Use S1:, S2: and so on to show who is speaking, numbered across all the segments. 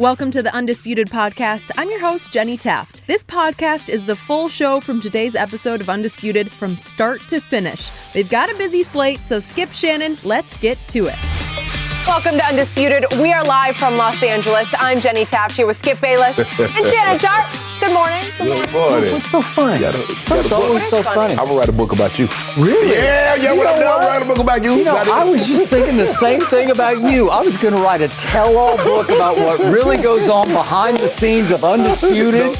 S1: Welcome to the Undisputed podcast. I'm your host, Jenny Taft. This podcast is the full show from today's episode of Undisputed from start to finish. They've got a busy slate, so Skip Shannon, let's get to it.
S2: Welcome to Undisputed. We are live from Los Angeles. I'm Jenny Taft here with Skip Bayless and Shannon Sharp. Good morning.
S3: Good morning.
S4: What's so funny? It's always so funny.
S3: I'm going to write a book about you.
S4: Really?
S3: Yeah, what I'm doing, write a book about you.
S4: I was just thinking the same thing about you. I was going to write a tell-all book about what really goes on behind the scenes of Undisputed.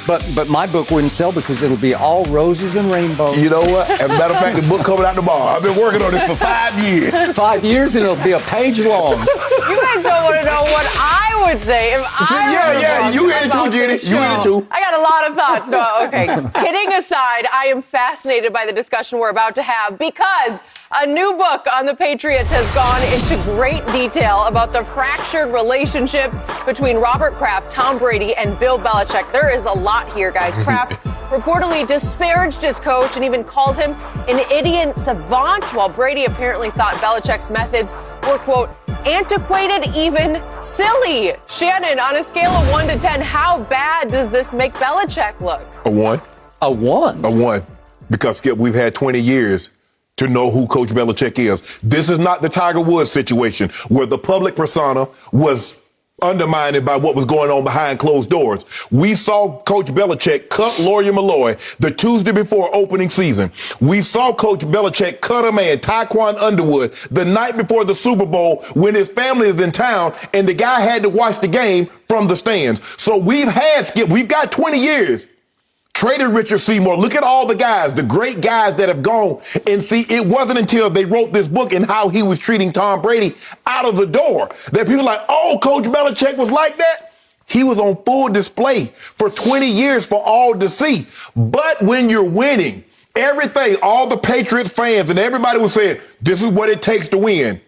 S4: But my book wouldn't sell because it'll be all roses and rainbows.
S3: You know what? As a matter of fact, the book coming out tomorrow. I've been working on it for 5 years.
S4: 5 years and it'll be a page long.
S2: You guys don't want to know what I would say if I
S3: you in it too, Jenny. You in it too.
S2: I got a lot of thoughts. No, okay. Kidding aside, I am fascinated by the discussion we're about to have because a new book on the Patriots has gone into great detail about the fractured relationship between Robert Kraft, Tom Brady, and Bill Belichick. There is a lot here, guys. Kraft reportedly disparaged his coach and even called him an idiot savant, while Brady apparently thought Belichick's methods were, quote, antiquated, even silly. Shannon, on a scale of 1 to 10, how bad does this make Belichick look?
S3: A 1.
S4: A 1?
S3: A 1. Because, Skip, we've had 20 years to know who Coach Belichick is. This is not the Tiger Woods situation where the public persona was undermined by what was going on behind closed doors. We saw Coach Belichick cut Lawyer Malloy the Tuesday before opening season. We saw Coach Belichick cut a man, Taquan Underwood, the night before the Super Bowl when his family is in town and the guy had to watch the game from the stands. So we've got 20 years. Traded Richard Seymour. Look at all the guys, the great guys that have gone. And see, it wasn't until they wrote this book and how he was treating Tom Brady out of the door that people like, oh, Coach Belichick was like that. He was on full display for 20 years for all to see. But when you're winning, everything, all the Patriots fans and everybody was saying, this is what it takes to win.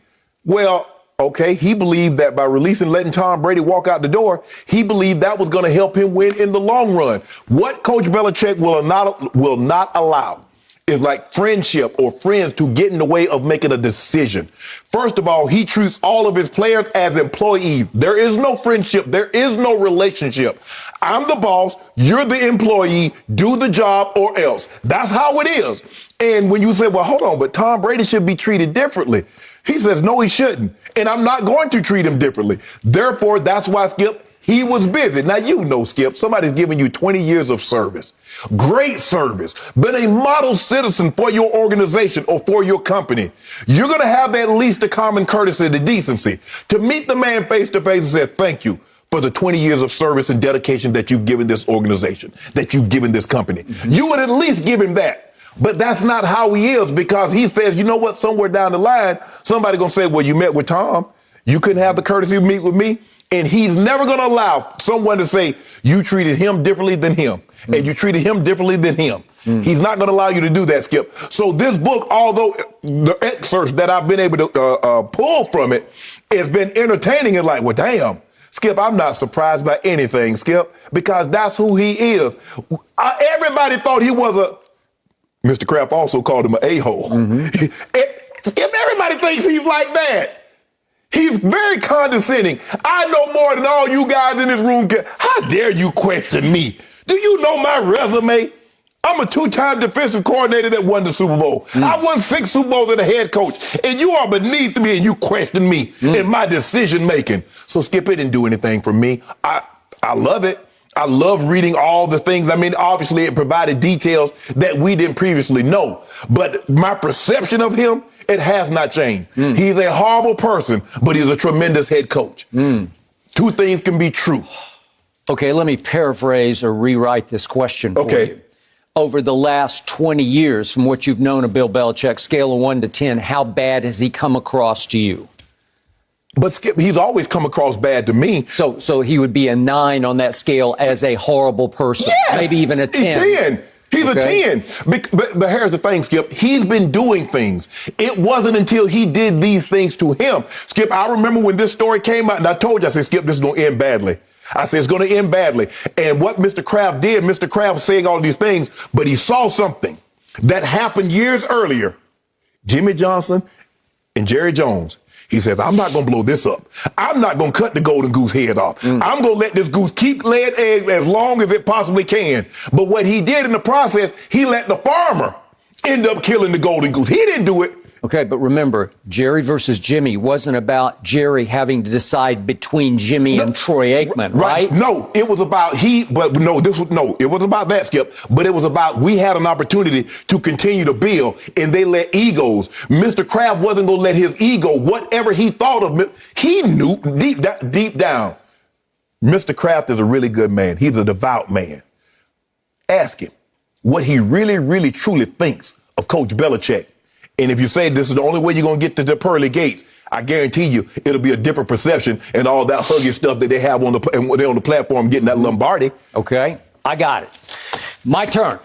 S3: Well, okay, he believed that by letting Tom Brady walk out the door, he believed that was going to help him win in the long run. What Coach Belichick will not allow is like friendship or friends to get in the way of making a decision. First of all, he treats all of his players as employees. There is no friendship. There is no relationship. I'm the boss. You're the employee. Do the job or else. That's how it is. And when you say, well, hold on, but Tom Brady should be treated differently. He says, no, he shouldn't. And I'm not going to treat him differently. Therefore, that's why, Skip, he was busy. Now, you know, Skip, somebody's giving you 20 years of service. Great service. Been a model citizen for your organization or for your company. You're going to have at least the common courtesy, the decency to meet the man face to face and say, thank you for the 20 years of service and dedication that you've given this organization, that you've given this company. Mm-hmm. You would at least give him that. But that's not how he is, because he says, you know what, somewhere down the line, somebody going to say, well, you met with Tom. You couldn't have the courtesy to meet with me. And he's never going to allow someone to say you treated him differently than him and you treated him differently than him. He's not going to allow you to do that, Skip. So this book, although the excerpts that I've been able to pull from it has been entertaining and like, well, damn, Skip, I'm not surprised by anything, Skip, because that's who he is. Everybody thought he was Mr. Kraft also called him an a-hole. Skip, everybody thinks he's like that. He's very condescending. I know more than all you guys in this room can. How dare you question me? Do you know my resume? I'm a 2-time defensive coordinator that won the Super Bowl. I won 6 Super Bowls as a head coach. And you are beneath me and you question me in my decision making. So Skip, it didn't do anything for me. I love it. I love reading all the things. I mean, obviously it provided details that we didn't previously know. But my perception of him, it has not changed. He's a horrible person, but he's a tremendous head coach. 2 things can be true.
S4: Okay, let me paraphrase or rewrite this question for you. Over the last 20 years, from what you've known of Bill Belichick, scale of 1 to 10, how bad has he come across to you?
S3: But Skip, he's always come across bad to me.
S4: So he would be a 9 on that scale as a horrible person.
S3: Yes,
S4: maybe even a 10.
S3: He's 10. He's a 10. But here's the thing, Skip. He's been doing things. It wasn't until he did these things to him. Skip, I remember when this story came out, and I told you, I said, Skip, this is going to end badly. I said, it's going to end badly. And what Mr. Kraft did, Mr. Kraft was saying all these things, but he saw something that happened years earlier. Jimmy Johnson and Jerry Jones. He says, I'm not going to blow this up. I'm not going to cut the golden goose head off. I'm going to let this goose keep laying eggs as long as it possibly can. But what he did in the process, he let the farmer end up killing the golden goose. He didn't do it.
S4: Okay, but remember, Jerry versus Jimmy wasn't about Jerry having to decide between Jimmy and Troy Aikman, right?
S3: No, it was about it was about that, Skip, but it was about we had an opportunity to continue to build, and they let egos. Mr. Kraft wasn't going to let his ego, whatever he thought of, he knew deep down, Mr. Kraft is a really good man. He's a devout man. Ask him what he really, really, truly thinks of Coach Belichick. And if you say this is the only way you're going to get to the pearly gates, I guarantee you it'll be a different perception and all that huggy stuff that they have on the platform getting that Lombardi.
S4: Okay, I got it. My turn.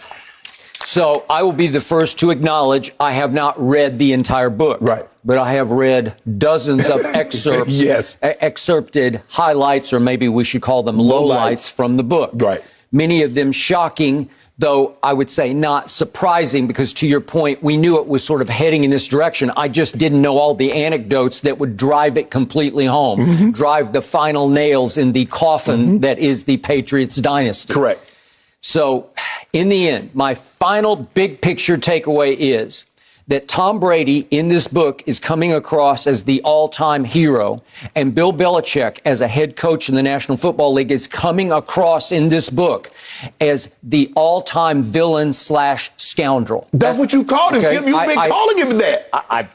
S4: So I will be the first to acknowledge I have not read the entire book.
S3: Right.
S4: But I have read dozens of excerpts, excerpted highlights, or maybe we should call them lowlights from the book.
S3: Right.
S4: Many of them shocking, though I would say not surprising, because to your point, we knew it was sort of heading in this direction. I just didn't know all the anecdotes that would drive it completely home, drive the final nails in the coffin that is the Patriots dynasty.
S3: Correct.
S4: So in the end, my final big picture takeaway is that Tom Brady in this book is coming across as the all-time hero, and Bill Belichick as a head coach in the National Football League is coming across in this book as the all-time villain / scoundrel.
S3: That's what you called him.
S4: Okay,
S3: Skip. You've been calling him that.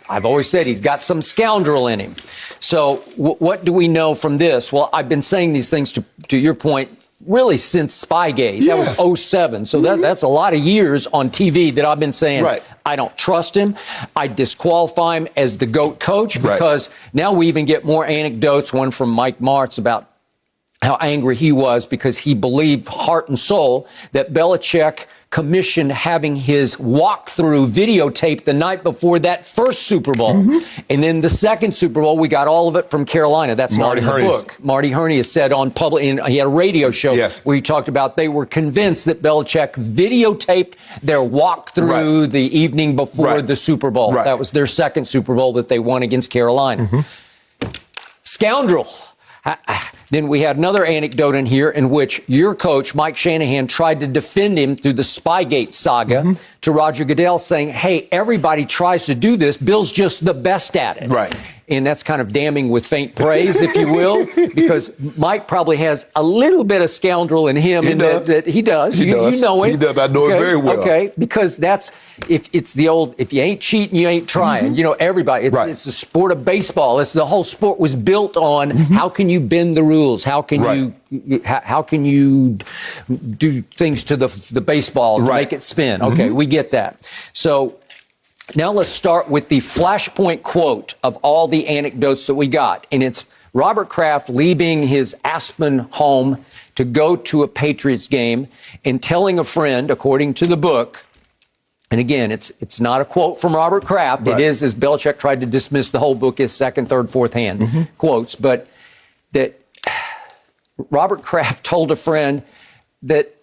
S4: I've always said he's got some scoundrel in him. So what do we know from this? Well, I've been saying these things to your point really since Spygate. That was 2007. So that's a lot of years on TV that I've been saying, I don't trust him. I disqualify him as the GOAT coach, because now we even get more anecdotes, one from Mike Martz about how angry he was because he believed heart and soul that Belichick commissioned having his walkthrough videotape the night before that first Super Bowl. And then the second Super Bowl, we got all of it from Carolina. That's not in the book. Marty Herney has said on public, and he had a radio show where he talked about they were convinced that Belichick videotaped their walkthrough the evening before the Super Bowl. That was their second Super Bowl that they won against Carolina. Scoundrel. Then we had another anecdote in here in which your coach, Mike Shanahan, tried to defend him through the Spygate saga to Roger Goodell, saying, hey, everybody tries to do this. Bill's just the best at it. And that's kind of damning with faint praise, if you will, because Mike probably has a little bit of scoundrel in him. That he does. You know it.
S3: He does. I know it very well.
S4: Okay, because that's, if you ain't cheating, you ain't trying. You know, everybody. It's the sport of baseball. It's the whole sport was built on how can you bend the rules? How can you do things to the baseball to make it spin? Okay, we get that. So now let's start with the flashpoint quote of all the anecdotes that we got. And it's Robert Kraft leaving his Aspen home to go to a Patriots game and telling a friend, according to the book, and again, it's not a quote from Robert Kraft. It is, as Belichick tried to dismiss the whole book as second, third, fourth hand quotes, but that Robert Kraft told a friend that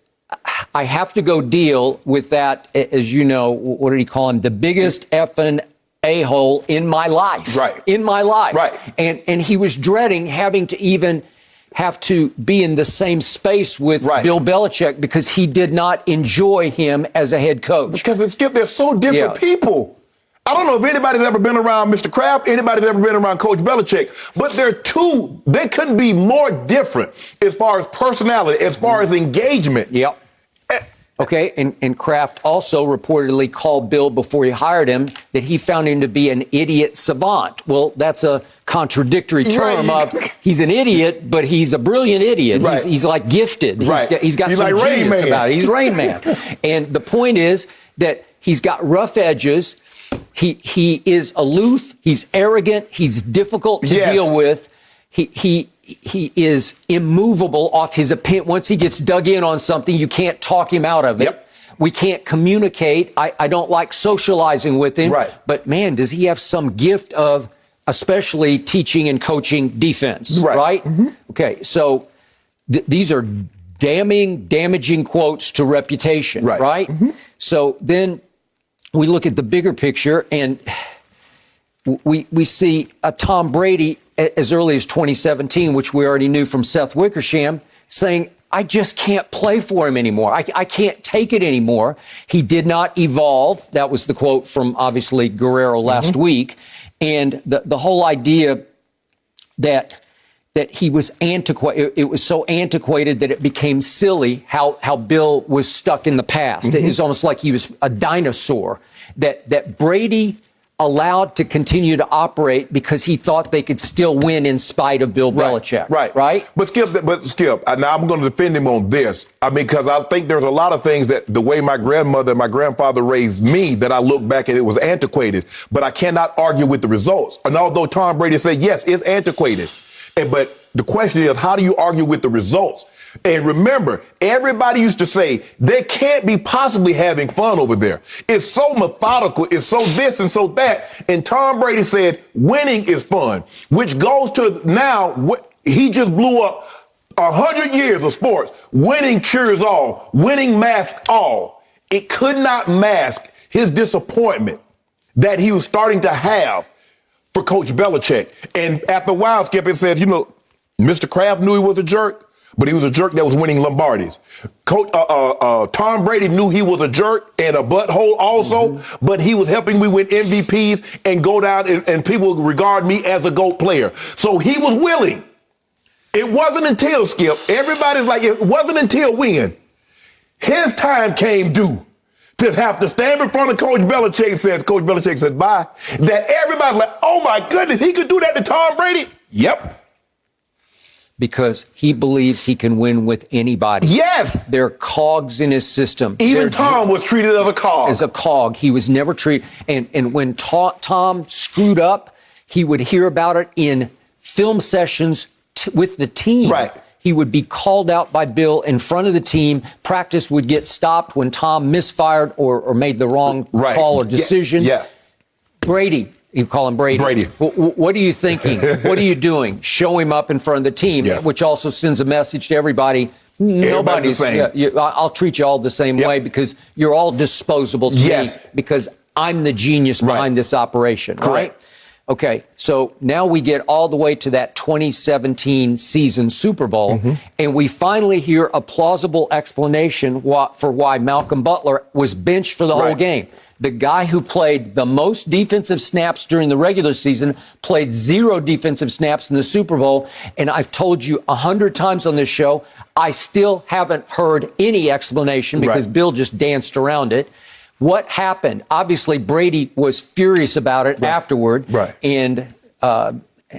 S4: I have to go deal with that, as you know, what did he call him? The biggest effing a-hole in my life. In my life. And he was dreading having to even have to be in the same space with Bill Belichick because he did not enjoy him as a head coach.
S3: Because they're so different people. I don't know if anybody's ever been around Mr. Kraft, anybody's ever been around Coach Belichick, but they couldn't be more different as far as personality, as far as engagement.
S4: Okay, and Kraft also reportedly called Bill before he hired him that he found him to be an idiot savant. Well, that's a contradictory term of he's an idiot, but he's a brilliant idiot. He's like gifted. He's got some like genius about it. He's Rain Man. And the point is that he's got rough edges. He is aloof. He's arrogant. He's difficult to deal with. He is immovable off his opinion. Once he gets dug in on something, you can't talk him out of it. We can't communicate. I don't like socializing with him. But man, does he have some gift of especially teaching and coaching defense, right? Okay, so these are damaging quotes to reputation, right? So then we look at the bigger picture, and we see a Tom Brady as early as 2017, which we already knew from Seth Wickersham, saying, I just can't play for him anymore. I can't take it anymore. He did not evolve. That was the quote from, obviously, Guerrero last week. And the whole idea that he was antiquated, it was so antiquated that it became silly how Bill was stuck in the past. It was almost like he was a dinosaur that Brady allowed to continue to operate because he thought they could still win in spite of Bill Belichick. Right?
S3: But Skip, now I'm going to defend him on this. I mean, because I think there's a lot of things that the way my grandmother and my grandfather raised me that I look back and it was antiquated. But I cannot argue with the results. And although Tom Brady said, yes, it's antiquated. But the question is, how do you argue with the results? And remember, everybody used to say they can't be possibly having fun over there. It's so methodical. It's so this and so that. And Tom Brady said winning is fun, which goes to now he just blew up 100 years of sports. Winning cures all. Winning masks all. It could not mask his disappointment that he was starting to have for Coach Belichick. And after a while, Skip, it said, Mr. Kraft knew he was a jerk, but he was a jerk that was winning Lombardis. Tom Brady knew he was a jerk and a butthole also, but he was helping me win MVPs and go down and people regard me as a GOAT player. So he was willing. It wasn't until, Skip, everybody's like, it wasn't until when his time came due to have to stand in front of Coach Belichick said bye, that everybody's like, oh my goodness, he could do that to Tom Brady? Yep.
S4: Because he believes he can win with anybody.
S3: Yes.
S4: They're cogs in his system.
S3: Even Tom was treated as a cog.
S4: As a cog. He was never treated. And when Tom screwed up, he would hear about it in film sessions with the team.
S3: Right.
S4: He would be called out by Bill in front of the team. Practice would get stopped when Tom misfired or made the wrong call or decision.
S3: Yeah.
S4: Brady. You call him Brady.
S3: Brady.
S4: What are you thinking? What are you doing? Show him up in front of the team, which also sends a message to everybody. Nobody's the same. I'll treat you all the same way because you're all disposable to me because I'm the genius behind this operation, right? Okay, so now we get all the way to that 2017 season Super Bowl, and we finally hear a plausible explanation for why Malcolm Butler was benched for the whole game. The guy who played the most defensive snaps during the regular season played 0 defensive snaps in the Super Bowl. And I've told you 100 times on this show, I still haven't heard any explanation because Bill just danced around it. What happened? Obviously, Brady was furious about it afterward and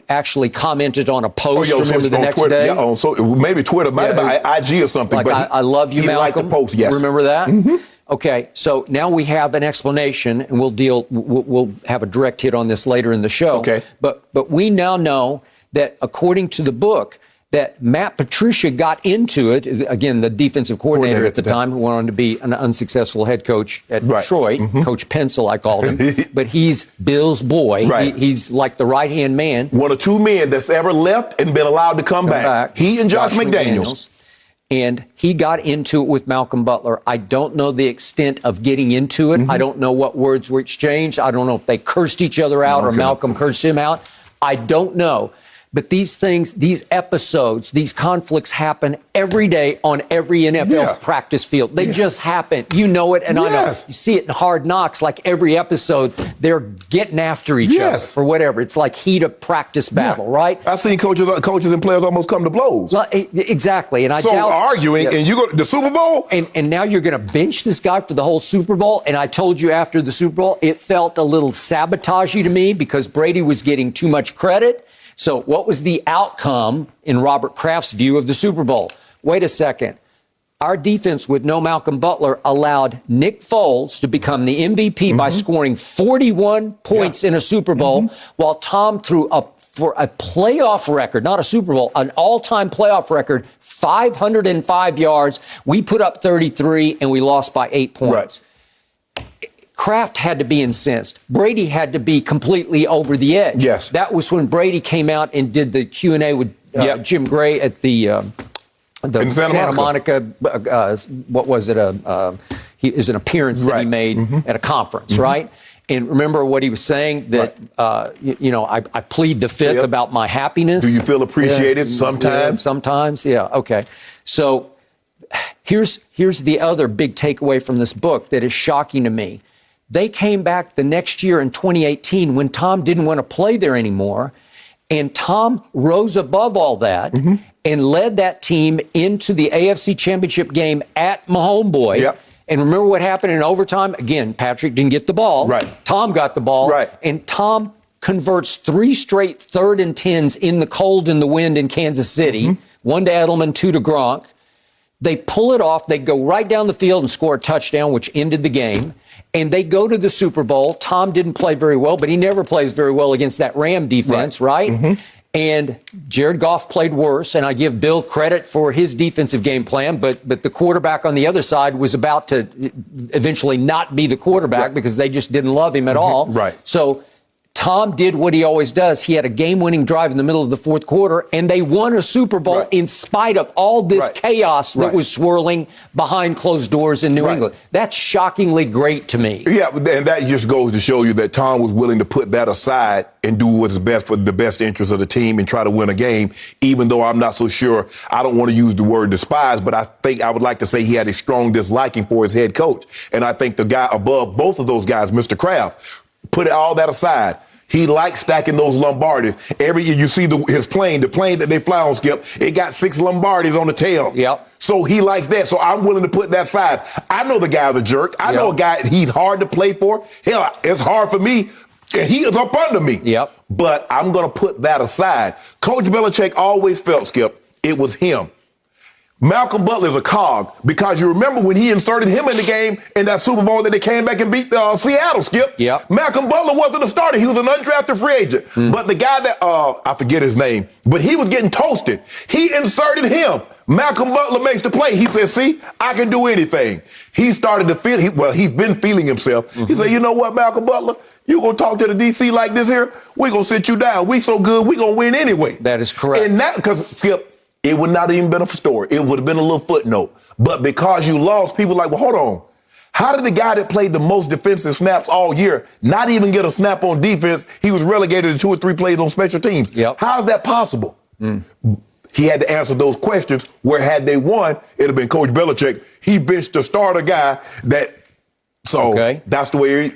S4: actually commented on a post, remember, the next
S3: Twitter,
S4: day.
S3: So maybe Twitter, might have been IG or something.
S4: Like,
S3: but
S4: I love you, Malcolm.
S3: He liked the post, yes.
S4: Remember that? Okay, so now we have an explanation, and we'll have a direct hit on this later in the show.
S3: Okay.
S4: But we now know that according to the book, that Matt Patricia got into it, again, the defensive coordinator at the time, who went on to be an unsuccessful head coach at Detroit, Coach Pencil, I called him, but he's Bill's boy. He's like the right-hand man.
S3: One of 2 men that's ever left and been allowed to come back. He and Josh McDaniels.
S4: And he got into it with Malcolm Butler. I don't know the extent of getting into it. I don't know what words were exchanged. I don't know if they cursed each other out or Malcolm cursed him out. I don't know. But these things, these episodes, these conflicts happen every day on every NFL practice field. They just happen. You know it, and I know. You see it in Hard Knocks, like every episode, they're getting after each other for whatever. It's like heat of practice battle, right?
S3: I've seen coaches and players almost come to blows.
S4: Exactly. And I
S3: doubt arguing, and you go to the Super Bowl?
S4: And now you're going to bench this guy for the whole Super Bowl? And I told you after the Super Bowl, it felt a little sabotagey to me because Brady was getting too much credit. So what was the outcome in Robert Kraft's view of the Super Bowl? Wait a second. Our defense with no Malcolm Butler allowed Nick Foles to become the MVP by scoring 41 points in a Super Bowl, while Tom threw up for a playoff record, not a Super Bowl, an all-time playoff record, 505 yards. We put up 33, and we lost by 8 points. Kraft had to be incensed. Brady had to be completely over the edge. That was when Brady came out and did the Q&A with Jim Gray at the Santa Monica. What was it? It was an appearance that he made at a conference, right? And remember what he was saying, that, I plead the fifth about my happiness.
S3: Do you feel appreciated sometimes?
S4: Sometimes, yeah. Okay. So here's the other big takeaway from this book that is shocking to me. They came back the next year in 2018 when Tom didn't want to play there anymore. And Tom rose above all that and led that team into the AFC Championship game at my homeboy.
S3: Yep.
S4: And remember what happened in overtime? Again, Patrick didn't get the ball.
S3: Right.
S4: Tom got the ball.
S3: Right.
S4: And Tom converts 3 straight 3rd and 10s in the cold and the wind in Kansas City. 1 to Edelman, 2 to Gronk. They pull it off. They go right down the field and score a touchdown, which ended the game. And they go to the Super Bowl. Tom didn't play very well, but he never plays very well against that Ram defense, right? And Jared Goff played worse, and I give Bill credit for his defensive game plan, but the quarterback on the other side was about to eventually not be the quarterback because they just didn't love him at all.
S3: Right.
S4: So Tom did what he always does. He had a game-winning drive in the middle of the 4th quarter, and they won a Super Bowl in spite of all this chaos that was swirling behind closed doors in New England. That's shockingly great to me.
S3: Yeah, and that just goes to show you that Tom was willing to put that aside and do what's best for the best interest of the team and try to win a game, even though I'm not so sure. I don't want to use the word despise, but I think I would like to say he had a strong disliking for his head coach. And I think the guy above both of those guys, Mr. Kraft, put all that aside. He likes stacking those Lombardis. Every year you see the plane that they fly on, Skip, it got 6 Lombardis on the tail.
S4: Yep.
S3: So he likes that. So I'm willing to put that aside. I know the guy's a jerk. I know a guy, he's hard to play for. Hell, it's hard for me. And he is up under me.
S4: Yep.
S3: But I'm going to put that aside. Coach Belichick always felt, Skip, it was him. Malcolm Butler is a cog, because you remember when he inserted him in the game in that Super Bowl that they came back and beat Seattle, Skip.
S4: Yep.
S3: Malcolm Butler wasn't a starter. He was an undrafted free agent. But the guy that, I forget his name, but he was getting toasted. He inserted him. Malcolm Butler makes the play. He says, see, I can do anything. He started to feel, he's been feeling himself. He said, you know what, Malcolm Butler? You going to talk to the DC like this here? We're going to sit you down. We so good, we're going to win anyway.
S4: That is correct.
S3: And that, because, Skip, it would not have even been a story. It would have been a little footnote. But because you lost, people like, well, hold on. How did the guy that played the most defensive snaps all year not even get a snap on defense? He was relegated to 2 or 3 plays on special teams.
S4: Yep.
S3: How is that possible? He had to answer those questions, where had they won, it'd have been Coach Belichick. He benched the starter guy that, that's the way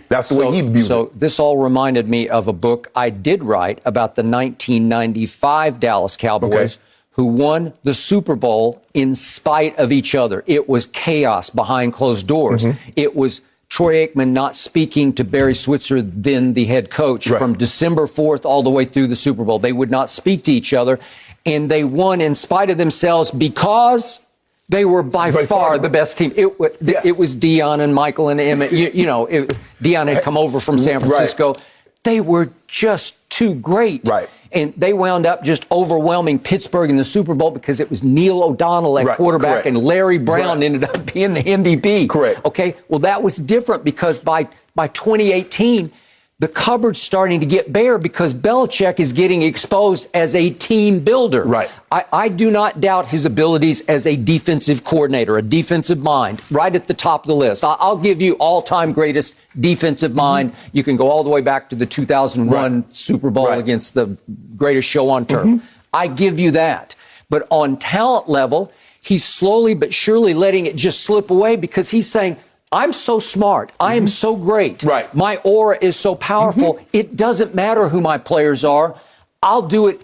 S3: he viewed it.
S4: So this all reminded me of a book I did write about the 1995 Dallas Cowboys, who won the Super Bowl in spite of each other. It was chaos behind closed doors. It was Troy Aikman not speaking to Barry Switzer, then the head coach, from December 4th all the way through the Super Bowl. They would not speak to each other, and they won in spite of themselves because they were by far the best team. It was Deion and Michael and Emmett. Deion had come over from San Francisco. They were just too great. And they wound up just overwhelming Pittsburgh in the Super Bowl because it was Neil O'Donnell at quarterback and Larry Brown ended up being the MVP. Okay, well, that was different because by 2018, the cupboard's starting to get bare because Belichick is getting exposed as a team builder. I do not doubt his abilities as a defensive coordinator, a defensive mind, right at the top of the list. I'll give you all-time greatest defensive mind. You can go all the way back to the 2001 Super Bowl against the greatest show on turf. I give you that. But on talent level, he's slowly but surely letting it just slip away because he's saying, I'm so smart. I am so great. My aura is so powerful. It doesn't matter who my players are. I'll do it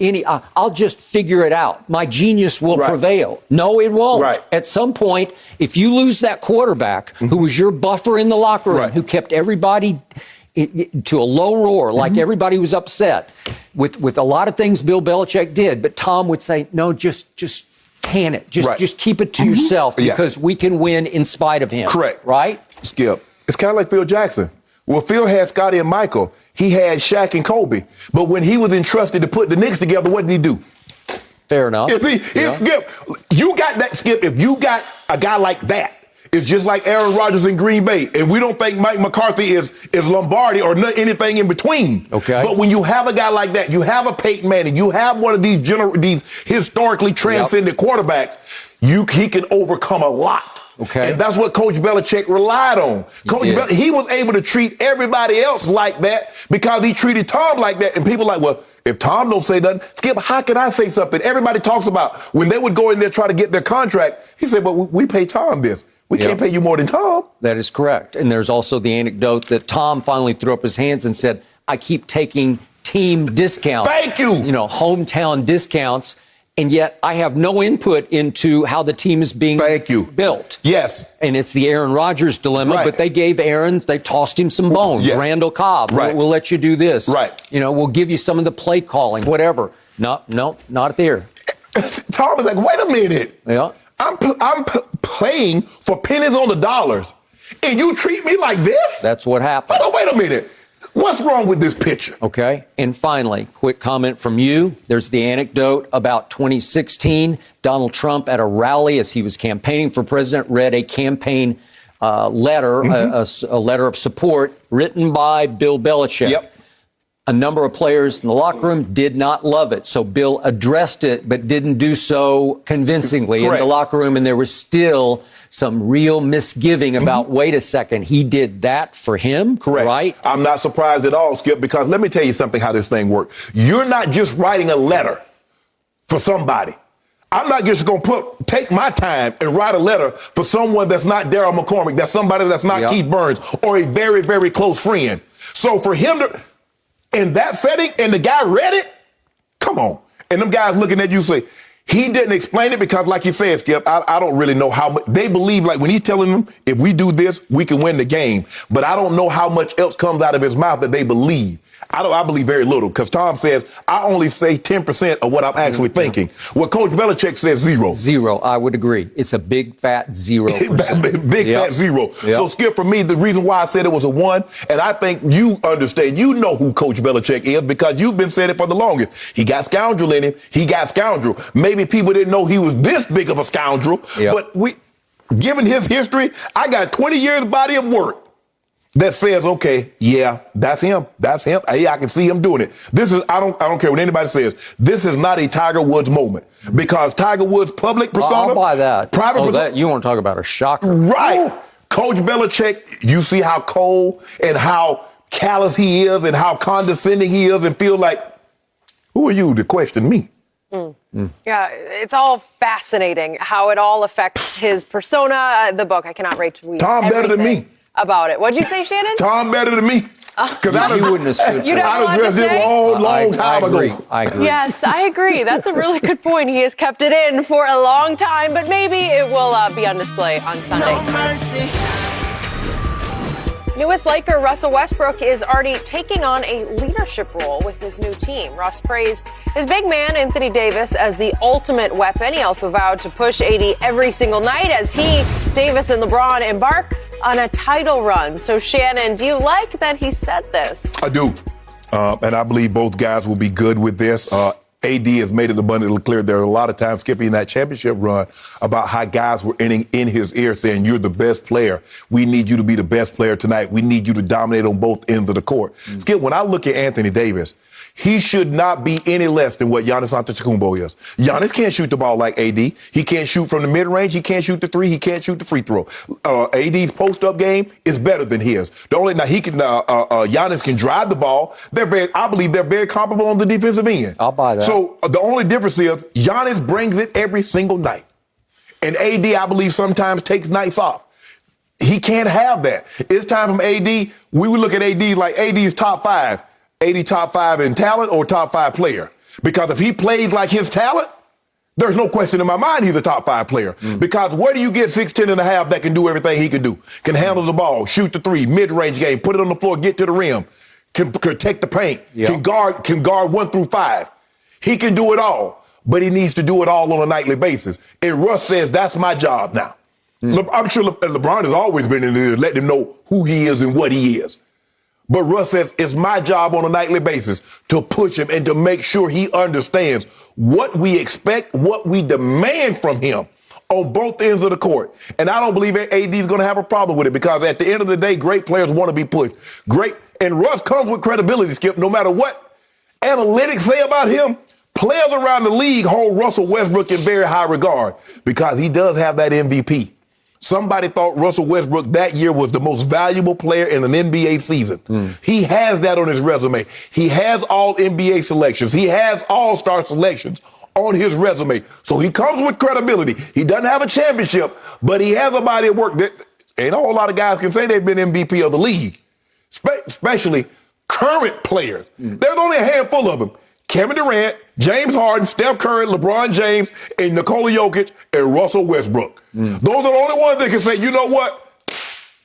S4: I'll just figure it out. My genius will prevail. No, it won't. At some point, if you lose that quarterback who was your buffer in the locker room, who kept everybody to a low roar, like everybody was upset with a lot of things Bill Belichick did, but Tom would say, no, just can it. Just keep it to yourself because we can win in spite of him. Right?
S3: Skip. It's kind of like Phil Jackson. Well, Phil had Scotty and Michael. He had Shaq and Kobe. But when he was entrusted to put the Knicks together, what did he do?
S4: Fair enough.
S3: You see, Skip, you got that, Skip. If you got a guy like that, it's just like Aaron Rodgers in Green Bay. And we don't think Mike McCarthy is Lombardi or anything in between. But when you have a guy like that, you have a Peyton Manning, you have one of these historically transcendent quarterbacks, he can overcome a lot.
S4: Okay.
S3: And that's what Coach Belichick relied on. He was able to treat everybody else like that because he treated Tom like that. And people like, well, if Tom don't say nothing, Skip, how can I say something? Everybody talks about when they would go in there try to get their contract. He said, well, we pay Tom this. We can't pay you more than Tom.
S4: That is correct. And there's also the anecdote that Tom finally threw up his hands and said, I keep taking team discounts.
S3: Thank you.
S4: You know, hometown discounts. And yet I have no input into how the team is being built.
S3: Yes.
S4: And it's the Aaron Rodgers dilemma, but they gave Aaron, they tossed him some bones.
S3: Yeah.
S4: Randall Cobb, we'll let you do this.
S3: Right.
S4: You know, we'll give you some of the play calling, whatever. No, not there.
S3: Tom was like, wait a minute.
S4: Yeah.
S3: I'm playing for pennies on the dollars, and you treat me like this?
S4: That's what happened.
S3: Oh, wait a minute. What's wrong with this picture?
S4: Okay. And finally, quick comment from you. There's the anecdote about 2016. Donald Trump at a rally as he was campaigning for president read a campaign letter, a letter of support written by Bill Belichick.
S3: Yep.
S4: A number of players in the locker room did not love it. So Bill addressed it, but didn't do so convincingly in the locker room. And there was still some real misgiving about, wait a second, he did that for him?
S3: Correct.
S4: Right?
S3: I'm not surprised at all, Skip, because let me tell you something how this thing works. You're not just writing a letter for somebody. I'm not just going to take my time and write a letter for someone that's not Daryl McCormick, that's somebody that's not Keith Burns or a very, very close friend. So for him to, in that setting, and the guy read it, come on. And them guys looking at you say, he didn't explain it because, like you said, Skip, I don't really know how much. They believe, like when he's telling them, if we do this, we can win the game. But I don't know how much else comes out of his mouth that they believe. I believe very little because Tom says, I only say 10% of what I'm actually thinking. Well, Coach Belichick says zero.
S4: Zero, I would agree. It's a big, fat 0%.
S3: Big fat zero.
S4: Yep.
S3: So, Skip, for me, the reason why I said it was a 1, and I think you understand, you know who Coach Belichick is because you've been saying it for the longest. He got scoundrel in him. He got scoundrel. Maybe people didn't know he was this big of a scoundrel, but given his history, I got 20 years body of work that says, okay, yeah, that's him. That's him. Yeah, I can see him doing it. This is, I don't care what anybody says. This is not a Tiger Woods moment because Tiger Woods' public persona.
S4: I'll buy that.
S3: Private persona.
S4: That, you want to talk about a shocker.
S3: Right.
S4: Ooh.
S3: Coach Belichick, you see how cold and how callous he is and how condescending he is and feel like, who are you to question me?
S2: Yeah, it's all fascinating how it all affects his persona. The book, I cannot wait to read
S3: Tom better than me.
S2: About it. What'd you say, Shannon?
S3: Tom better than me. Because
S4: you wouldn't have stood
S2: You'd have
S3: I'd have dressed him long time ago.
S4: I agree.
S2: Yes, I agree. That's a really good point. He has kept it in for a long time, but maybe it will be on display on Sunday.
S5: No mercy.
S2: Newest Laker Russell Westbrook is already taking on a leadership role with his new team. Russ praised his big man, Anthony Davis, as the ultimate weapon. He also vowed to push AD every single night as he, Davis, and LeBron embark on a title run. So, Shannon, do you like that he said this?
S3: I do. And I believe both guys will be good with this. AD has made it abundantly clear there are a lot of times, Skippy, in that championship run about how guys were in his ear saying, you're the best player. We need you to be the best player tonight. We need you to dominate on both ends of the court. Skip, when I look at Anthony Davis, he should not be any less than what Giannis Antetokounmpo is. Giannis can't shoot the ball like AD. He can't shoot from the mid-range. He can't shoot the three. He can't shoot the free throw. AD's post-up game is better than his. Giannis can drive the ball. I believe they're very comparable on the defensive end.
S4: I'll buy that.
S3: So the only difference is Giannis brings it every single night. And AD, I believe, sometimes takes nights off. He can't have that. It's time from AD. We would look at AD like AD's top 5. 80 top 5 in talent or top 5 player. Because if he plays like his talent, there's no question in my mind he's a top 5 player. Because where do you get 6'10 and a half that can do everything he can do? Can handle the ball, shoot the three, mid-range game, put it on the floor, get to the rim, can protect the paint, can guard 1 through 5. He can do it all, but he needs to do it all on a nightly basis. And Russ says, that's my job now. I'm sure LeBron has always been in there to let him know who he is and what he is. But Russ says, it's my job on a nightly basis to push him and to make sure he understands what we expect, what we demand from him on both ends of the court. And I don't believe AD is going to have a problem with it because at the end of the day, great players want to be pushed. And Russ comes with credibility, Skip, no matter what analytics say about him. Players around the league hold Russell Westbrook in very high regard because he does have that MVP. Somebody thought Russell Westbrook that year was the most valuable player in an NBA season. He has that on his resume. He has all NBA selections. He has all-star selections on his resume. So he comes with credibility. He doesn't have a championship, but he has a body of work that ain't a whole lot of guys can say they've been MVP of the league, especially current players. There's only a handful of them. Kevin Durant, James Harden, Steph Curry, LeBron James, and Nikola Jokic, and Russell Westbrook. Those are the only ones that can say, you know what?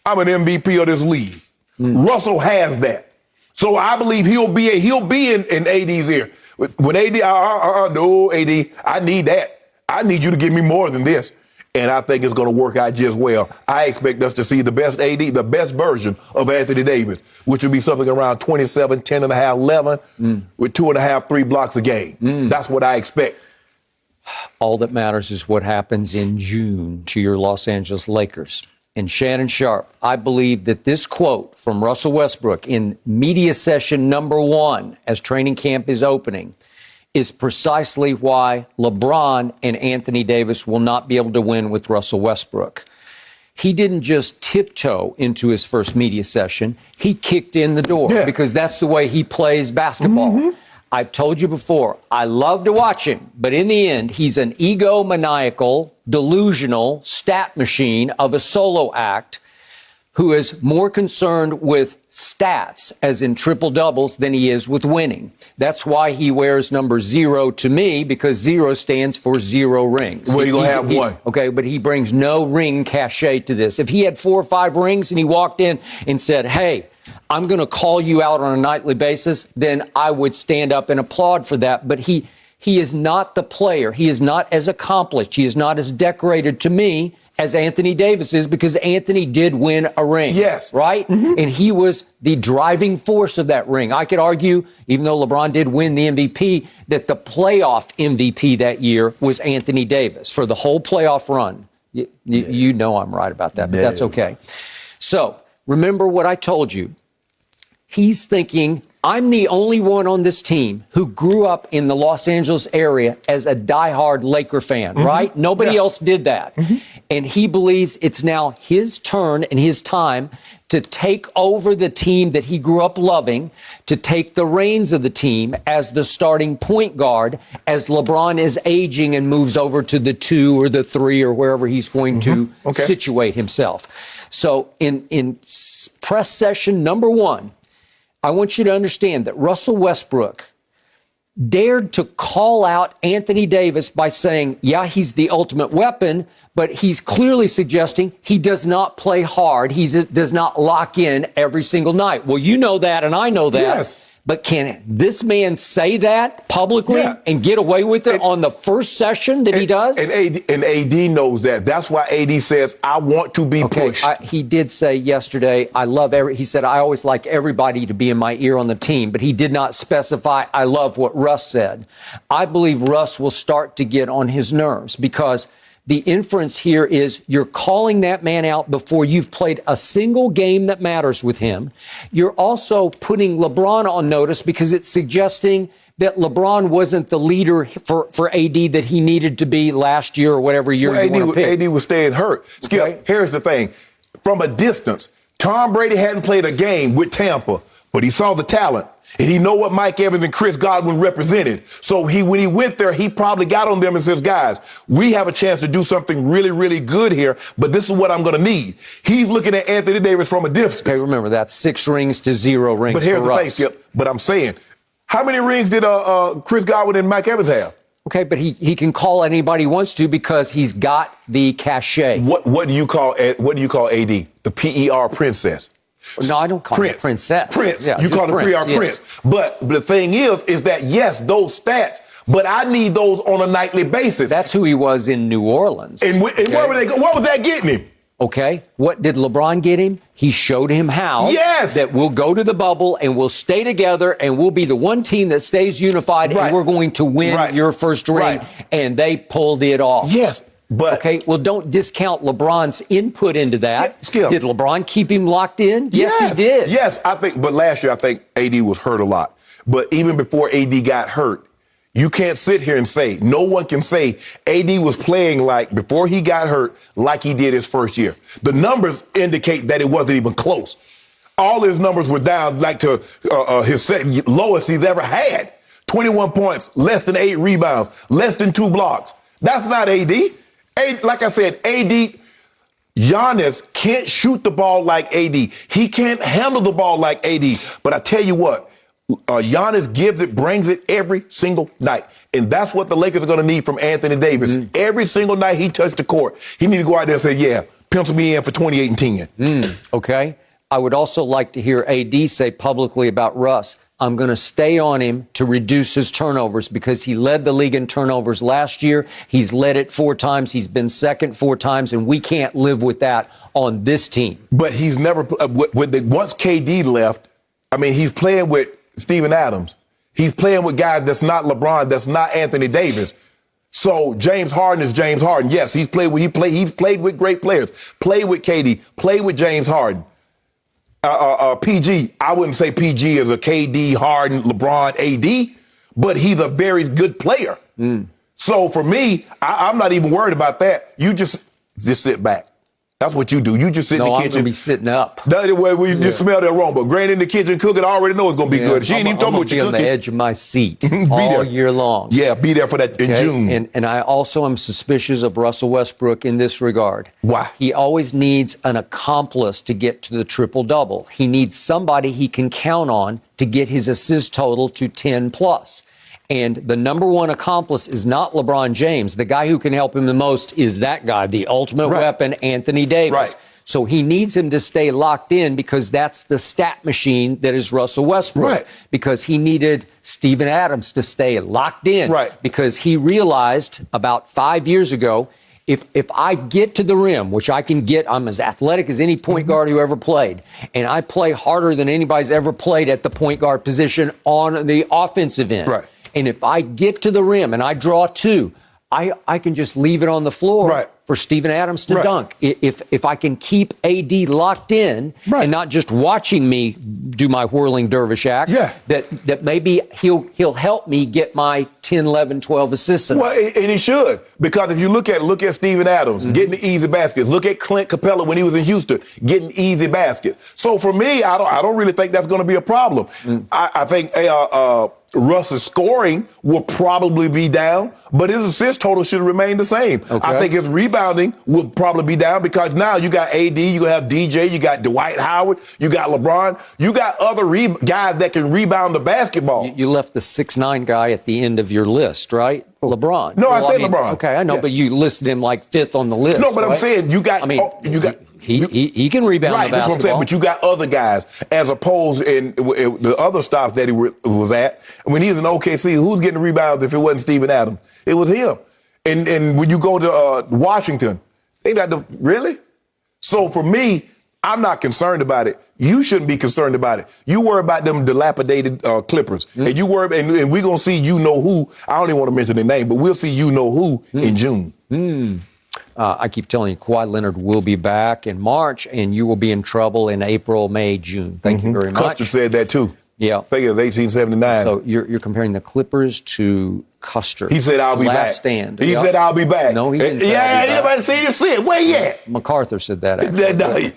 S3: I'm an MVP of this league. Russell has that. So I believe he'll be in AD's ear. When AD, no, AD, I need that. I need you to give me more than this. And I think it's going to work out just well. I expect us to see the best AD, the best version of Anthony Davis, which would be something around 27, 10 and a half, 11, with 2.5, 3 blocks a game. That's what I expect.
S4: All that matters is what happens in June to your Los Angeles Lakers. And Shannon Sharp, I believe that this quote from Russell Westbrook in media session number 1 as training camp is opening is precisely why LeBron and Anthony Davis will not be able to win with Russell Westbrook. He didn't just tiptoe into his first media session. He kicked in the door because that's the way he plays basketball. I've told you before, I love to watch him, but in the end, he's an egomaniacal, delusional stat machine of a solo act who is more concerned with stats, as in triple doubles, than he is with winning. That's why he wears number 0 to me, because 0 stands for 0 rings.
S3: Well, you're going to have one.
S4: Okay, but he brings no ring cachet to this. If he had 4 or 5 rings and he walked in and said, hey, I'm going to call you out on a nightly basis, then I would stand up and applaud for that. But he is not the player. He is not as accomplished. He is not as decorated to me as Anthony Davis is, because Anthony did win a ring.
S3: Yes.
S4: Right? And he was the driving force of that ring. I could argue, even though LeBron did win the MVP, that the playoff MVP that year was Anthony Davis for the whole playoff run. You know I'm right about that, but that's okay. So remember what I told you. He's thinking, I'm the only one on this team who grew up in the Los Angeles area as a diehard Laker fan, right? Nobody else did that. And he believes it's now his turn and his time to take over the team that he grew up loving, to take the reins of the team as the starting point guard as LeBron is aging and moves over to the 2 or the 3 or wherever he's going to situate himself. So in press session number 1, I want you to understand that Russell Westbrook dared to call out Anthony Davis by saying, yeah, he's the ultimate weapon, but he's clearly suggesting he does not play hard. He does not lock in every single night. Well, you know that, and I know that.
S3: Yes.
S4: But can this man say that publicly and get away with it on the first session that he does?
S3: And AD knows that. That's why AD says, I want to be pushed.
S4: He did say yesterday, he said, I always like everybody to be in my ear on the team, but he did not specify, I love what Russ said. I believe Russ will start to get on his nerves, because the inference here is you're calling that man out before you've played a single game that matters with him. You're also putting LeBron on notice, because it's suggesting that LeBron wasn't the leader for AD that he needed to be last year or whatever year you want to pick.
S3: AD was staying hurt. Skip, here's the thing. From a distance, Tom Brady hadn't played a game with Tampa, but he saw the talent. And he know what Mike Evans and Chris Godwin represented. So when he went there, he probably got on them and says, guys, we have a chance to do something really, really good here, but this is what I'm going to need. He's looking at Anthony Davis from a distance.
S4: Okay, remember, that's 6 rings to 0 rings.
S3: But here's
S4: for
S3: the
S4: Russ.
S3: thing, Skip. But I'm saying, how many rings did Chris Godwin and Mike Evans have?
S4: Okay, but he can call anybody he wants to, because he's got the cachet.
S3: What do you call AD? The PER princess.
S4: No, I don't call it princess.
S3: Prince.
S4: Yeah,
S3: you call it PER Prince. But the thing is that, yes, those stats, but I need those on a nightly basis.
S4: That's who he was in New Orleans.
S3: And where were they? What was that getting him?
S4: Okay. What did LeBron get him? He showed him how.
S3: Yes.
S4: That we'll go to the bubble and we'll stay together and we'll be the one team that stays unified and we're going to win your first ring. And they pulled it off.
S3: Yes. But
S4: okay, well, don't discount LeBron's input into that.
S3: Skip.
S4: Did LeBron keep him locked in? Yes, he did.
S3: Yes, but last year I think AD was hurt a lot. But even before AD got hurt, You can't sit here and say, no one can say AD was playing like, before he got hurt, like he did his first year. The numbers indicate that it wasn't even close. All his numbers were down like to his lowest he's ever had. 21 points, less than 8 rebounds, less than 2 blocks. That's not AD. Like I said, AD, Giannis can't shoot the ball like AD. He can't handle the ball like AD. But I tell you what, Giannis gives it, brings it every single night. And that's what the Lakers are going to need from Anthony Davis. Every single night he touched the court, he need to go out there and say, yeah, pencil me in for 28 and 10.
S4: Okay. I would also like to hear AD say publicly about Russ, I'm going to stay on him to reduce his turnovers because he led the league in turnovers last year. He's led it 4 times. He's been second 4 times, and we can't live with that on this team.
S3: But he's never, once KD left, I mean, he's playing with Steven Adams. He's playing with guys that's not LeBron, that's not Anthony Davis. So James Harden is James Harden. Yes, he's played with great players. Played with KD, played with James Harden. PG, I wouldn't say PG is a KD, Harden, LeBron, AD, but he's a very good player. So for me, I'm not even worried about that. You just sit back. That's what you do. You just sit in the kitchen.
S4: I'm going to be sitting up.
S3: That's the way we just smell that wrong. But Granny in the kitchen cooking, I already know it's going to be good. She ain't even talking about what you're cooking.
S4: I'm on the edge of my seat all year long.
S3: Yeah, be there for that in June.
S4: And I also am suspicious of Russell Westbrook in this regard.
S3: Why?
S4: He always needs an accomplice to get to the triple-double. He needs somebody he can count on to get his assist total to 10 plus. And the number one accomplice is not LeBron James. The guy who can help him the most is that guy, the ultimate weapon, Anthony Davis.
S3: Right.
S4: So he needs him to stay locked in because that's the stat machine that is Russell Westbrook.
S3: Right.
S4: Because he needed Steven Adams to stay locked in.
S3: Right.
S4: Because he realized about 5 years ago, if I get to the rim, which I can get, I'm as athletic as any point guard who ever played, and I play harder than anybody's ever played at the point guard position on the offensive end.
S3: Right.
S4: And if I get to the rim and I draw 2, I can just leave it on the floor for Steven Adams to dunk. If I can keep AD locked in and not just watching me do my whirling dervish act, that maybe he'll help me get my 10, 11, 12 assists.
S3: Well, and he should, because if you look at Steven Adams getting the easy baskets, look at Clint Capella when he was in Houston getting easy baskets. So for me, I don't really think that's going to be a problem. I think Russ's scoring will probably be down, but his assist total should remain the same. I think his rebounding will probably be down because now you got AD, you have DJ, you got Dwight Howard, you got LeBron, you got other guys that can rebound the basketball.
S4: You left the 6'9" guy at the end of your list, right? LeBron.
S3: No, I said LeBron.
S4: Okay, I know, but you listed him like 5th on the list.
S3: No, but I'm saying you got.
S4: He can rebound the basketball.
S3: That's what I'm saying. But you got other guys, as opposed in the other stops that he was at. When he was in OKC, who's getting rebounds if it wasn't Steven Adams? It was him. And when you go to Washington, they got really? So for me, I'm not concerned about it. You shouldn't be concerned about it. You worry about them dilapidated Clippers. And you worry, and we're going to see who. I don't even want to mention their name, but we'll see who in June.
S4: I keep telling you, Kawhi Leonard will be back in March, and you will be in trouble in April, May, June. Thank you very much.
S3: Custer said that, too.
S4: Yeah.
S3: I think it was 1879.
S4: So you're comparing the Clippers to Custer.
S3: He said, I'll be back.
S4: Last stand.
S3: He said, I'll be back.
S4: No, he didn't say
S3: anybody say it. Where you at?
S4: MacArthur said that, actually.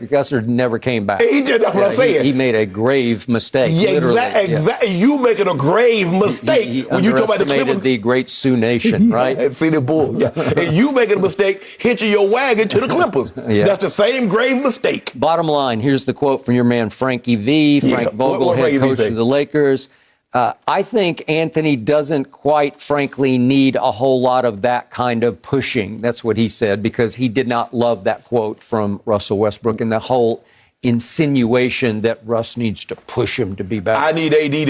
S4: Custer never came back.
S3: He did. That's what I'm saying.
S4: He made a grave mistake.
S3: Yeah, exactly. You making a grave mistake
S4: he
S3: when you talk about the Clippers.
S4: The great Sioux Nation, right?
S3: See the bull. Yeah. And you making a mistake hitching your wagon to the Clippers. That's the same grave mistake.
S4: Bottom line, here's the quote from your man Frankie V. Frank Vogel, head coach of the Lakers. I think Anthony doesn't quite frankly need a whole lot of that kind of pushing. That's what he said, because he did not love that quote from Russell Westbrook and the whole insinuation that Russ needs to push him to be back.
S3: I need AD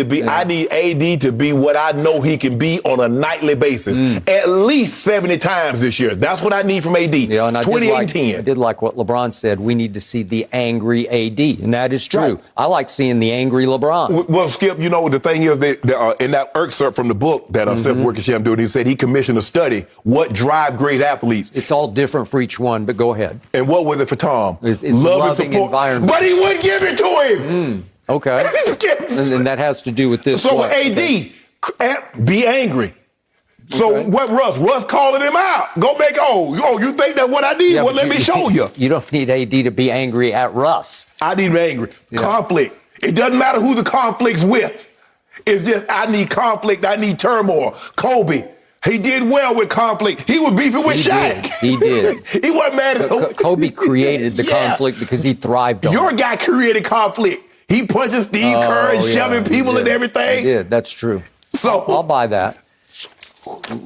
S3: to be what I know he can be on a nightly basis. At least 70 times this year. That's what I need from AD.
S4: Yeah, and
S3: 20 and 10.
S4: I did like what LeBron said. We need to see the angry AD, and that is true.
S3: Right.
S4: I like seeing the angry LeBron.
S3: Well, Skip, the thing is that in that excerpt from the book that Seth Wickersham doing, he said he commissioned a study, what drive great athletes.
S4: It's all different for each one, but go ahead.
S3: And what was it for Tom?
S4: It's love and support. Environment.
S3: But he wouldn't give it to him.
S4: Okay. And that has to do with this.
S3: So AD, Be angry. So what Russ calling him out. Go back, you think that's what I need?
S4: Yeah,
S3: well, let me show you.
S4: You don't need AD to be angry at Russ.
S3: I need him angry. Yeah. Conflict. It doesn't matter who the conflict's with. It's just, I need conflict. I need turmoil. Kobe, he did well with conflict. He was beefing with Shaq.
S4: He did.
S3: He wasn't mad at him.
S4: Kobe created the conflict because he thrived on it.
S3: Your guy created conflict. He punches Steve Kerr and shoving people and everything.
S4: He did. That's true. So I'll buy that.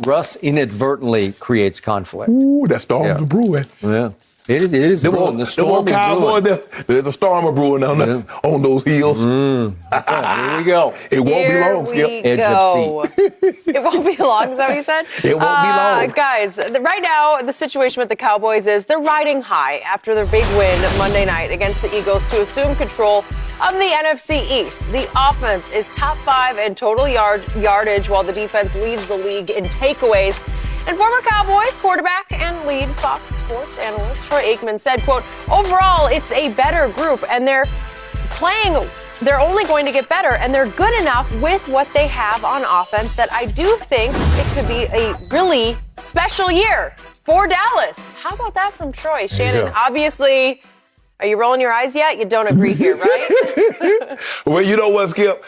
S4: Russ inadvertently creates conflict.
S3: Ooh, that storm brewing.
S4: Yeah. It is brewing. The storm is brewing.
S3: There's a storm brewing on those hills.
S4: Here we go.
S3: It won't be long, Skip.
S4: Edge of seat.
S2: It won't be long, is that what you said?
S3: It won't be long.
S2: Guys, right now, the situation with the Cowboys is they're riding high after their big win Monday night against the Eagles to assume control of the NFC East. The offense is top 5 in total yardage, while the defense leads the league in takeaways. And former Cowboys quarterback and lead Fox Sports analyst Troy Aikman said, quote, overall, it's a better group, and they're only going to get better, and they're good enough with what they have on offense that I do think it could be a really special year for Dallas. How about that from Troy? Shannon, obviously, are you rolling your eyes yet? You don't agree here, right?
S3: Well, you know what, Skip?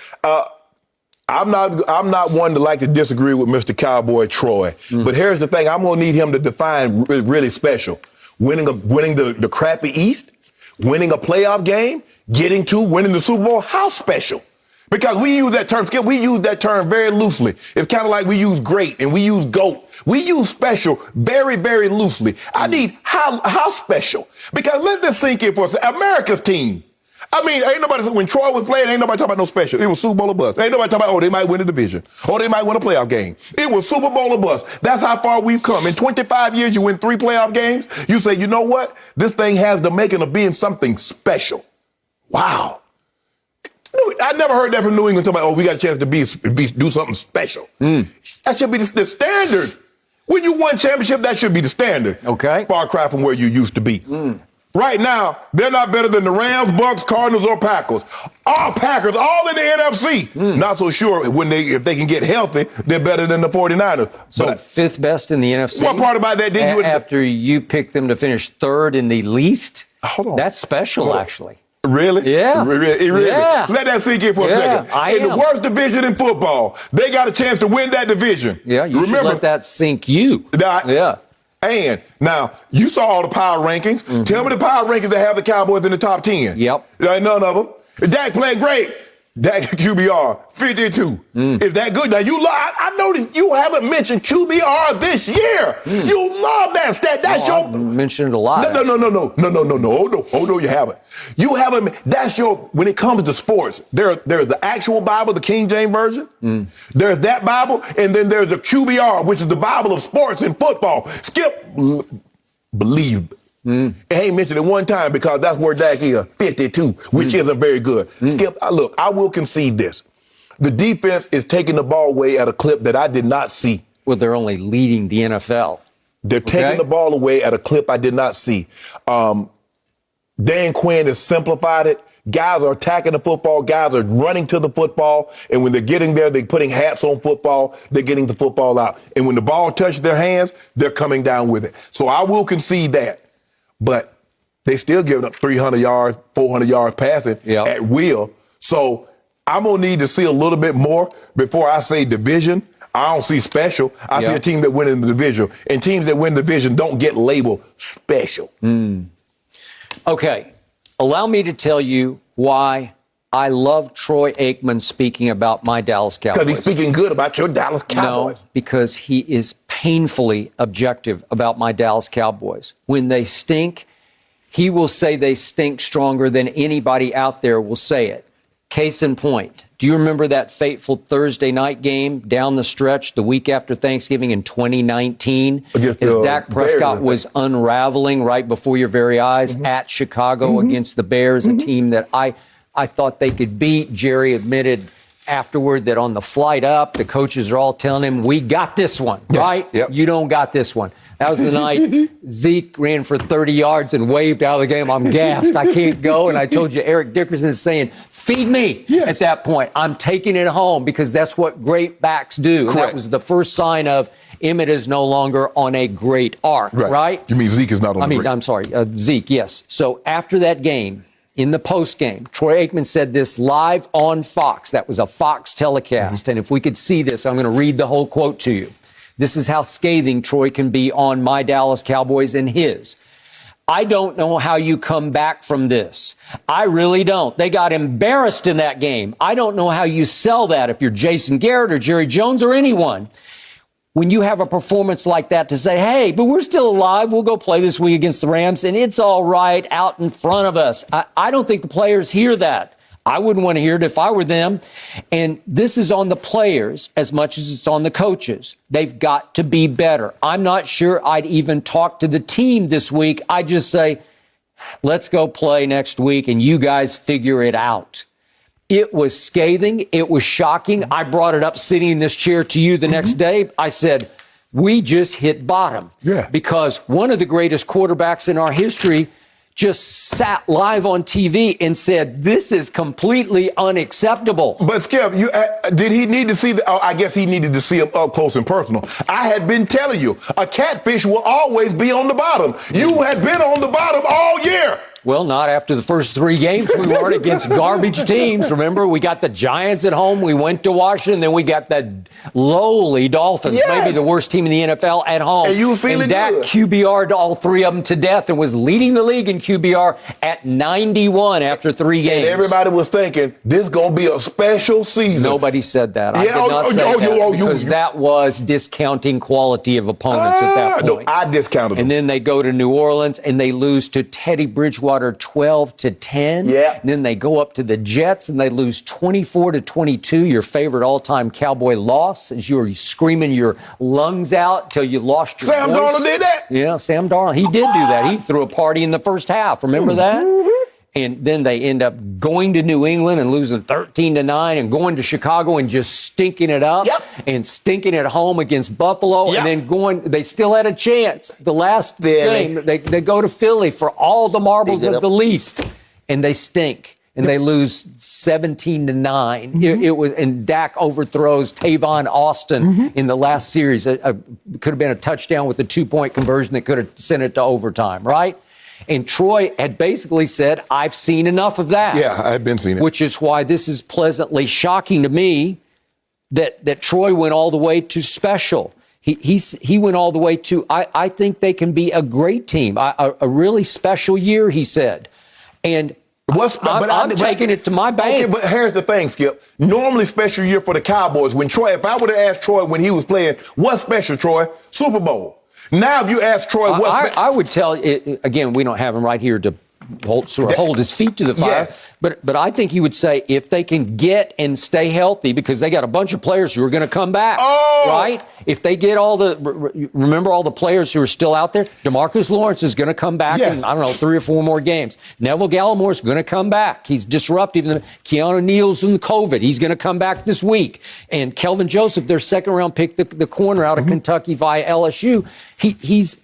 S3: I'm not one to like to disagree with Mr. Cowboy Troy. But here's the thing. I'm going to need him to define really special. Winning the crappy East, winning a playoff game, winning the Super Bowl. How special? Because we use that term, Skip, we use that term very loosely. It's kind of like we use great and we use GOAT. We use special very, very loosely. I need how special? Because let this sink in for us. America's team. I mean, ain't nobody, when Troy was playing, ain't nobody talking about no special. It was Super Bowl or bust. Ain't nobody talking about, they might win the division. Or they might win a playoff game. It was Super Bowl or bust. That's how far we've come. In 25 years, you win 3 playoff games. You say, you know what? This thing has the making of being something special. Wow. I never heard that from New England talking about, we got a chance to do something special. That should be the standard. When you won championship, that should be the standard.
S4: Okay.
S3: Far cry from where you used to be. Right now, they're not better than the Rams, Bucs, Cardinals, or Packers. All Packers, all in the NFC. Not so sure if they can get healthy, they're better than the 49ers.
S4: So 5th best in the NFC?
S3: What part about that did you...
S4: After you picked them to finish 3rd in the least?
S3: Hold on.
S4: That's special, actually.
S3: Really?
S4: Yeah.
S3: Really?
S4: Yeah.
S3: Let that sink in for a second. In the worst division in football, they got a chance to win that division.
S4: Yeah, you should let that sink you. Yeah.
S3: And now, you saw all the power rankings. Tell me the power rankings that have the Cowboys in the top 10.
S4: Yep.
S3: There ain't none of them. Dak played great. Dak QBR, 52. Is that good? Now, I noticed you haven't mentioned QBR this year. You love that stat. That's your...
S4: I've mentioned it a lot.
S3: No. Oh, no, you haven't. You haven't... That's your... When it comes to sports, there's the actual Bible, the King James Version. There's that Bible, and then there's the QBR, which is the Bible of sports and football. Skip, believe. It ain't mentioned it one time because that's where Dak is, 52, which isn't very good. Skip, look, I will concede this. The defense is taking the ball away at a clip that I did not see.
S4: Well, they're only leading the NFL.
S3: They're taking the ball away at a clip I did not see. Dan Quinn has simplified it. Guys are attacking the football. Guys are running to the football. And when they're getting there, they're putting hats on football. They're getting the football out. And when the ball touches their hands, they're coming down with it. So I will concede that. But they still giving up 300 yards, 400 yards passing at will. So I'm going to need to see a little bit more before I say division. I don't see special. I see a team that win in the division. And teams that win the division don't get labeled special.
S4: Okay. Allow me to tell you why I love Troy Aikman speaking about my Dallas Cowboys.
S3: Because he's speaking good about your Dallas Cowboys.
S4: No, because he is painfully objective about my Dallas Cowboys. When they stink, he will say they stink stronger than anybody out there will say it. Case in point, do you remember that fateful Thursday night game down the stretch the week after Thanksgiving in 2019? As Dak Prescott was unraveling right before your very eyes at Chicago against the Bears, a team that I thought they could beat. Jerry admitted afterward that on the flight up, the coaches are all telling him, we got this one, right? Yep. You don't got this one. That was the night Zeke ran for 30 yards and waved out of the game. I'm gassed. I can't go. And I told you, Eric Dickerson is saying feed me at that point. I'm taking it home because that's what great backs do. And that was the first sign of Emmett is no longer on a great arc, right?
S3: You mean Zeke is not on
S4: I'm sorry, Zeke, yes. So after that game, in the post game, Troy Aikman said this live on Fox. That was a Fox telecast. And if we could see this, I'm going to read the whole quote to you. This is how scathing Troy can be on my Dallas Cowboys and his. I don't know how you come back from this. I really don't. They got embarrassed in that game. I don't know how you sell that if you're Jason Garrett or Jerry Jones or anyone. When you have a performance like that to say, hey, but we're still alive. We'll go play this week against the Rams, and it's all right out in front of us. I don't think the players hear that. I wouldn't want to hear it if I were them. And this is on the players as much as it's on the coaches. They've got to be better. I'm not sure I'd even talk to the team this week. I'd just say, let's go play next week, and you guys figure it out. It was scathing. It was shocking. I brought it up sitting in this chair to you the next day. I said, we just hit bottom. Because one of the greatest quarterbacks in our history just sat live on TV and said, this is completely unacceptable.
S3: But Skip, did he need to see I guess he needed to see him up close and personal. I had been telling you, a catfish will always be on the bottom. You had been on the bottom all year.
S4: Well, not after the first 3 games. We weren't against garbage teams. Remember, we got the Giants at home. We went to Washington. Then we got the lowly Dolphins, maybe the worst team in the NFL, at home.
S3: And you were feeling
S4: Dak
S3: good.
S4: QBR'd all 3 of them to death and was leading the league in QBR at 91 after 3 games.
S3: And everybody was thinking, this is going to be a special season.
S4: Nobody said that. I did not say that because that was discounting quality of opponents at that point.
S3: No, I discounted them.
S4: And then they go to New Orleans and they lose to Teddy Bridgewater 12-10. And then they go up to the Jets and they lose 24-22, your favorite all-time Cowboy loss, as you were screaming your lungs out till you lost your
S3: Sam
S4: voice.
S3: Darnold did that?
S4: Yeah, Sam Darnold. He did do that. He threw a party in the first half. Remember that? And then they end up going to New England and losing 13-9 and going to Chicago and just stinking it up and stinking at home against Buffalo and then they still had a chance. The last game, they go to Philly for all the marbles of the least and they stink and they lose 17-9. It was, and Dak overthrows Tavon Austin in the last series. It could have been a touchdown with a 2-point conversion that could have sent it to overtime, right? And Troy had basically said, I've seen enough of that.
S3: Yeah, I've been seeing it.
S4: Which is why this is pleasantly shocking to me that Troy went all the way to special. He went all the way to, I think they can be a great team, a really special year, he said. And I'm taking it to my bank.
S3: Okay, but here's the thing, Skip. Normally special year for the Cowboys. When Troy, if I would have asked Troy when he was playing, what's special, Troy? Super Bowl. Now, if you ask Troy what's
S4: I would tell you, again, we don't have him right here to hold his feet to the fire. But I think he would say if they can get and stay healthy, because they got a bunch of players who are going to come back, right? If they get remember all the players who are still out there? DeMarcus Lawrence is going to come back in, I don't know, 3 or 4 more games. Neville Gallimore is going to come back. He's disruptive. Keanu Neal's in COVID. He's going to come back this week. And Kelvin Joseph, their second-round pick, the corner out of Kentucky via LSU, he's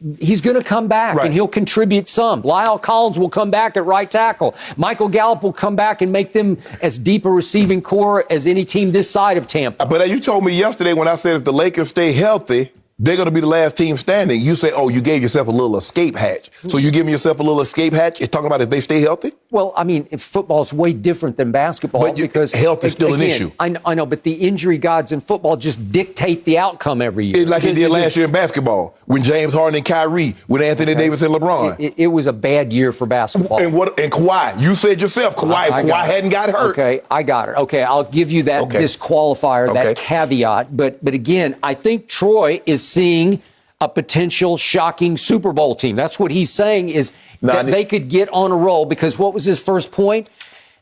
S4: going to come back, and he'll contribute some. Lyle Collins will come back at right tackle. Michael Gallup will come back and make them as deep a receiving core as any team this side of Tampa.
S3: But you told me yesterday when I said if the Lakers stay healthy, they're going to be the last team standing. You say, you gave yourself a little escape hatch. So you giving yourself a little escape hatch? You're talking about if they stay healthy?
S4: Well, I mean, football is way different than basketball because
S3: health is still an issue.
S4: I know, but the injury gods in football just dictate the outcome every year.
S3: Like it did last year in basketball when James Harden and Kyrie, with Anthony Davis and LeBron.
S4: It was a bad year for basketball.
S3: And Kawhi, you said yourself, Kawhi hadn't got hurt.
S4: Okay, I got it. Okay, I'll give you that disqualifier, that caveat. But again, I think Troy is seeing a potential shocking Super Bowl team. That's what he's saying is that they could get on a roll because what was his first point?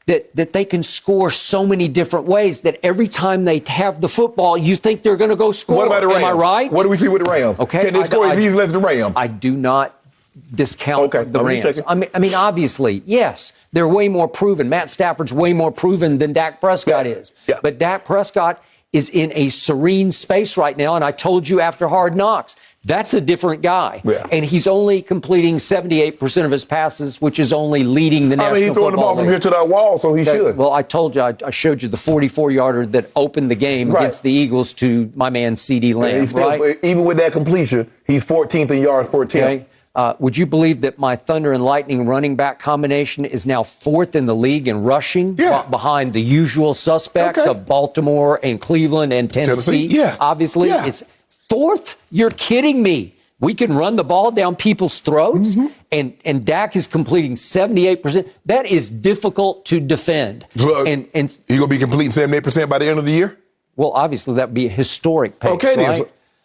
S4: That they can score so many different ways that every time they have the football, you think they're going to go score.
S3: What about the Rams?
S4: Am I right?
S3: What do we see with the Rams?
S4: Okay.
S3: Can they score as easily as the Rams?
S4: I do not discount the Rams. I mean, obviously, yes, they're way more proven. Matt Stafford's way more proven than Dak Prescott is. But Dak Prescott is in a serene space right now, and I told you after Hard Knocks, That's a different guy.
S3: Yeah.
S4: And he's only completing 78% of his passes, which is only leading the National
S3: he's throwing the ball from here to that wall, so he should.
S4: Well, I told you, I showed you the 44-yarder that opened the game against the Eagles to my man C.D. Lamb, right?
S3: Even with that completion, he's 14th in yards per attempt.
S4: Would you believe that my Thunder and Lightning running back combination is now 4th in the league in rushing behind the usual suspects of Baltimore and Cleveland and Tennessee?
S3: Yeah.
S4: Obviously, it's 4th? You're kidding me. We can run the ball down people's throats, and Dak is completing 78%. That is difficult to defend.
S3: So,
S4: and
S3: he's going to be completing 78% by the end of the year?
S4: Well, obviously, that would be a historic pace,
S3: Okay,
S4: right?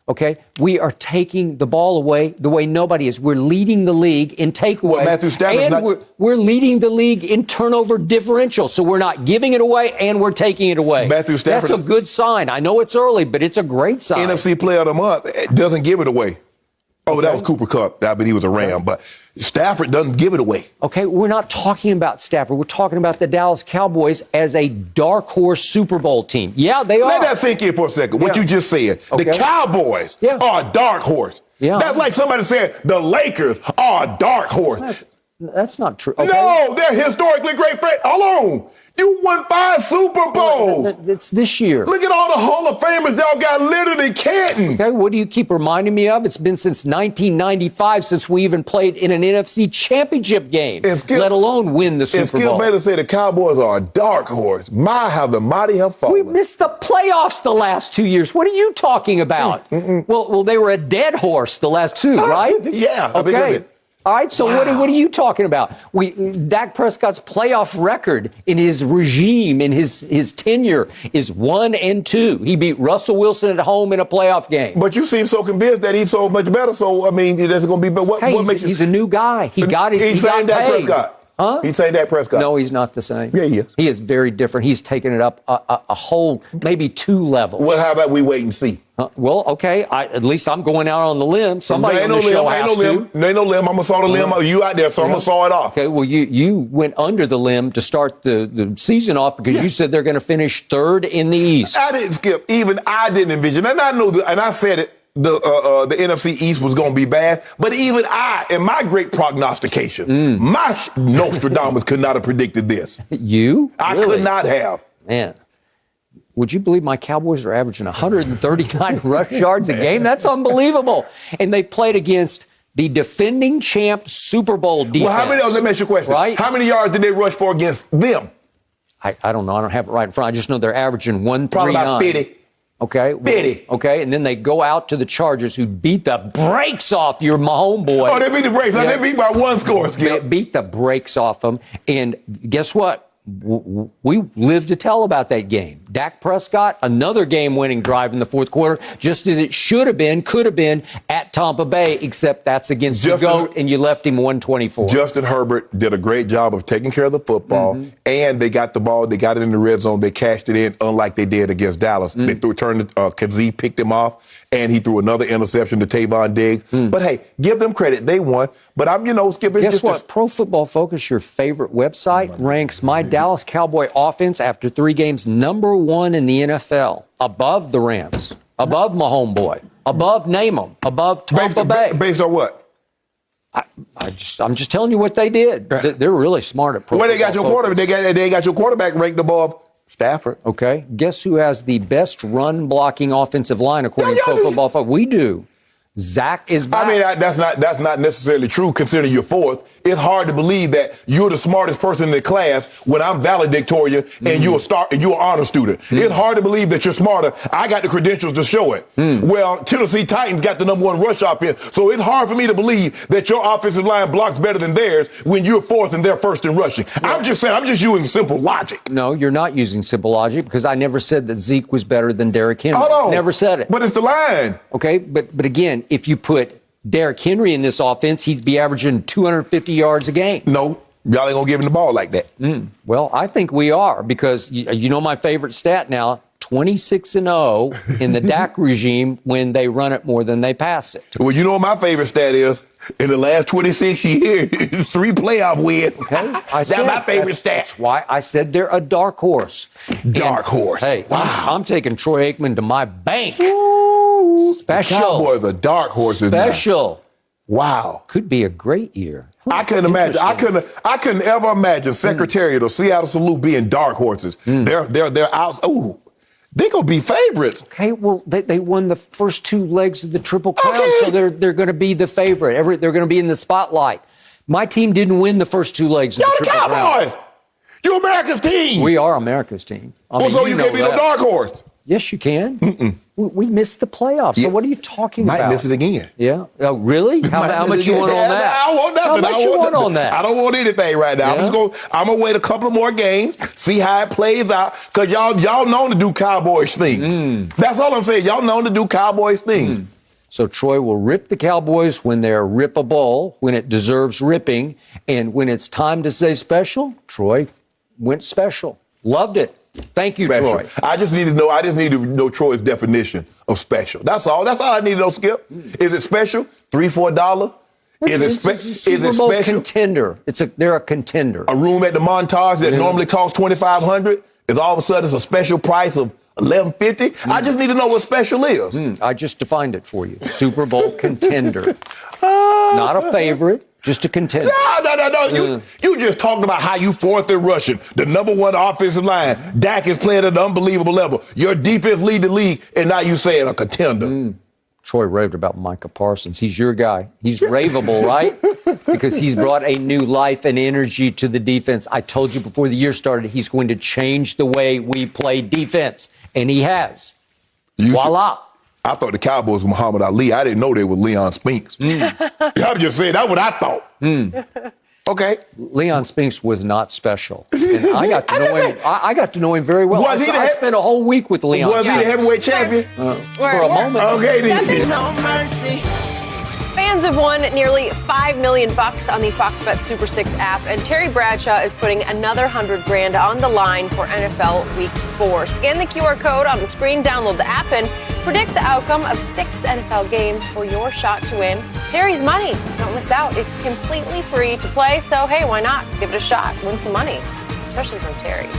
S4: Okay, we are taking the ball away the way nobody is. We're leading the league in takeaways,
S3: Matthew Stafford's
S4: and we're leading the league in turnover differential. So we're not giving it away, and we're taking it away.
S3: Matthew Stafford,
S4: that's a good sign. I know it's early, but it's a great sign.
S3: NFC Player of the Month doesn't give it away. Oh, that was Cooper Kupp. I mean, he was a Ram, but Stafford doesn't give it away.
S4: Okay, we're not talking about Stafford. We're talking about the Dallas Cowboys as a dark horse Super Bowl team. Yeah, they are.
S3: Let that sink in for a second. What you just said. The Cowboys are a dark horse.
S4: Yeah.
S3: That's like somebody said the Lakers are a dark horse.
S4: That's not true. Okay.
S3: No, they're historically great friends. Hold on. You won 5 Super Bowls.
S4: It's this year.
S3: Look at all the Hall of Famers y'all got littered in Canton.
S4: Okay, what do you keep reminding me of? It's been since 1995 since we even played in an NFC championship game, let alone win the Super Bowl.
S3: Skip Bayless said the Cowboys are a dark horse. My, how the mighty have fallen.
S4: We missed the playoffs the last 2 years. What are you talking about? Well, they were a dead horse the last 2, right?
S3: Yeah.
S4: Okay. All right, so what are you talking about? Dak Prescott's playoff record in his regime, in his tenure, is 1-2. He beat Russell Wilson at home in a playoff game.
S3: But you seem so convinced that he's so much better. So I mean, that's going to be. But what makes you?
S4: He's a new guy. He got it.
S3: He's saying Dak Prescott.
S4: Huh?
S3: He's saying Dak Prescott.
S4: No, he's not the same.
S3: Yeah, he is.
S4: He is very different. He's taken it up a whole, maybe 2 levels.
S3: Well, how about we wait and see?
S4: Well, okay. At least I'm going out on the limb. Somebody on the show has to.
S3: There ain't no limb. I'm going to saw the limb. You out there, so I'm going to saw it off.
S4: Okay, well, you went under the limb to start the season off because you said they're going to finish 3rd in the East.
S3: I didn't, Skip. Even I didn't envision. And I know, and I said it, the NFC East was going to be bad. But even I, in my great prognostication, my Nostradamus could not have predicted this.
S4: You?
S3: I
S4: Really?
S3: could not have.
S4: Man. Would you believe my Cowboys are averaging 139 rush yards a game? That's unbelievable. And they played against the defending champ Super Bowl defense.
S3: Well, let me ask you a question.
S4: Right?
S3: How many yards did they rush for against them?
S4: I don't know. I don't have it right in front. I just know they're averaging 139.
S3: Probably about 50.
S4: Okay.
S3: 50.
S4: Okay. And then they go out to the Chargers, who beat the brakes off your homeboys.
S3: Oh, they beat the brakes. They beat by 1 score, Skip.
S4: They beat the brakes off them. And guess what? We live to tell about that game. Dak Prescott, another game-winning drive in the 4th quarter, just as it should have been, could have been at Tampa Bay, except that's against the GOAT, and you left him 124.
S3: Justin Herbert did a great job of taking care of the football, and they got the ball, they got it in the red zone, they cashed it in, unlike they did against Dallas. They Kazee picked him off, and he threw another interception to Tavon Diggs. But hey, give them credit. They won. But Skip,
S4: guess what? Pro Football Focus, your favorite website, ranks my Dallas Cowboy offense after 3 games number 1 in the NFL, above the Rams, above my homeboy, above name 'em, above Tampa Bay.
S3: Based on what?
S4: I'm just telling you what they did. They're really smart at Pro Football
S3: Well, they got your quarterback. They got your quarterback ranked above Stafford.
S4: Okay. Guess who has the best run blocking offensive line according to Pro Football Focus? We do. Zach is back.
S3: I mean, that's not necessarily true considering you're 4th. It's hard to believe that you're the smartest person in the class when I'm valedictorian and you're an honor student. It's hard to believe that you're smarter. I got the credentials to show it. Well, Tennessee Titans got the number 1 rush offense, so it's hard for me to believe that your offensive line blocks better than theirs when you're 4th and they're 1st in rushing. I'm just saying, I'm just using simple logic.
S4: No, you're not using simple logic because I never said that Zeke was better than Derrick Henry.
S3: Hold on.
S4: Never said it.
S3: But it's the line.
S4: Okay, but again, if you put Derrick Henry in this offense, he'd be averaging 250 yards a game.
S3: No, y'all ain't gonna give him the ball like that.
S4: Well, I think we are because you know my favorite stat now, 26-0 in the Dak regime when they run it more than they pass it.
S3: Well, you know what my favorite stat is? In the last 26 years, 3 playoff wins.
S4: Okay,
S3: That's my favorite stat.
S4: That's why I said they're a dark horse.
S3: Dark horse.
S4: Hey,
S3: wow.
S4: I'm taking Troy Aikman to my bank. Special.
S3: The Cowboys are dark horses now.
S4: Special.
S3: Wow.
S4: Could be a great year.
S3: I couldn't imagine. I couldn't ever imagine Secretariat or Seattle Salute being dark horses. They're out. Oh, they gonna be favorites.
S4: Okay, well, they won the first 2 legs of the Triple Crown,
S3: Okay.
S4: so they're going to be the favorite. They're going to be in the spotlight. My team didn't win the first 2 legs of
S3: Y'all
S4: the
S3: the
S4: Triple Crown.
S3: Cowboys. You're America's team.
S4: We are America's team. I mean,
S3: so you can't be no
S4: that.
S3: dark horse.
S4: Yes, you can. We missed the playoffs.
S3: Yeah.
S4: So what are you talking
S3: Might
S4: about?
S3: miss it again.
S4: Yeah. Oh, really? How much you want on that?
S3: I don't want nothing.
S4: How much you want on that?
S3: I don't want anything right now.
S4: Yeah.
S3: I'm gonna wait a couple of more games, see how it plays out, because y'all known to do Cowboys things. That's all I'm saying. Y'all known to do Cowboys things.
S4: So Troy will rip the Cowboys when they're rippable, when it deserves ripping, and when it's time to say special, Troy went special. Loved it. Thank you,
S3: Special.
S4: Troy.
S3: I just need to know Troy's definition of special. That's all. That's all I need to know, Skip. Is it special? $3-4?
S4: It's a Super Bowl contender. They're a contender.
S3: A room at the Montage that normally costs $2,500 is all of a sudden it's a special price of $11.50. I just need to know what special is.
S4: I just defined it for you. Super Bowl contender. Not a favorite, just a contender.
S3: No. You just talked about how you fourth in rushing, the number 1 offensive line. Dak is playing at an unbelievable level. Your defense lead the league, and now you saying a contender.
S4: Troy raved about Micah Parsons. He's your guy. He's raveable, right? Because he's brought a new life and energy to the defense. I told you before the year started, he's going to change the way we play defense, and he has. Voila.
S3: I thought the Cowboys were Muhammad Ali. I didn't know they were Leon Spinks. I'm just saying, that's what I thought. Okay.
S4: Leon Spinks was not special. And I got to know him. I got to know him very well. I spent a whole week with Leon.
S3: Was he the heavyweight champion?
S4: For a moment.
S3: Okay, then.
S2: No mercy. Fans have won nearly $5 million on the Fox Bet Super 6 app, and Terry Bradshaw is putting another $100,000 on the line for NFL Week 4. Scan the QR code on the screen, download the app, and predict the outcome of 6 NFL games for your shot to win Terry's money. Don't miss out. It's completely free to play, so hey, why not? Give it a shot. Win some money, especially from Terry.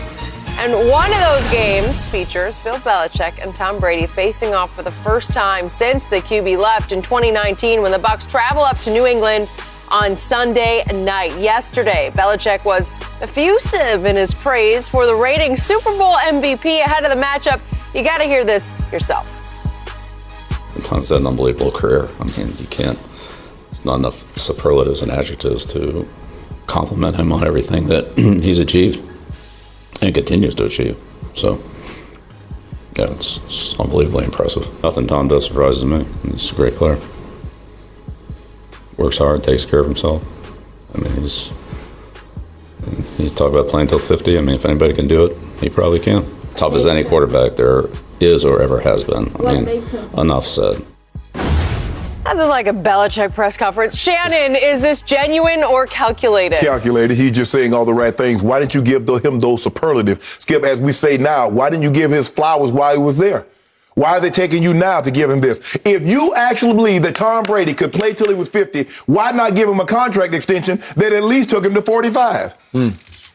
S2: And one of those games features Bill Belichick and Tom Brady facing off for the first time since the QB left in 2019 when the Bucs travel up to New England on Sunday night. Yesterday, Belichick was effusive in his praise for the reigning Super Bowl MVP ahead of the matchup. You got to hear this yourself.
S5: Tom's had an unbelievable career. I mean, you can't, there's not enough superlatives and adjectives to compliment him on everything that he's achieved and continues to achieve. So, yeah, it's unbelievably impressive. Nothing Tom does surprises me. He's a great player. Works hard, takes care of himself. I mean, he's talking about playing till 50. I mean, if anybody can do it, he probably can. Tough as any quarterback there is or ever has been. I mean, enough said.
S2: Nothing like a Belichick press conference. Shannon, is this genuine or calculated?
S3: Calculated. He's just saying all the right things. Why didn't you give him those superlatives? Skip, as we say now, why didn't you give his flowers while he was there? Why is it taking you now to give him this? If you actually believe that Tom Brady could play till he was 50, why not give him a contract extension that at least took him to 45?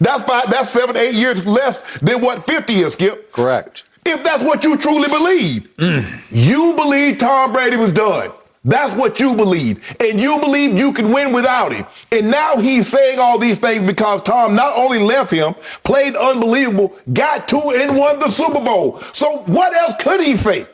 S3: That's 7, 8 years less than what 50 is, Skip.
S4: Correct.
S3: If that's what you truly believe. You believe Tom Brady was done. That's what you believe. And you believe you can win without him. And now he's saying all these things because Tom not only left him, played unbelievable, got to and won the Super Bowl. So what else could he say?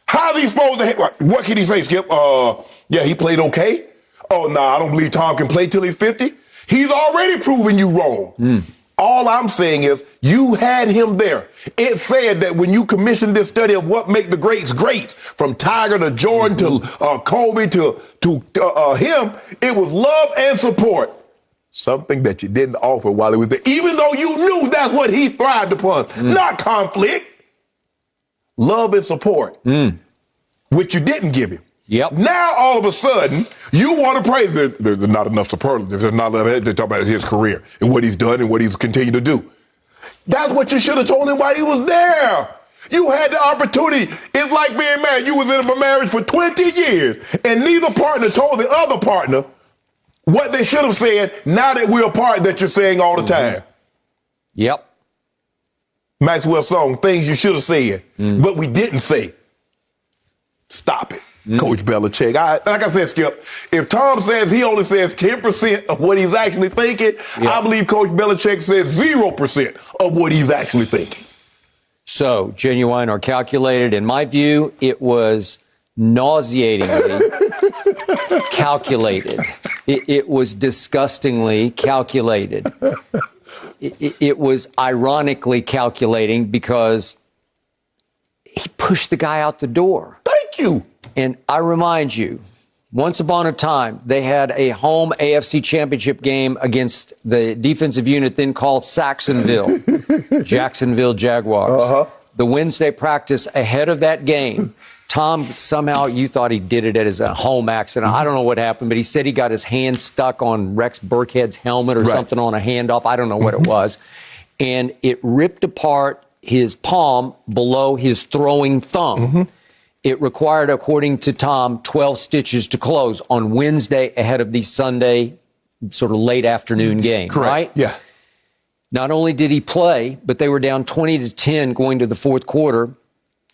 S3: How's he supposed to, what can he say, Skip? Yeah, he played okay. Oh, no, I don't believe Tom can play till he's 50. He's already proven you wrong. All I'm saying is you had him there. It said that when you commissioned this study of what make the greats greats, from Tiger to Jordan to Kobe to him, it was love and support. Something that you didn't offer while he was there, even though you knew that's what he thrived upon. Not conflict. Love and support, which you didn't give him.
S4: Yep.
S3: Now, all of a sudden, you want to praise. There's not enough superlatives. There's not enough to talk about his career and what he's done and what he's continued to do. That's what you should have told him while he was there. You had the opportunity. It's like being married. You was in a marriage for 20 years, and neither partner told the other partner what they should have said now that we're apart that you're saying all the time.
S4: Yep.
S3: Maxwell's song, things you should have said, but we didn't say. Stop it, Coach Belichick. Like I said, Skip, if Tom says he only says 10% of what he's actually thinking, I believe Coach Belichick says 0% of what he's actually thinking.
S4: So, genuine or calculated, in my view, it was nauseatingly calculated. It was disgustingly calculated. It was ironically calculating because he pushed the guy out the door.
S3: Thank you.
S4: And I remind you, once upon a time, they had a home AFC championship game against the defensive unit then called Saxonville, Jacksonville Jaguars. The Wednesday practice ahead of that game, Tom, somehow you thought he did it as a home accident. I don't know what happened, but he said he got his hand stuck on Rex Burkhead's helmet or something on a handoff. I don't know what it was. And it ripped apart his palm below his throwing thumb. It required, according to Tom, 12 stitches to close on Wednesday ahead of the Sunday sort of late afternoon game.
S3: Correct.
S4: Right?
S3: Yeah.
S4: Not only did he play, but they were down 20-10 going to the fourth quarter.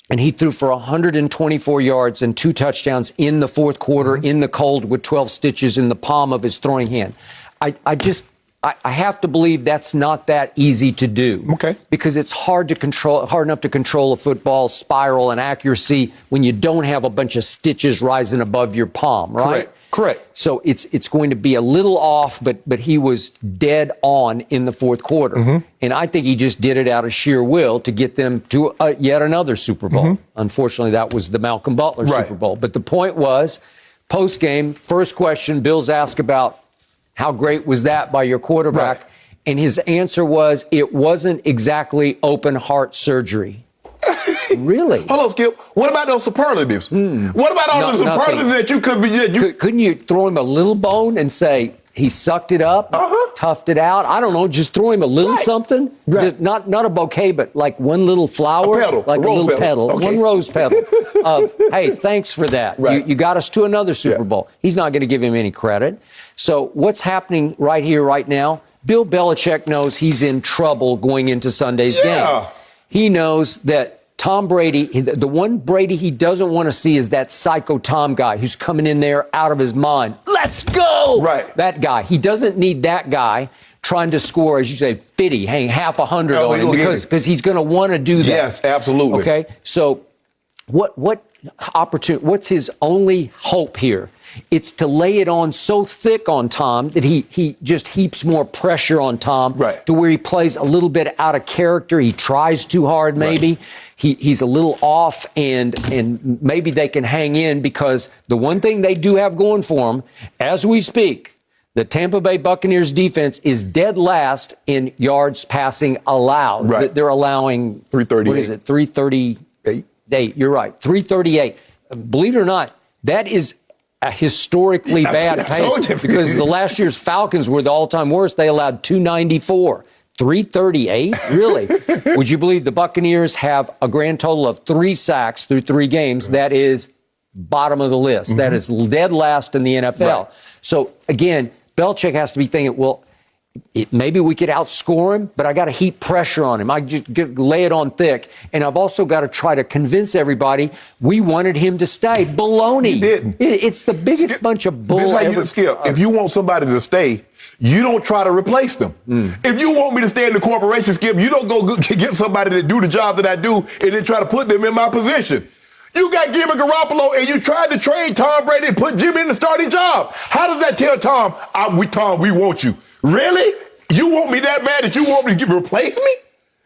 S4: And he threw for 124 yards and 2 touchdowns in the fourth quarter in the cold with 12 stitches in the palm of his throwing hand. I have to believe that's not that easy to do.
S3: Okay.
S4: Because it's hard enough to control a football spiral and accuracy when you don't have a bunch of stitches rising above your palm, right?
S3: Correct.
S4: So it's going to be a little off, but he was dead on in the fourth quarter. And I think he just did it out of sheer will to get them to yet another Super Bowl. Unfortunately, that was the Malcolm Butler Super Bowl. But the point was, post-game, first question, Bill's asked about how great was that by your quarterback? And his answer was, it wasn't exactly open heart surgery. Really?
S3: Hold on, Skip. What about those superlatives? What about all the superlatives that you could be?
S4: Couldn't you throw him a little bone and say he sucked it up, toughed it out? I don't know. Just throw him a little something. Just not a bouquet, but like one little flower, like a little petal, one rose petal. Of hey, thanks for that. You got us to another Super Bowl. He's not going to give him any credit. So what's happening right here, right now? Bill Belichick knows he's in trouble going into Sunday's game. He knows that Tom Brady, the one Brady he doesn't want to see is that psycho Tom guy who's coming in there out of his mind. Let's go! That guy. He doesn't need that guy trying to score, as you say, 50, hang half 100 on him because he's going to want to do that.
S3: Yes, absolutely.
S4: Okay? So what's his only hope here? It's to lay it on so thick on Tom that he just heaps more pressure on Tom to where he plays a little bit out of character. He tries too hard, maybe. He's a little off, and maybe they can hang in because the one thing they do have going for them, as we speak, the Tampa Bay Buccaneers defense is dead last in yards passing allowed. They're allowing
S3: 338.
S4: What is it? 338. You're right. 338. Believe it or not, that is a historically bad pace because the last year's Falcons were the all-time worst. They allowed 294. 338? Really? Would you believe the Buccaneers have a grand total of 3 sacks through 3 games? That is bottom of the list. That is dead last in the NFL. So, again, Belichick has to be thinking, well, maybe we could outscore him, but I got to heap pressure on him. I just lay it on thick. And I've also got to try to convince everybody we wanted him to stay. Baloney.
S3: You didn't.
S4: It's the biggest bunch of bull ever.
S3: Skip, if you want somebody to stay, you don't try to replace them. If you want me to stay in the corporation, Skip, you don't go get somebody to do the job that I do and then try to put them in my position. You got Jimmy Garoppolo and you tried to trade Tom Brady and put Jimmy in the starting job. How does that tell Tom, Tom, we want you? Really? You want me that bad that you want me to replace me?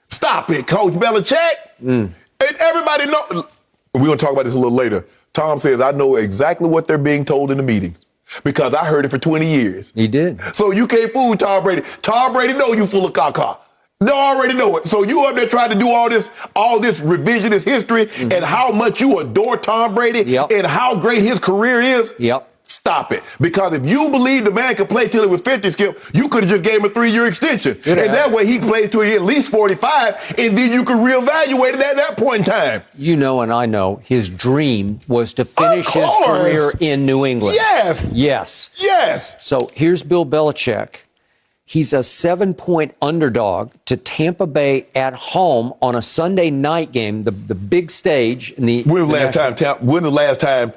S3: Stop it, Coach Belichick. And everybody know. We're going to talk about this a little later. Tom says, I know exactly what they're being told in the meetings because I heard it for 20 years.
S4: He did.
S3: So you can't fool Tom Brady. Tom Brady know you full of caca. They already know it. So you up there trying to do all this revisionist history and how much you adore Tom Brady and how great his career is. Stop it. Because if you believe the man could play till he was 50, Skip, you could have just gave him a 3-year extension. And that way he plays till he at least 45, and then you could reevaluate it at that point in time.
S4: You know and I know his dream was to finish his career in New England.
S3: Yes.
S4: So here's Bill Belichick. He's a 7-point underdog to Tampa Bay at home on a Sunday night game, the big stage. When the
S3: last time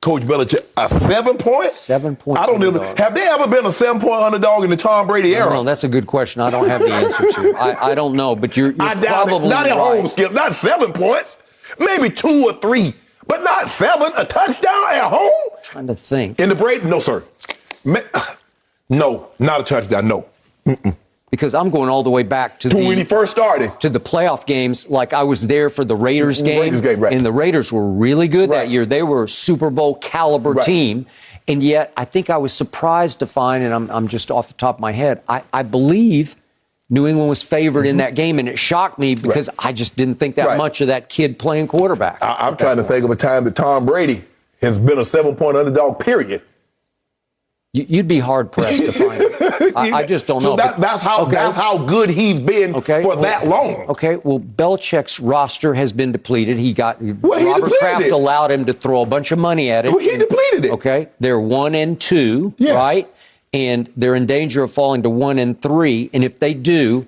S3: Coach Belichick, a 7-point?
S4: 7-point
S3: I don't know. Have there ever been a 7-point underdog in the Tom Brady era?
S4: No, that's a good question. I don't have the answer to. I don't know, but you're probably
S3: not at
S4: right.
S3: home, Skip. Not 7 points. Maybe 2 or 3, but not 7. A touchdown at home?
S4: I'm trying to think.
S3: In the Brady? No, sir. No, not a touchdown. No. Mm-mm.
S4: Because I'm going all the way back to
S3: when he first started.
S4: To the playoff games. Like I was there for the Raiders game.
S3: Right.
S4: And the Raiders were really good that year. They were a Super Bowl caliber team. And yet I think I was surprised to find, and I'm just off the top of my head, I believe New England was favored in that game. And it shocked me because I just didn't think that much of that kid playing quarterback.
S3: I'm trying to think of a time that Tom Brady has been a 7-point underdog, period.
S4: You'd be hard pressed to find it. I just don't know.
S3: So that's how good he's been for that long.
S4: Okay. Well, Belichick's roster has been depleted. Robert Kraft allowed him to throw a bunch of money at it.
S3: Well, he depleted it.
S4: Okay. They're 1-2, right? And they're in danger of falling to 1-3. And if they do,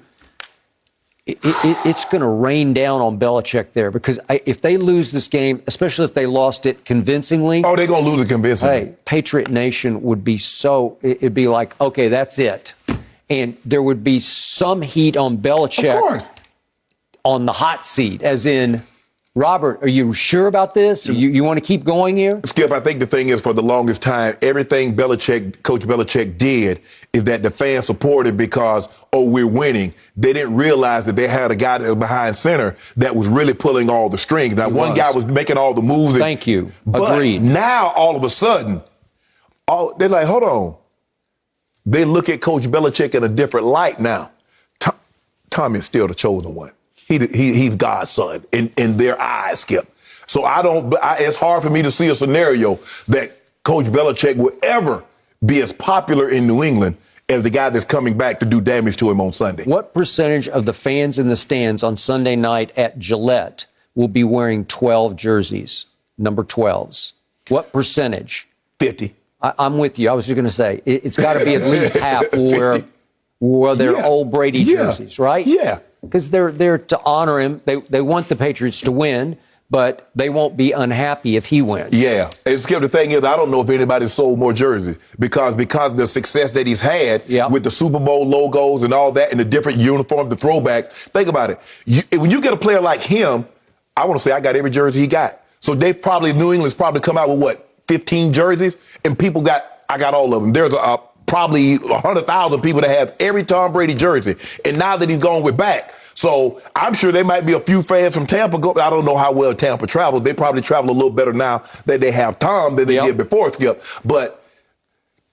S4: it's going to rain down on Belichick there because if they lose this game, especially if they lost it convincingly.
S3: Oh, they're going to lose it convincingly.
S4: Hey, Patriot Nation would be it'd be like, okay, that's it. And there would be some heat on Belichick.
S3: Of course.
S4: On the hot seat, as in, Robert, are you sure about this? You want to keep going here?
S3: Skip, I think the thing is for the longest time, everything Coach Belichick did is that the fans supported because, we're winning. They didn't realize that they had a guy that was behind center that was really pulling all the strings. Now, one guy was making all the moves.
S4: Thank you.
S3: But
S4: agreed.
S3: Now, all of a sudden, they're like, hold on. They look at Coach Belichick in a different light now. Tom is still the chosen one. He's God's son in their eyes, Skip. So it's hard for me to see a scenario that Coach Belichick will ever be as popular in New England as the guy that's coming back to do damage to him on Sunday.
S4: What percentage of the fans in the stands on Sunday night at Gillette will be wearing 12 jerseys, number 12s? What percentage?
S3: 50.
S4: I'm with you. I was just going to say, it's got to be at least half will wear their old Brady jerseys, right?
S3: Yeah.
S4: Because they're there to honor him. They want the Patriots to win, but they won't be unhappy if he wins.
S3: Yeah. And Skip, the thing is, I don't know if anybody sold more jerseys because of the success that he's had with the Super Bowl logos and all that and the different uniforms, the throwbacks. Think about it. When you get a player like him, I want to say I got every jersey he got. So New England's probably come out with 15 jerseys, and I got all of them. There's probably 100,000 people that have every Tom Brady jersey. And now that he's gone with back. So I'm sure there might be a few fans from Tampa. I don't know how well Tampa travels. They probably travel a little better now that they have Tom than they did before, Skip. But,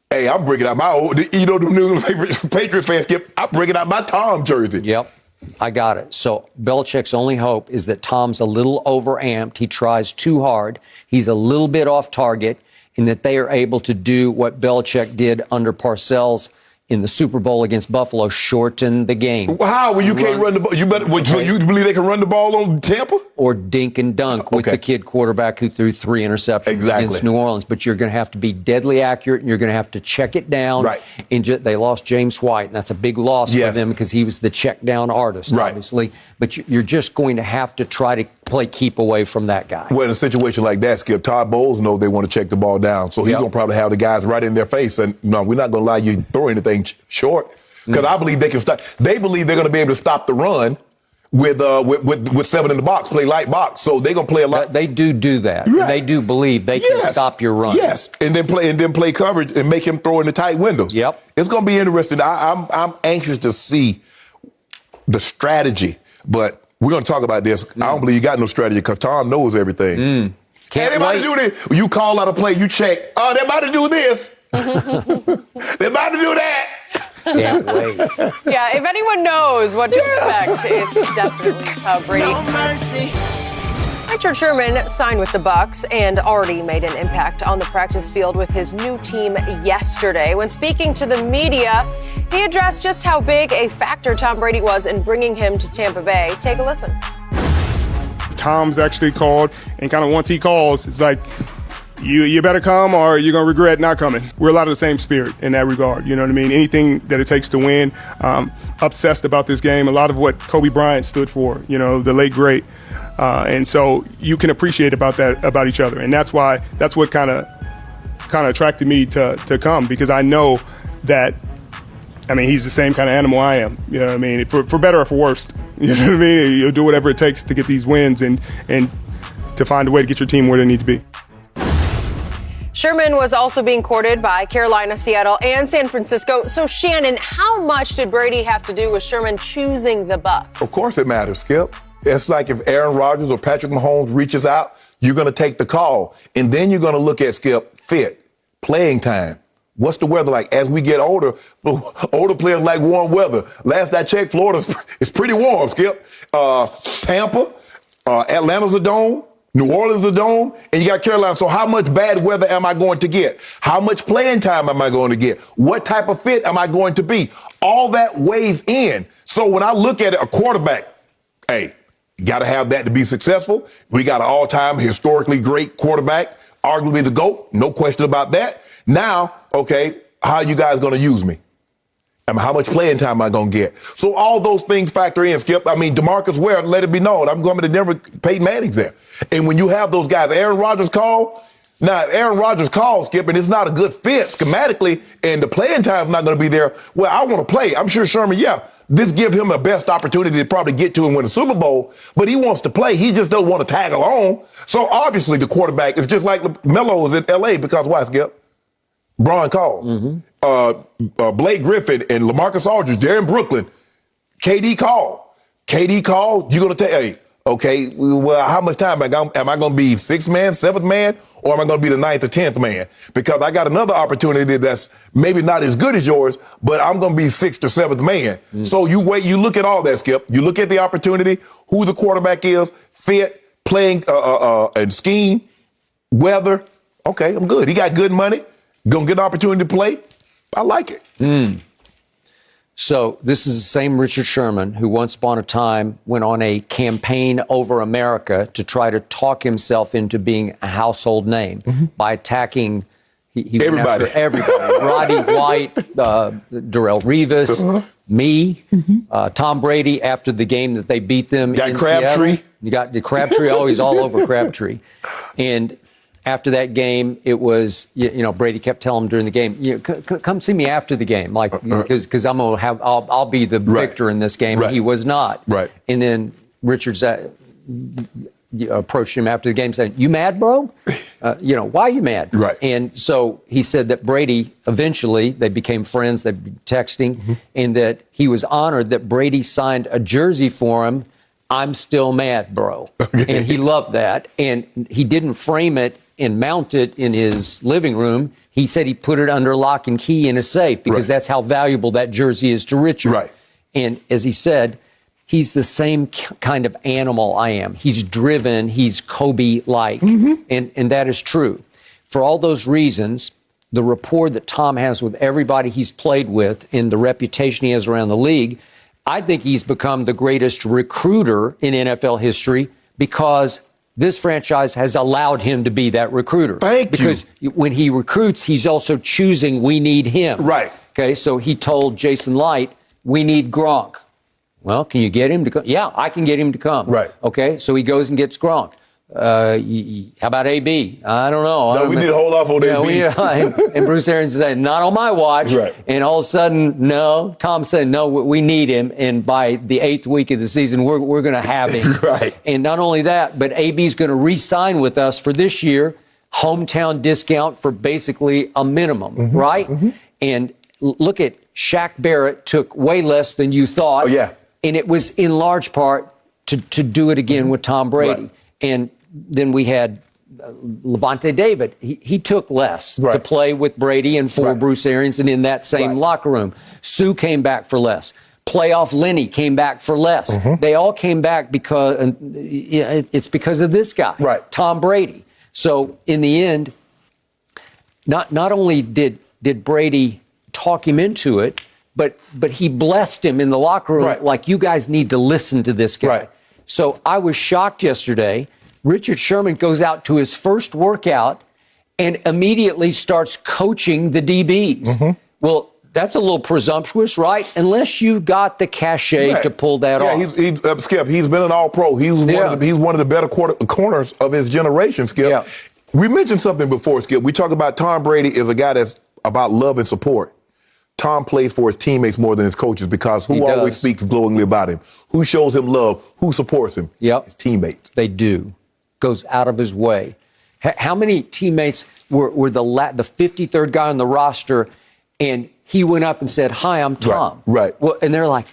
S3: hey, I'm bringing out my old, the New England Patriots fans, Skip, I'm bringing out my Tom jersey.
S4: Yep. I got it. So Belichick's only hope is that Tom's a little overamped. He tries too hard. He's a little bit off target. And that they are able to do what Belichick did under Parcells in the Super Bowl against Buffalo, shorten the game.
S3: How? Well, you can't run the ball. You believe they can run the ball on Tampa?
S4: Or dink and dunk with the kid quarterback who threw 3 interceptions against New Orleans. But you're going to have to be deadly accurate, and you're going to have to check it down.
S3: Right.
S4: And they lost James White, and that's a big loss for them because he was the check down artist, obviously. But you're just going to have to try to play keep away from that guy.
S3: Well, in a situation like that, Skip, Todd Bowles knows they want to check the ball down. So he's going to probably have the guys right in their face. And no, we're not going to allow you to throw anything short. Because I believe they can stop. They believe they're going to be able to stop the run with 7 in the box, play light box. So they're going to play a lot.
S4: They do that. Right. They do believe they can stop your run.
S3: Yes, and then play coverage and make him throw in the tight windows.
S4: Yep.
S3: It's going to be interesting. I'm anxious to see the strategy, but we're going to talk about this. I don't believe you got no strategy because Tom knows everything.
S4: Can't
S3: anybody do this? You call out a play, you check. Oh, they're about to do this. They're about to do that.
S4: Can't wait.
S2: Yeah, if anyone knows what to expect, it's definitely Tom Brady.
S6: No mercy.
S2: Richard Sherman signed with the Bucs and already made an impact on the practice field with his new team yesterday. When speaking to the media, he addressed just how big a factor Tom Brady was in bringing him to Tampa Bay. Take a listen.
S7: Tom's actually called, and kind of once he calls, it's like
S6: you better come or you're going to regret not coming. We're a lot of the same spirit in that regard. You know what I mean? Anything that it takes to win. Obsessed about this game. A lot of what Kobe Bryant stood for, you know, the late great. And so you can appreciate about each other. And that's what kind of attracted me to come, because I know that, I mean, he's the same kind of animal I am. You know what I mean? For better or for worse. You know what I mean? You'll do whatever it takes to get these wins and to find a way to get your team where they need to be.
S2: Sherman was also being courted by Carolina, Seattle, and San Francisco. So, Shannon, how much did Brady have to do with Sherman choosing the Bucs?
S3: Of course it matters, Skip. It's like if Aaron Rodgers or Patrick Mahomes reaches out, you're going to take the call. And then you're going to look at, Skip, fit, playing time. What's the weather like? As we get older, older players like warm weather. Last I checked, Florida is pretty warm, Skip. Tampa, Atlanta's a dome. New Orleans is a dome, and you got Carolina. So how much bad weather am I going to get? How much playing time am I going to get? What type of fit am I going to be? All that weighs in. So when I look at it, a quarterback, hey, you got to have that to be successful. We got an all-time historically great quarterback, arguably the GOAT, no question about that. Now, okay, how are you guys going to use me? How much playing time am I going to get? So all those things factor in, Skip. I mean, DeMarcus Ware, let it be known, I'm going to Denver, Peyton Manning's there. And when you have those guys, Aaron Rodgers call, now if Aaron Rodgers calls, Skip, and it's not a good fit schematically, and the playing time's not going to be there, well, I want to play. I'm sure Sherman, this gives him a best opportunity to probably get to and win a Super Bowl, but he wants to play. He just doesn't want to tag along. So obviously the quarterback is just like Melo is in L.A. because why, Skip? Braun called. Mm-hmm. Blake Griffin and LaMarcus Aldridge, they're in Brooklyn. KD called. You're going to take, hey, okay, well, how much time am I going to be sixth man, seventh man, or am I going to be the ninth or 10th man? Because I got another opportunity that's maybe not as good as yours, but I'm going to be sixth or seventh man. Mm-hmm. So you look at all that, Skip. You look at the opportunity, who the quarterback is, fit, playing and scheme, weather. Okay, I'm good. He got good money. Gonna get an opportunity to play. I like it.
S4: So this is the same Richard Sherman who once upon a time went on a campaign over America to try to talk himself into being a household name by attacking
S3: everybody.
S4: Roddy White, Darrelle Revis, me, Tom Brady after the game that they beat them in
S3: Crabtree.
S4: Seattle. You got the Crabtree. Oh, he's all over Crabtree. And after that game, it was, Brady kept telling him during the game, come see me after the game, like, because I'll be the victor in this game. Right. He was not.
S3: Right.
S4: And then Richards approached him after the game saying, you mad, bro? Why are you mad?
S3: Right.
S4: And so he said that Brady, eventually, they became friends, they'd be texting, and that he was honored that Brady signed a jersey for him. I'm still mad, bro. Okay. And he loved that. And he didn't frame it and mount it in his living room. He said he put it under lock and key in a safe because that's how valuable that jersey is to Richard.
S3: Right.
S4: And as he said, he's the same kind of animal I am. He's driven. He's Kobe-like. And that is true. For all those reasons, the rapport that Tom has with everybody he's played with and the reputation he has around the league, I think he's become the greatest recruiter in NFL history because this franchise has allowed him to be that recruiter. Because when he recruits, he's also choosing we need him.
S3: Right.
S4: Okay, so he told Jason Light, we need Gronk. Well, can you get him to come? Yeah, I can get him to come.
S3: Right.
S4: Okay, so he goes and gets Gronk. How about AB? I don't know.
S3: No, we need to hold off on AB.
S4: And Bruce Arians said, not on my watch.
S3: Right.
S4: And all of a sudden, no. Tom said, no, we need him. And by the 8th week of the season, we're going to have him.
S3: Right.
S4: And not only that, but AB's going to re-sign with us for this year, hometown discount for basically a minimum, right? And look at Shaq Barrett took way less than you thought.
S3: Oh, yeah.
S4: And it was in large part to do it again with Tom Brady.
S3: Right.
S4: And then we had Levante David. He took less to play with Brady and for Bruce Arians and in that same locker room. Sue came back for less. Playoff Lenny came back for less. They all came back because it's because of this guy, Tom Brady. So in the end, not only did Brady talk him into it, but he blessed him in the locker room like, you guys need to listen to this guy. So I was shocked yesterday. Richard Sherman goes out to his first workout and immediately starts coaching the DBs. Well, that's a little presumptuous, right? Unless you've got the cachet to pull that off.
S3: Skip, he's been an all-pro. He's one of the better corners of his generation, Skip.
S4: Yeah.
S3: We mentioned something before, Skip. We talked about Tom Brady is a guy that's about love and support. Tom plays for his teammates more than his coaches because who always speaks glowingly about him? Who shows him love? Who supports him? His teammates.
S4: They do. Goes out of his way. How many teammates were the 53rd guy on the roster, and he went up and said, "Hi, I'm Tom."
S3: Right.
S4: Well, and they're like,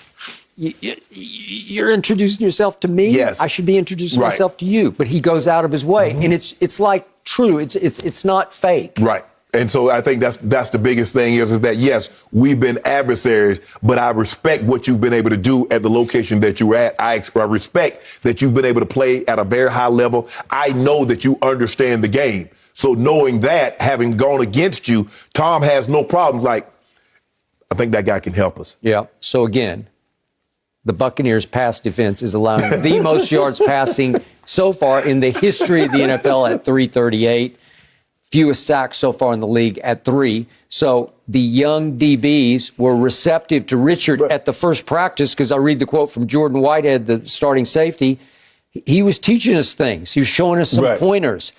S4: "You're introducing yourself to me?
S3: Yes.
S4: I should be introducing myself to you." But he goes out of his way, and it's like true. It's not fake.
S3: Right. And so I think that's the biggest thing is that, yes, we've been adversaries, but I respect what you've been able to do at the location that you're at. I respect that you've been able to play at a very high level. I know that you understand the game. So knowing that, having gone against you, Tom has no problems. Like, I think that guy can help us.
S4: Yeah. So again, the Buccaneers pass defense is allowing the most yards passing so far in the history of the NFL at 338. Fewest sacks so far in the league at 3. So the young DBs were receptive to Richard at the first practice, because I read the quote from Jordan Whitehead, the starting safety. He was teaching us things. He was showing us some pointers.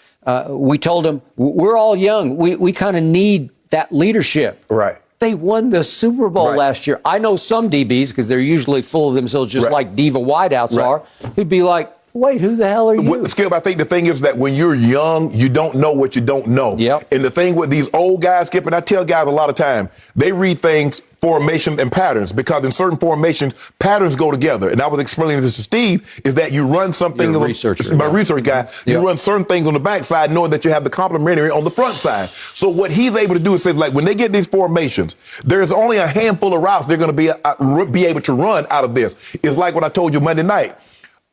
S4: We told him, we're all young. We kind of need that leadership.
S3: Right.
S4: They won the Super Bowl last year. I know some DBs, because they're usually full of themselves, just like diva wideouts are, who'd be like, wait, who the hell are you?
S3: Skip, I think the thing is that when you're young, you don't know what you don't know.
S4: Yep.
S3: And the thing with these old guys, Skip, and I tell guys a lot of time, they read things, formation and patterns, because in certain formations, patterns go together. And I was explaining this to Steve, is that you run something,
S4: You're a researcher,
S3: my research guy, you run certain things on the backside knowing that you have the complementary on the front side. So what he's able to do is say, like, when they get these formations, there's only a handful of routes they're going to be able to run out of this. It's like what I told you Monday night.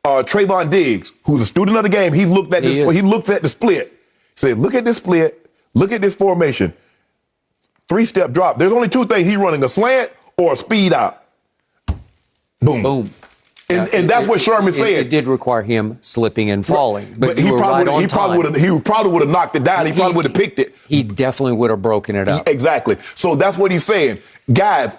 S3: Trayvon Diggs, who's a student of the game, he looked at the split. He said, look at this split, look at this formation. 3-step drop. There's only 2 things he's running, a slant or a speed out. Boom.
S4: Boom.
S3: And that's what Sherman said.
S4: It did require him slipping and falling. But
S3: he probably would have knocked it down. He probably would have picked it.
S4: He definitely would have broken it up.
S3: Exactly. So that's what he's saying. Guys,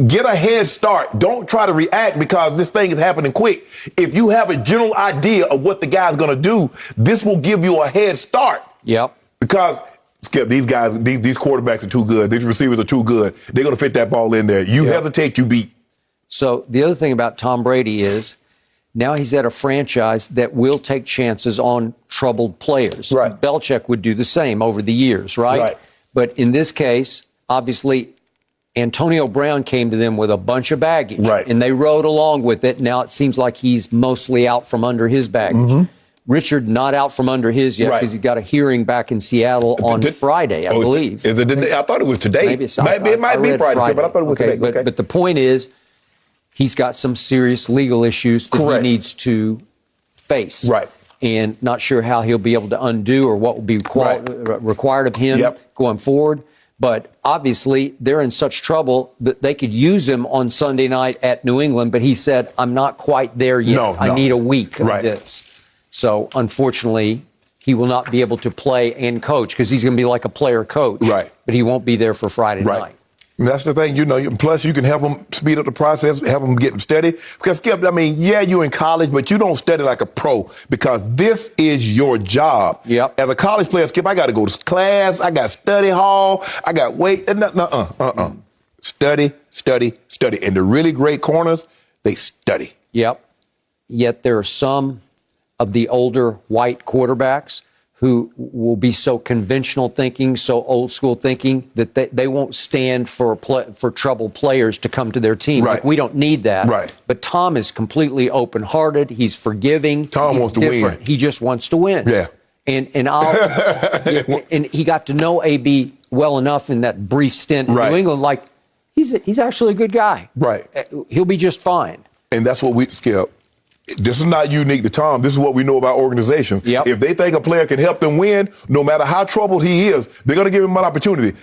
S3: get a head start. Don't try to react because this thing is happening quick. If you have a general idea of what the guy's going to do, this will give you a head start.
S4: Yep.
S3: Because, Skip, these guys, these quarterbacks are too good. These receivers are too good. They're going to fit that ball in there. You hesitate, you beat.
S4: So the other thing about Tom Brady is now he's at a franchise that will take chances on troubled players.
S3: Right.
S4: Belichick would do the same over the years, right? But in this case, obviously, Antonio Brown came to them with a bunch of baggage.
S3: Right.
S4: And they rode along with it. Now it seems like he's mostly out from under his baggage. Richard not out from under his yet because he got a hearing back in Seattle on Friday, I believe.
S3: I thought it was today.
S4: Maybe
S3: it might be Friday, but I thought it was today.
S4: But the point is, he's got some serious legal issues that he needs to face.
S3: Right.
S4: And not sure how he'll be able to undo or what will be required of him going forward. But obviously, they're in such trouble that they could use him on Sunday night at New England. But he said, I'm not quite there yet. I need a week of this. So, unfortunately, he will not be able to play and coach because he's going to be like a player coach.
S3: Right.
S4: But he won't be there for Friday night.
S3: And that's the thing, plus you can help them speed up the process, help them get steady. Because, Skip, you're in college, but you don't study like a pro because this is your job.
S4: Yep.
S3: As a college player, Skip, I got to go to class, I got study hall, I got Study, study, study. And the really great corners, they study.
S4: Yep. Yet there are some of the older white quarterbacks who will be so conventional thinking, so old school thinking that they won't stand for troubled players to come to their team.
S3: Right.
S4: Like, we don't need that.
S3: Right.
S4: But Tom is completely open-hearted. He's forgiving.
S3: Tom wants to win.
S4: He just wants to win.
S3: Yeah.
S4: And and he got to know AB well enough in that brief stint in New England. Like, he's actually a good guy.
S3: Right.
S4: He'll be just fine.
S3: And that's what we, Skip. This is not unique to Tom. This is what we know about organizations.
S4: Yep.
S3: If they think a player can help them win, no matter how troubled he is, they're going to give him an opportunity.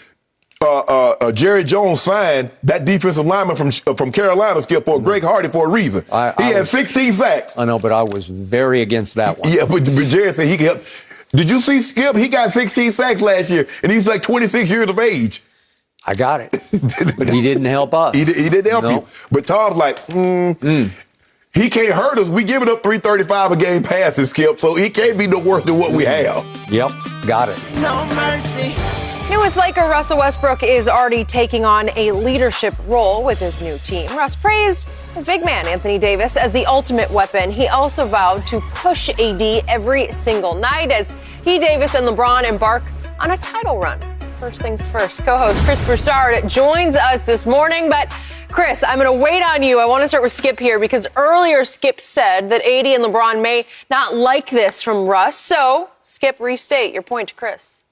S3: Jerry Jones signed that defensive lineman from Carolina, Skip, for Greg Hardy for a reason. He had 16 sacks.
S4: I know, but I was very against that one.
S3: Yeah, but Jerry said he can help. Did you see Skip? He got 16 sacks last year, and he's like 26 years of age.
S4: I got it. But he didn't help us.
S3: He didn't help you. But Tom's like, he can't hurt us. We giving up 335 a game passes, Skip, so he can't be no worse than what we have.
S4: Yep, got it.
S2: No mercy. Newest Laker Russell Westbrook is already taking on a leadership role with his new team. Russ praised his big man, Anthony Davis, as the ultimate weapon. He also vowed to push AD every single night as he, Davis, and LeBron embark on a title run. First things first, co-host Chris Broussard joins us this morning. But Chris, I'm going to wait on you. I want to start with Skip here because earlier Skip said that AD and LeBron may not like this from Russ. So, Skip, restate your point to Chris.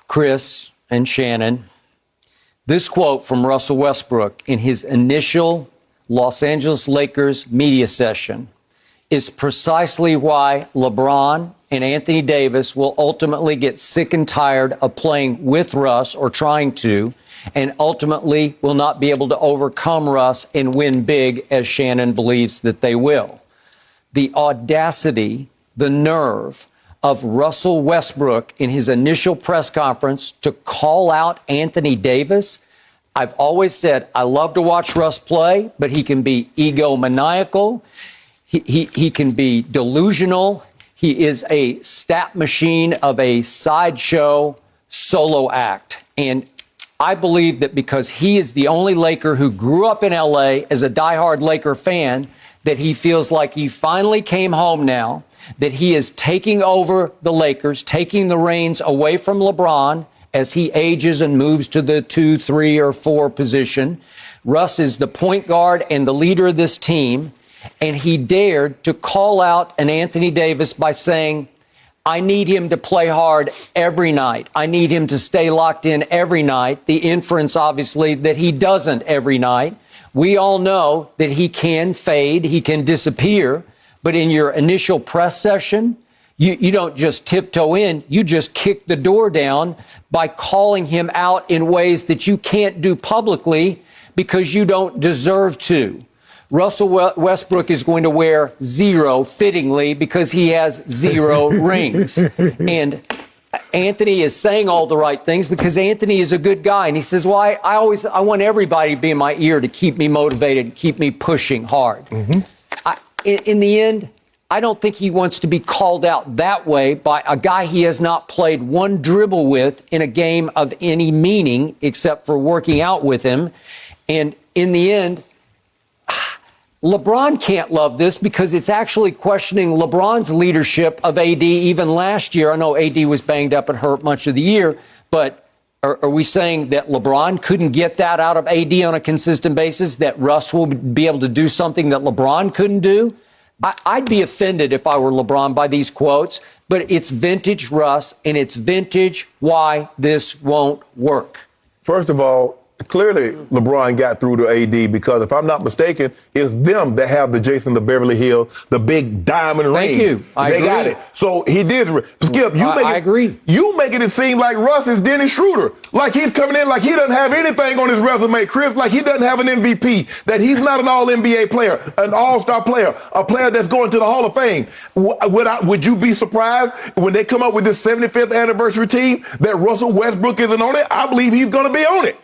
S4: Chris and Shannon, this quote from Russell Westbrook in his initial Los Angeles Lakers media session is precisely why LeBron and Anthony Davis will ultimately get sick and tired of playing with Russ or trying to, and ultimately will not be able to overcome Russ and win big as Shannon believes that they will. The audacity, the nerve of Russell Westbrook in his initial press conference to call out Anthony Davis. I've always said I love to watch Russ play, but he can be egomaniacal. He can be delusional. He is a stat machine of a sideshow solo act. And I believe that because he is the only Laker who grew up in L.A. as a diehard Laker fan, that he feels like he finally came home now, that he is taking over the Lakers, taking the reins away from LeBron as he ages and moves to the 2, 3, or 4 position. Russ is the point guard and the leader of this team, and he dared to call out an Anthony Davis by saying, I need him to play hard every night. I need him to stay locked in every night. The inference, obviously, that he doesn't every night. We all know that he can fade, he can disappear. But in your initial press session, you don't just tiptoe in, you just kick the door down by calling him out in ways that you can't do publicly because you don't deserve to. Russell Westbrook is going to wear 0 fittingly because he has 0 rings. And Anthony is saying all the right things because Anthony is a good guy. And he says, well, I want everybody to be in my ear to keep me motivated, keep me pushing hard. In the end, I don't think he wants to be called out that way by a guy he has not played one dribble with in a game of any meaning except for working out with him. And in the end, LeBron can't love this because it's actually questioning LeBron's leadership of AD even last year. I know AD was banged up and hurt much of the year, but are we saying that LeBron couldn't get that out of AD on a consistent basis, that Russ will be able to do something that LeBron couldn't do? I'd be offended if I were LeBron by these quotes, but it's vintage Russ, and it's vintage why this won't work.
S3: First of all, clearly LeBron got through to AD because if I'm not mistaken, it's them that have the Jason the Beverly Hills, the big diamond ring.
S4: Thank you. I agree.
S3: Got it. So he did. Skip,
S4: I agree.
S3: You making it seem like Russ is Dennis Schroeder. Like he's coming in like he doesn't have anything on his resume, Chris, like he doesn't have an MVP, that he's not an all-NBA player, an all-star player, a player that's going to the Hall of Fame. Would you be surprised when they come up with this 75th anniversary team that Russell Westbrook isn't on it? I believe he's going to be on it.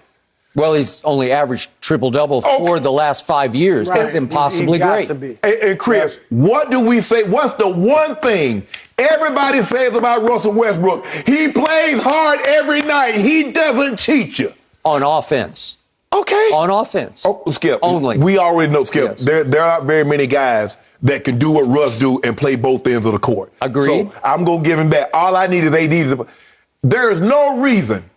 S4: Well, he's only averaged triple-double for the last 5 years. Right. That's impossibly great.
S3: And Chris, what do we say? What's the one thing everybody says about Russell Westbrook? He plays hard every night. He doesn't cheat you.
S4: On offense.
S3: Okay.
S4: On offense.
S3: Oh, Skip.
S4: Only.
S3: We already know, Skip.
S4: Yes.
S3: There aren't very many guys that can do what Russ do and play both ends of the court.
S4: Agreed.
S3: So I'm going to give him that. All I need is AD. There is no reason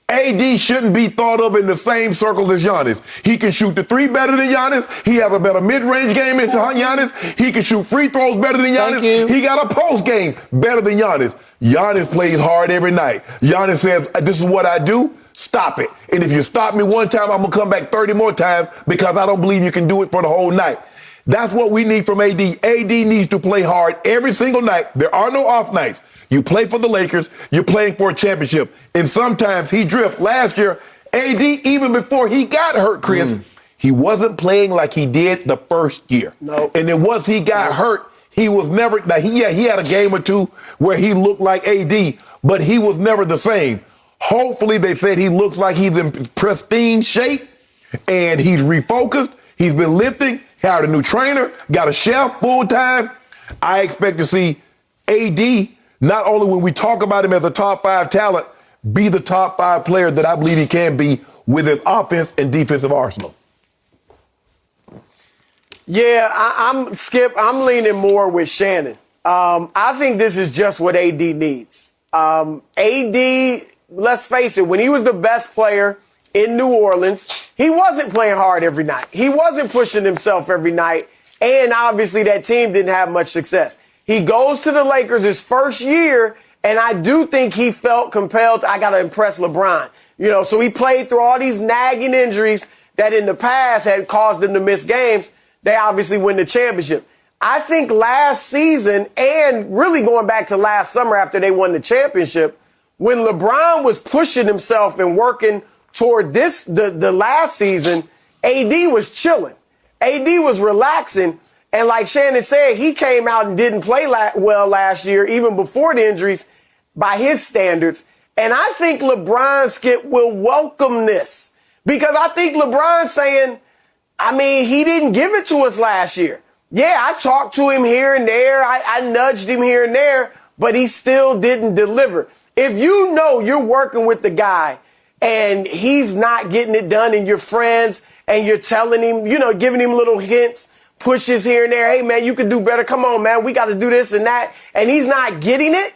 S3: AD shouldn't be thought of in the same circles as Giannis. He can shoot the 3 better than Giannis. He has a better mid-range game than Giannis. He can shoot free throws better than Giannis. He got a post game better than Giannis. Giannis plays hard every night. Giannis says, this is what I do. Stop it. And if you stop me one time, I'm going to come back 30 more times because I don't believe you can do it for the whole night. That's what we need from AD. AD needs to play hard every single night. There are no off nights. You play for the Lakers, you're playing for a championship. And sometimes he drifts. Last year, AD, even before he got hurt, Chris, he wasn't playing like he did the first year. No. And then once he got hurt, He was never, he had a game or two where he looked like AD, but he was never the same. Hopefully, they said he looks like he's in pristine shape and he's refocused. He's been lifting, hired a new trainer, got a chef full time. I expect to see AD, not only when we talk about him as a top 5 talent, be the top 5 player that I believe he can be with his offense and defensive arsenal.
S7: Yeah, I'm Skip. I'm leaning more with Shannon. I think this is just what AD needs. AD, let's face it, when he was the best player in New Orleans, he wasn't playing hard every night. He wasn't pushing himself every night. And obviously that team didn't have much success. He goes to the Lakers his first year, and I do think he felt compelled, I got to impress LeBron. So he played through all these nagging injuries that in the past had caused him to miss games. They obviously win the championship. I think last season, and really going back to last summer after they won the championship, when LeBron was pushing himself and working toward the last season, AD was chilling. AD was relaxing. And like Shannon said, he came out and didn't play well last year, even before the injuries, by his standards. And I think LeBron, Skip, will welcome this. Because I think LeBron's saying, he didn't give it to us last year. Yeah, I talked to him here and there. I nudged him here and there, but he still didn't deliver. If you know you're working with the guy and he's not getting it done and you're friends and you're telling him, giving him little hints, pushes here and there, hey, man, you can do better. Come on, man, we got to do this and that. And he's not getting it,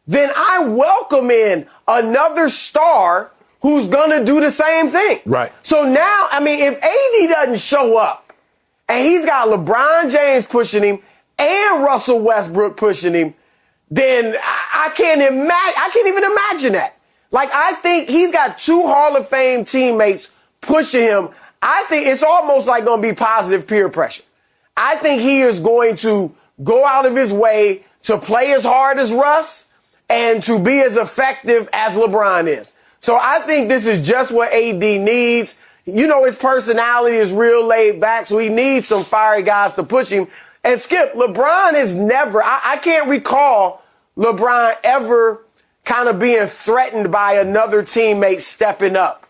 S7: then I welcome in another star who's going to do the same thing.
S3: Right.
S7: So now, if AD doesn't show up and he's got LeBron James pushing him and Russell Westbrook pushing him, then I can't even imagine that. Like, I think he's got 2 Hall of Fame teammates pushing him. I think it's almost like going to be positive peer pressure. I think he is going to go out of his way to play as hard as Russ and to be as effective as LeBron is. So I think this is just what AD needs. His personality is real laid back, so he needs some fiery guys to push him. And Skip, LeBron is never, I can't recall LeBron ever kind of being threatened by another teammate stepping up.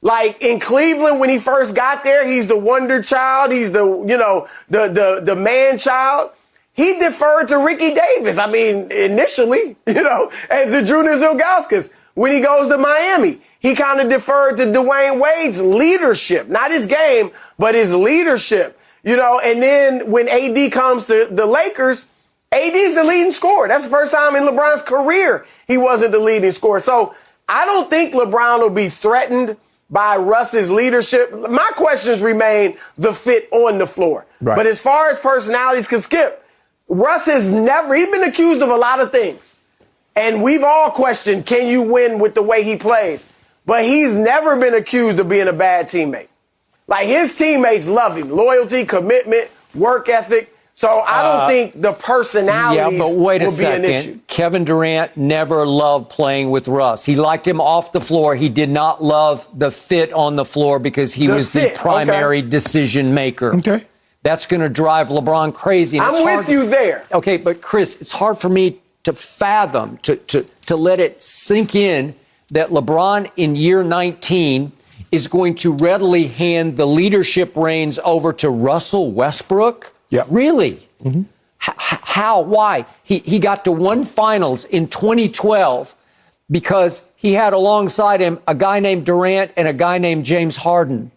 S7: Like in Cleveland, when he first got there, he's the wonder child. He's the man child. He deferred to Ricky Davis. Initially, as the Junior Ilgauskas. When he goes to Miami, he kind of deferred to Dwayne Wade's leadership, not his game, but his leadership. And then when AD comes to the Lakers, AD's the leading scorer. That's the first time in LeBron's career he wasn't the leading scorer. So I don't think LeBron will be threatened by Russ's leadership. My questions remain the fit on the floor. Right. But as far as personalities can Skip, Russ has he's been accused of a lot of things. And we've all questioned, can you win with the way he plays? But he's never been accused of being a bad teammate. Like, his teammates love him. Loyalty, commitment, work ethic. So I don't think the personalities will be an issue.
S4: Kevin Durant never loved playing with Russ. He liked him off the floor. He did not love the fit on the floor because he was the primary decision maker. Okay. That's going to drive LeBron crazy.
S7: I'm with you there.
S4: Okay, but Chris, it's hard for me to fathom, to let it sink in that LeBron in year 19 is going to readily hand the leadership reins over to Russell Westbrook?
S3: Yeah.
S4: Really? Mm-hmm. How? Why? He got to 1 finals in 2012 because he had alongside him a guy named Durant and a guy named James Harden.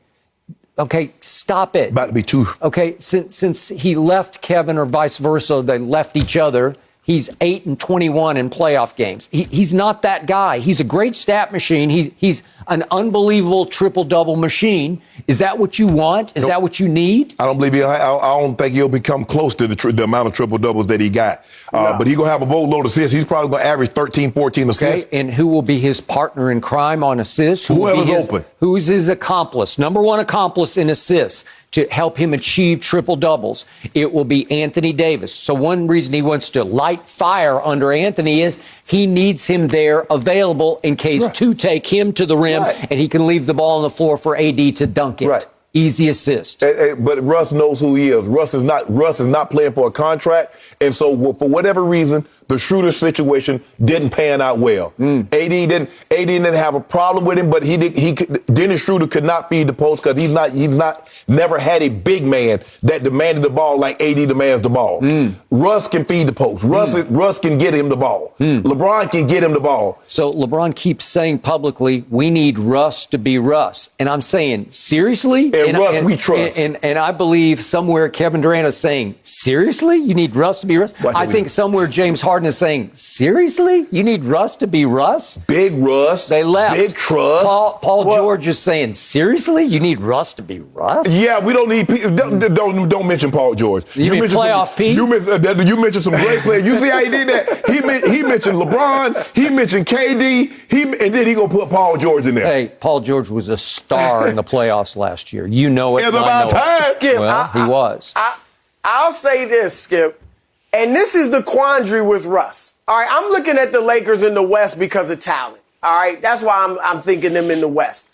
S4: Okay, stop it.
S3: About to be 2.
S4: Okay, since he left Kevin or vice versa, they left each other. He's 8-21 in playoff games. He's not that guy. He's a great stat machine. He's an unbelievable triple-double machine. Is that what you want? Is that what you need?
S3: I don't believe I don't think he'll become close to the amount of triple-doubles that he got. But he's going to have a boatload of assists. He's probably going to average 13, 14 assists.
S4: Okay, and who will be his partner in crime on assists?
S3: Whoever's open.
S4: Who's his accomplice? Number 1 accomplice in assists to help him achieve triple-doubles. It will be Anthony Davis. So one reason he wants to light fire under Anthony is he needs him there available in case 2 take him to the rim and he can leave the ball on the floor for AD to dunk it.
S7: Right.
S4: easy assist.
S3: But Russ knows who he is. Russ is not playing for a contract, and so for whatever reason, the Schroeder situation didn't pan out well. AD didn't have a problem with him, but Dennis Schroeder could not feed the post because he's never had a big man that demanded the ball like AD demands the ball. Russ can feed the post. Russ can get him the ball. LeBron can get him the ball.
S4: So LeBron keeps saying publicly, we need Russ to be Russ. And I'm saying, seriously?
S3: And Russ, we trust.
S4: And I believe somewhere Kevin Durant is saying, seriously? You need Russ to be Russ? I think somewhere James Harden is saying, seriously? You need Russ to be Russ?
S3: Big Russ.
S4: They left.
S3: Big trust.
S4: Paul George is saying, seriously? You need Russ to be Russ?
S3: Yeah, we don't need don't mention Paul George.
S4: You mean playoff Pete?
S3: You mentioned some great players. You see how he did that? He mentioned LeBron. He mentioned KD. And then he gonna put Paul George in there.
S4: Hey, Paul George was a star in the playoffs last year. You know it.
S3: It's about time.
S7: Skip,
S4: well, he was.
S7: I'll say this, Skip, and this is the quandary with Russ. All right, I'm looking at the Lakers in the West because of talent. All right, that's why I'm thinking them in the West.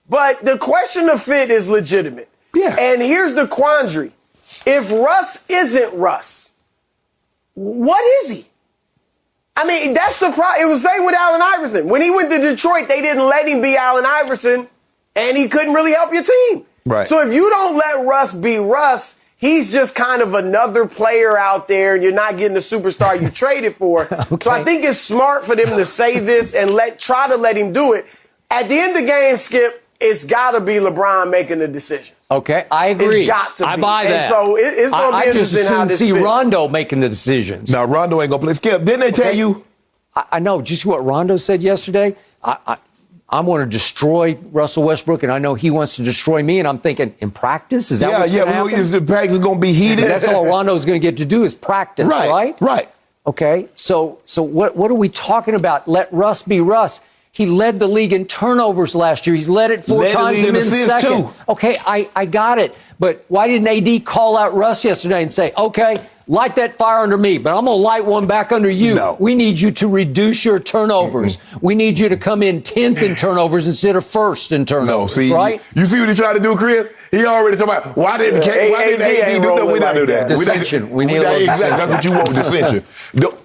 S7: But the question of fit is legitimate.
S3: Yeah.
S7: And here's the quandary. If Russ isn't Russ, what is he? I mean, that's the problem. It was the same with Allen Iverson. When he went to Detroit, they didn't let him be Allen Iverson, and he couldn't really help your team.
S3: Right.
S7: So if you don't let Russ be Russ, he's just kind of another player out there, and you're not getting the superstar you traded for.
S4: Okay.
S7: So I think it's smart for them to say this and try to let him do it. At the end of the game, Skip, it's got to be LeBron making the decision.
S4: Okay, I agree.
S7: It's got to be.
S4: I buy that.
S7: And so it's going to be interesting how this
S4: see
S7: fits.
S4: Rondo making the decisions.
S3: Now, Rondo ain't going to play. Skip, didn't they tell you?
S4: I know. Did you see what Rondo said yesterday? I want to destroy Russell Westbrook, and I know he wants to destroy me, and I'm thinking, in practice? Is that what's going to happen?
S3: The practice is going to be heated.
S4: That's all Rondo's going to get to do is practice, right?
S3: Right.
S4: Okay, so what are we talking about? Let Russ be Russ. He led the league in turnovers last year. He's led it four times and in second. Too. Okay, I got it. But why didn't AD call out Russ yesterday and say, okay, light that fire under me, but I'm going to light one back under you.
S3: No.
S4: We need you to reduce your turnovers. We need you to come in 10th in turnovers instead of first in turnovers, right?
S3: You see what he tried to do, Chris? He already talking about why didn't AD do that? We don't do that.
S4: Dissension. We need a little
S3: exactly. That's what you want, dissension.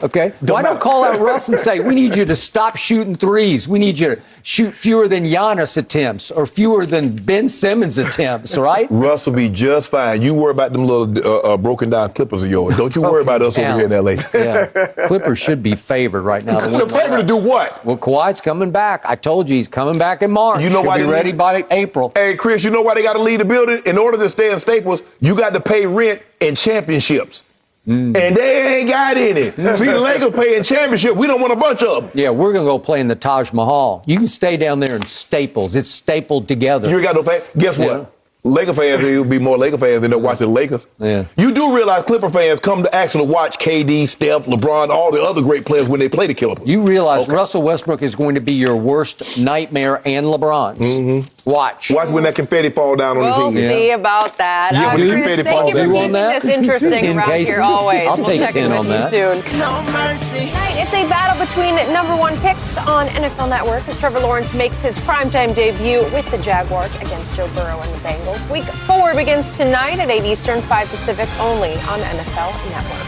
S4: Okay. Why don't call out Russ and say, we need you to stop shooting threes. We need you to shoot fewer than Giannis attempts or fewer than Ben Simmons attempts, right?
S3: Russ will be just fine. You worry about them little broken down Clippers of yours. Don't you worry about us over here in L.A.
S4: Yeah. Clippers should be favored right now.
S3: The favorite to do what?
S4: Well, Kawhi's coming back. I told you he's coming back in March.
S3: You know why
S4: He'll be ready by April.
S3: Hey, Chris, you know why they got to leave the building? In order to stay in Staples, you got to pay rent and championships. And they ain't got any. See, the Lakers paying championship. We don't want a bunch of them.
S4: Yeah, we're going to go play in the Taj Mahal. You can stay down there in Staples. It's stapled together.
S3: You ain't got no fan. Guess what? Laker fans, there will be more Laker fans than they're watching the Lakers.
S4: Yeah.
S3: You do realize Clipper fans come to actually watch KD, Steph, LeBron, all the other great players when they play the Clippers.
S4: You realize Russell Westbrook is going to be your worst nightmare and LeBron's. Watch
S3: when that confetti fall down on the team.
S2: We'll see about that.
S3: Yeah, when the
S2: Chris,
S3: confetti
S2: thank
S3: fall
S2: you for
S3: down.
S2: keeping this interesting around here always.
S4: I'll
S2: We'll
S4: take
S2: check
S4: 10
S2: in with
S4: on
S2: you
S4: that.
S2: soon.
S8: No mercy.
S2: It's a battle between number one picks on NFL Network as Trevor Lawrence makes his primetime debut with the Jaguars against Joe Burrow and the Bengals. Week 4 begins tonight at 8 Eastern, 5 Pacific, only on NFL Network.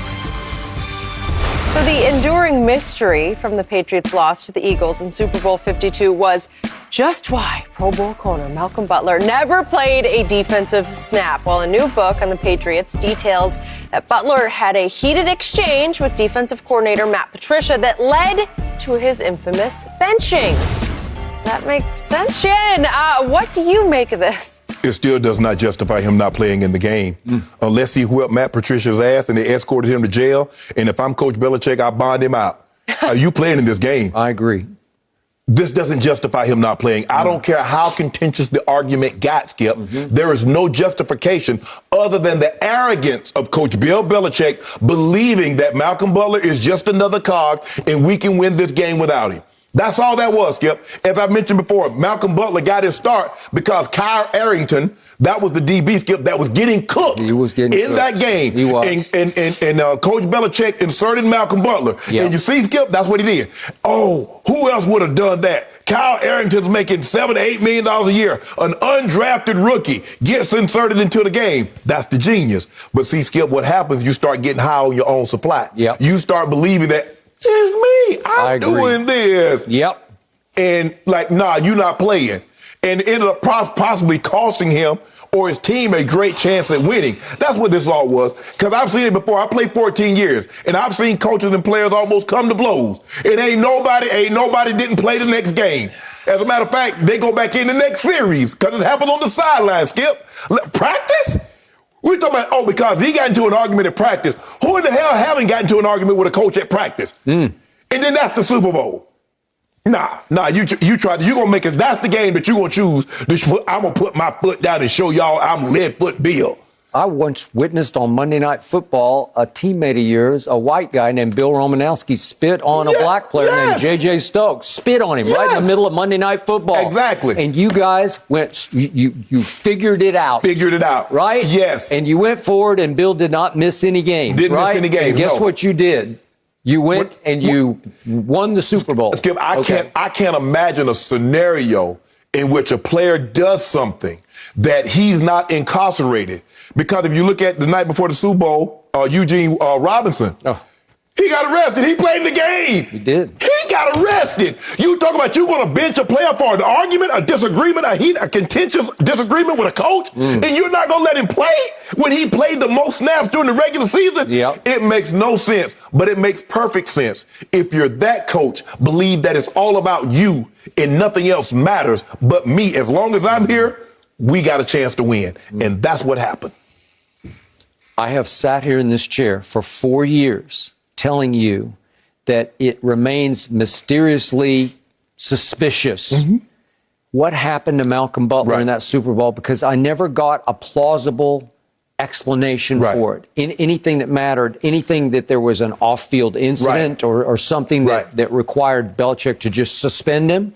S2: So the enduring mystery from the Patriots' loss to the Eagles in Super Bowl 52 was just why Pro Bowl corner Malcolm Butler never played a defensive snap. Well, a new book on the Patriots details that Butler had a heated exchange with defensive coordinator Matt Patricia that led to his infamous benching. Does that make sense? Shannon, what do you make of this?
S3: It still does not justify him not playing in the game unless he whipped Matt Patricia's ass and they escorted him to jail. And if I'm Coach Belichick, I bond him out. Are you playing in this game?
S4: I agree.
S3: This doesn't justify him not playing. I don't care how contentious the argument got, Skip. There is no justification other than the arrogance of Coach Bill Belichick believing that Malcolm Butler is just another cog and we can win this game without him. That's all that was, Skip. As I mentioned before, Malcolm Butler got his start because Kyle Arrington, that was the DB, Skip, that was getting cooked in that game.
S4: He was.
S3: And Coach Belichick inserted Malcolm Butler.
S4: Yeah.
S3: And you see, Skip, that's what he did. Oh, who else would have done that? Kyle Arrington's making $7 to $8 million a year. An undrafted rookie gets inserted into the game. That's the genius. But see, Skip, what happens, you start getting high on your own supply.
S4: Yep.
S3: You start believing that it's me. I'm doing this.
S4: Yep.
S3: And like, nah, you're not playing. And it ended up possibly costing him or his team a great chance at winning. That's what this all was. Because I've seen it before. I played 14 years, and I've seen coaches and players almost come to blows. And ain't nobody didn't play the next game. As a matter of fact, they go back in the next series because it happened on the sideline, Skip. Practice? We're talking about, because he got into an argument at practice. Who in the hell haven't gotten into an argument with a coach at practice? And then that's the Super Bowl. Nah, you tried. You're going to make it. That's the game that you're going to choose. I'm going to put my foot down and show y'all I'm lead foot Bill.
S4: I once witnessed on Monday Night Football a teammate of yours, a white guy named Bill Romanowski, spit on a black player named J.J. Stokes. Spit on him right in the middle of Monday Night Football.
S3: Exactly.
S4: And you guys went, you figured it out.
S3: Figured it out.
S4: Right?
S3: Yes.
S4: And you went forward, and Bill did not miss any games.
S3: Didn't
S4: right?
S3: miss any games,
S4: And guess
S3: no.
S4: what you did? You went and you won the Super Bowl.
S3: Skip, I can't imagine a scenario in which a player does something that he's not incarcerated. Because if you look at the night before the Super Bowl, Eugene Robinson, he got arrested. He played in the game.
S4: He did.
S3: He got arrested. You talk about you going to bench a player for an argument, a disagreement, a contentious disagreement with a coach, and you're not going to let him play when he played the most snaps during the regular season?
S4: Yep.
S3: It makes no sense, but it makes perfect sense. If you're that coach, believe that it's all about you and nothing else matters but me. As long as I'm here, we got a chance to win. And that's what happened.
S4: I have sat here in this chair for 4 years telling you that it remains mysteriously suspicious what happened to Malcolm Butler in that Super Bowl, because I never got a plausible explanation for it. In anything that mattered, anything that there was an off-field incident or something that required Belichick to just suspend him.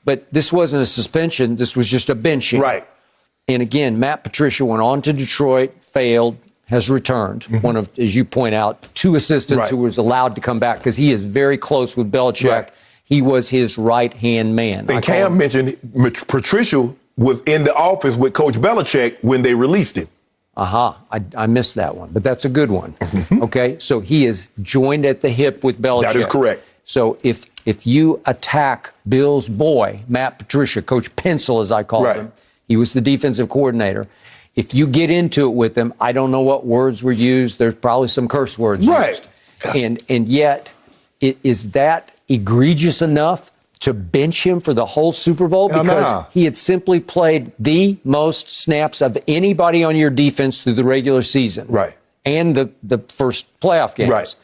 S4: But this wasn't a suspension. This was just a benching. And again, Matt Patricia went on to Detroit, failed, has returned. One of, as you point out, 2 assistants who was allowed to come back because he is very close with Belichick. He was his right-hand man.
S3: And Cam mentioned Patricia was in the office with Coach Belichick when they released him.
S4: I missed that one, but that's a good one. Okay, so he is joined at the hip with Belichick.
S3: That is correct.
S4: So if you attack Bill's boy, Matt Patricia, Coach Pencil as I call him, he was the defensive coordinator. If you get into it with him, I don't know what words were used. There's probably some curse words used. And yet, is that egregious enough to bench him for the whole Super Bowl? Because he had simply played the most snaps of anybody on your defense through the regular season. And the first playoff games.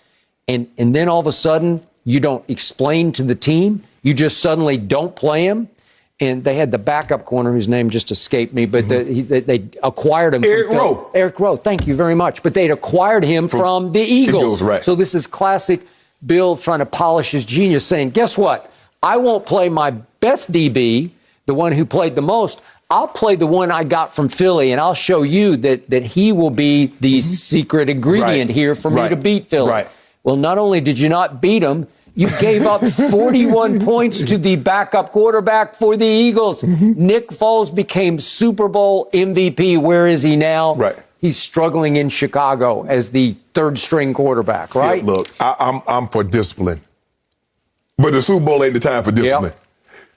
S4: And then all of a sudden, you don't explain to the team. You just suddenly don't play him. And they had the backup corner whose name just escaped me, but they acquired him. Eric Rowe, thank you very much. But they'd acquired him from the Eagles. So this is classic Bill trying to polish his genius, saying, guess what? I won't play my best DB, the one who played the most. I'll play the one I got from Philly, and I'll show you that he will be the secret ingredient here for me to beat Philly. Well, not only did you not beat him, you gave up 41 points to the backup quarterback for the Eagles. Nick Foles became Super Bowl MVP. Where is he now? He's struggling in Chicago as the third-string quarterback, right?
S3: Yeah, look, I'm for discipline. But the Super Bowl ain't the time for discipline.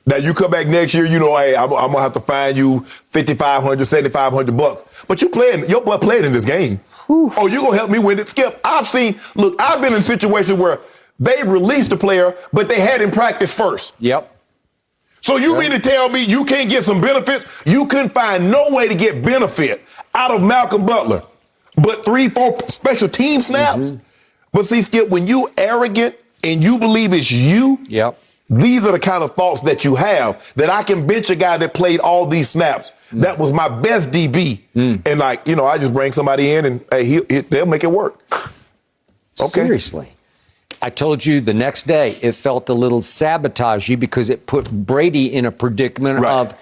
S3: Now, you come back next year, you know, hey, I'm going to have to fine you $5,500, $7,500. But your boy played in this game. Oh, you're going to help me win it, Skip. I've been in situations where they've released a player, but they had him practice first. So you mean to tell me you can't get some benefits? You couldn't find no way to get benefit out of Malcolm Butler, but 3-4 special team snaps? But see, Skip, when you arrogant and you believe it's you, these are the kind of thoughts that you have, that I can bench a guy that played all these snaps. That was my best DB. And like, you know, I just bring somebody in and hey, they'll make it work.
S4: Seriously. I told you the next day it felt a little sabotagey because it put Brady in a predicament of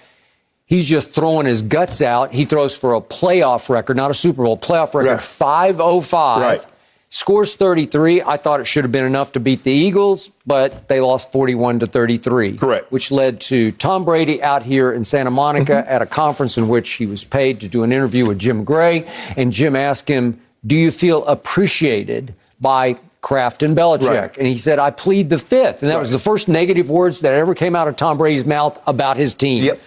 S4: he's just throwing his guts out. He throws for a playoff record, not a Super Bowl, playoff record, 505. Scores 33. I thought it should have been enough to beat the Eagles, but they lost 41-33.
S3: Correct.
S4: Which led to Tom Brady out here in Santa Monica at a conference in which he was paid to do an interview with Jim Gray. And Jim asked him, do you feel appreciated by Kraft and Belichick?
S3: Right.
S4: And he said, I plead the fifth. And that was the first negative words that ever came out of Tom Brady's mouth about his team.
S3: Yep.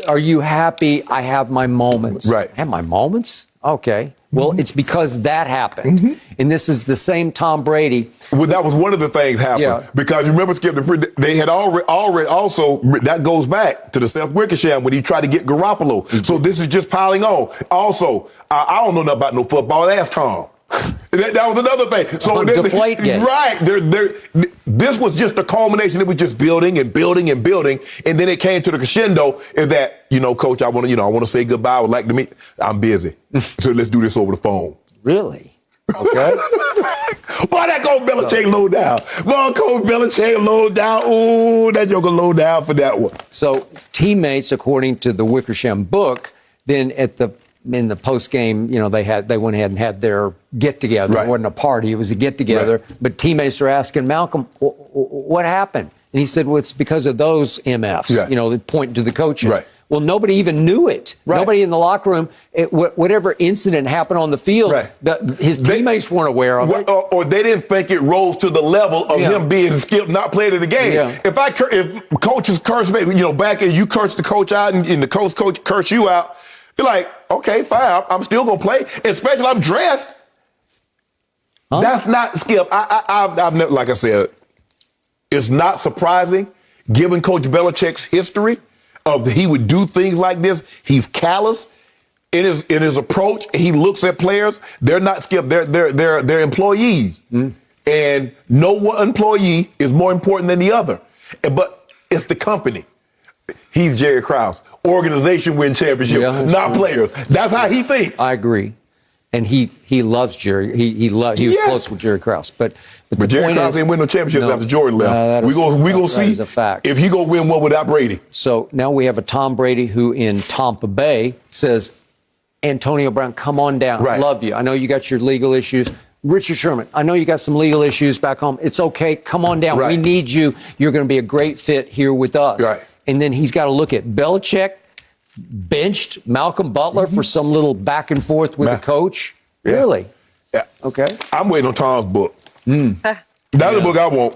S4: Are you happy? I have my moments.
S3: Right.
S4: I have my moments? Okay. Well, it's because that happened. And this is the same Tom Brady.
S3: Well, that was one of the things happened. Because you remember, Skip, they had already also, that goes back to the Seth Wickersham when he tried to get Garoppolo. So this is just piling on. Also, I don't know nothing about no football. Ask Tom. That was another thing. So
S4: Deflate game.
S3: Right. This was just the culmination. It was just building and building and building. And then it came to the crescendo is that, Coach, I want to say goodbye. I would like to meet. I'm busy. So let's do this over the phone.
S4: Really? Okay.
S3: Boy, that Coach Belichick low down. Boy, Coach Belichick low down. Ooh, that joker low down for that one.
S4: So teammates, according to the Wickersham book, then in the post game, they went ahead and had their get together.
S3: Right.
S4: It wasn't a party; it was a get together.
S3: Right.
S4: But teammates are asking Malcolm, "What happened?" And he said, "Well, it's because of those MFs."
S3: Right.
S4: They point to the coaches.
S3: Right.
S4: Well, nobody even knew it.
S3: Right.
S4: Nobody in the locker room. Whatever incident happened on the field, his teammates weren't aware of it,
S3: or they didn't think it rose to the level of him being skilled, not playing in the game.
S4: Yeah.
S3: If coaches curse me, back and you curse the coach out, and the coach curse you out. You're like, okay, fine, I'm still going to play, especially I'm dressed. Huh? That's not, Skip, I've never, like I said, it's not surprising, given Coach Belichick's history of he would do things like this. He's callous in his approach. He looks at players. They're not, Skip, they're employees. And no one employee is more important than the other. But it's the company. He's Jerry Krause. Organization win championship, not players. That's how he thinks.
S4: I agree. And he loves Jerry. He was close with Jerry Krause. But
S3: Jerry Krause didn't win no championships after Jordan left. We gonna see
S4: a fact.
S3: if he gonna win one without Brady.
S4: So now we have a Tom Brady who in Tampa Bay says, Antonio Brown, come on down.
S3: Right.
S4: Love you. I know you got your legal issues. Richard Sherman, I know you got some legal issues back home. It's okay. Come on down.
S3: Right.
S4: We need you. You're going to be a great fit here with us.
S3: Right.
S4: And then he's got to look at Belichick benched Malcolm Butler for some little back and forth with the coach.
S3: Yeah.
S4: Really?
S3: Yeah.
S4: Okay.
S3: I'm waiting on Tom's book. That's the book I want.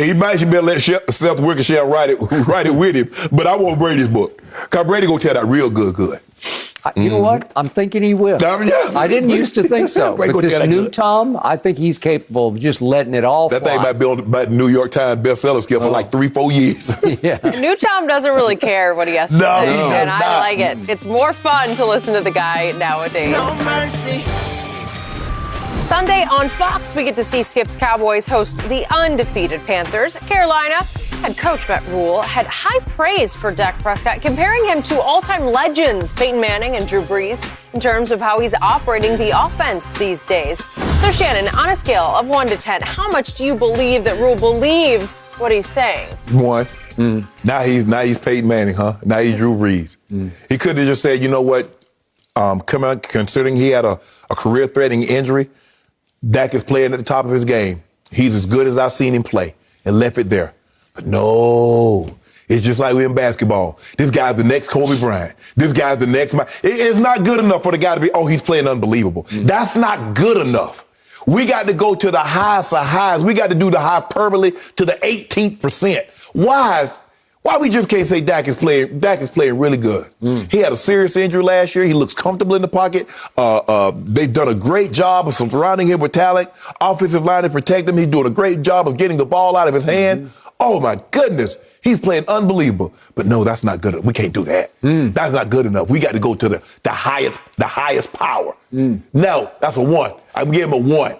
S3: He might should be let Seth Wickersham write it with him, but I want Brady's book. Because Brady gonna tell that real good.
S4: You know what? I'm thinking he will. I didn't used to think so. But this new Tom, I think he's capable of just letting it all fly.
S3: That thing might be on the New York Times bestseller scale for like 3-4 years.
S4: Yeah.
S2: New Tom doesn't really care what he has to say.
S3: He does
S2: and
S3: not.
S2: I like it. It's more fun to listen to the guy nowadays.
S8: No mercy.
S2: Sunday on Fox, we get to see Skip's Cowboys host the undefeated Panthers. Carolina head coach Matt Rule had high praise for Dak Prescott, comparing him to all-time legends Peyton Manning and Drew Brees in terms of how he's operating the offense these days. So, Shannon, on a scale of 1 to 10, how much do you believe that Rule believes what he's saying?
S3: 1. Now he's Peyton Manning, huh? Now he's Drew Brees. He could have just said, you know what? Considering he had a career-threatening injury, Dak is playing at the top of his game. He's as good as I've seen him play, and left it there. But no, it's just like we're in basketball. This guy's the next Kobe Bryant. This guy's the next. It's not good enough for the guy to be, he's playing unbelievable. That's not good enough. We got to go to the highest of highs. We got to do the hyperbole to the 18th percent. Why we just can't say Dak is playing really good? He had a serious injury last year. He looks comfortable in the pocket. They've done a great job of surrounding him with talent. Offensive line to protect him. He's doing a great job of getting the ball out of his hand. Oh, my goodness. He's playing unbelievable. But no, that's not good enough. We can't do that. That's not good enough. We got to go to the highest power. No, that's a 1. I'm giving him a 1.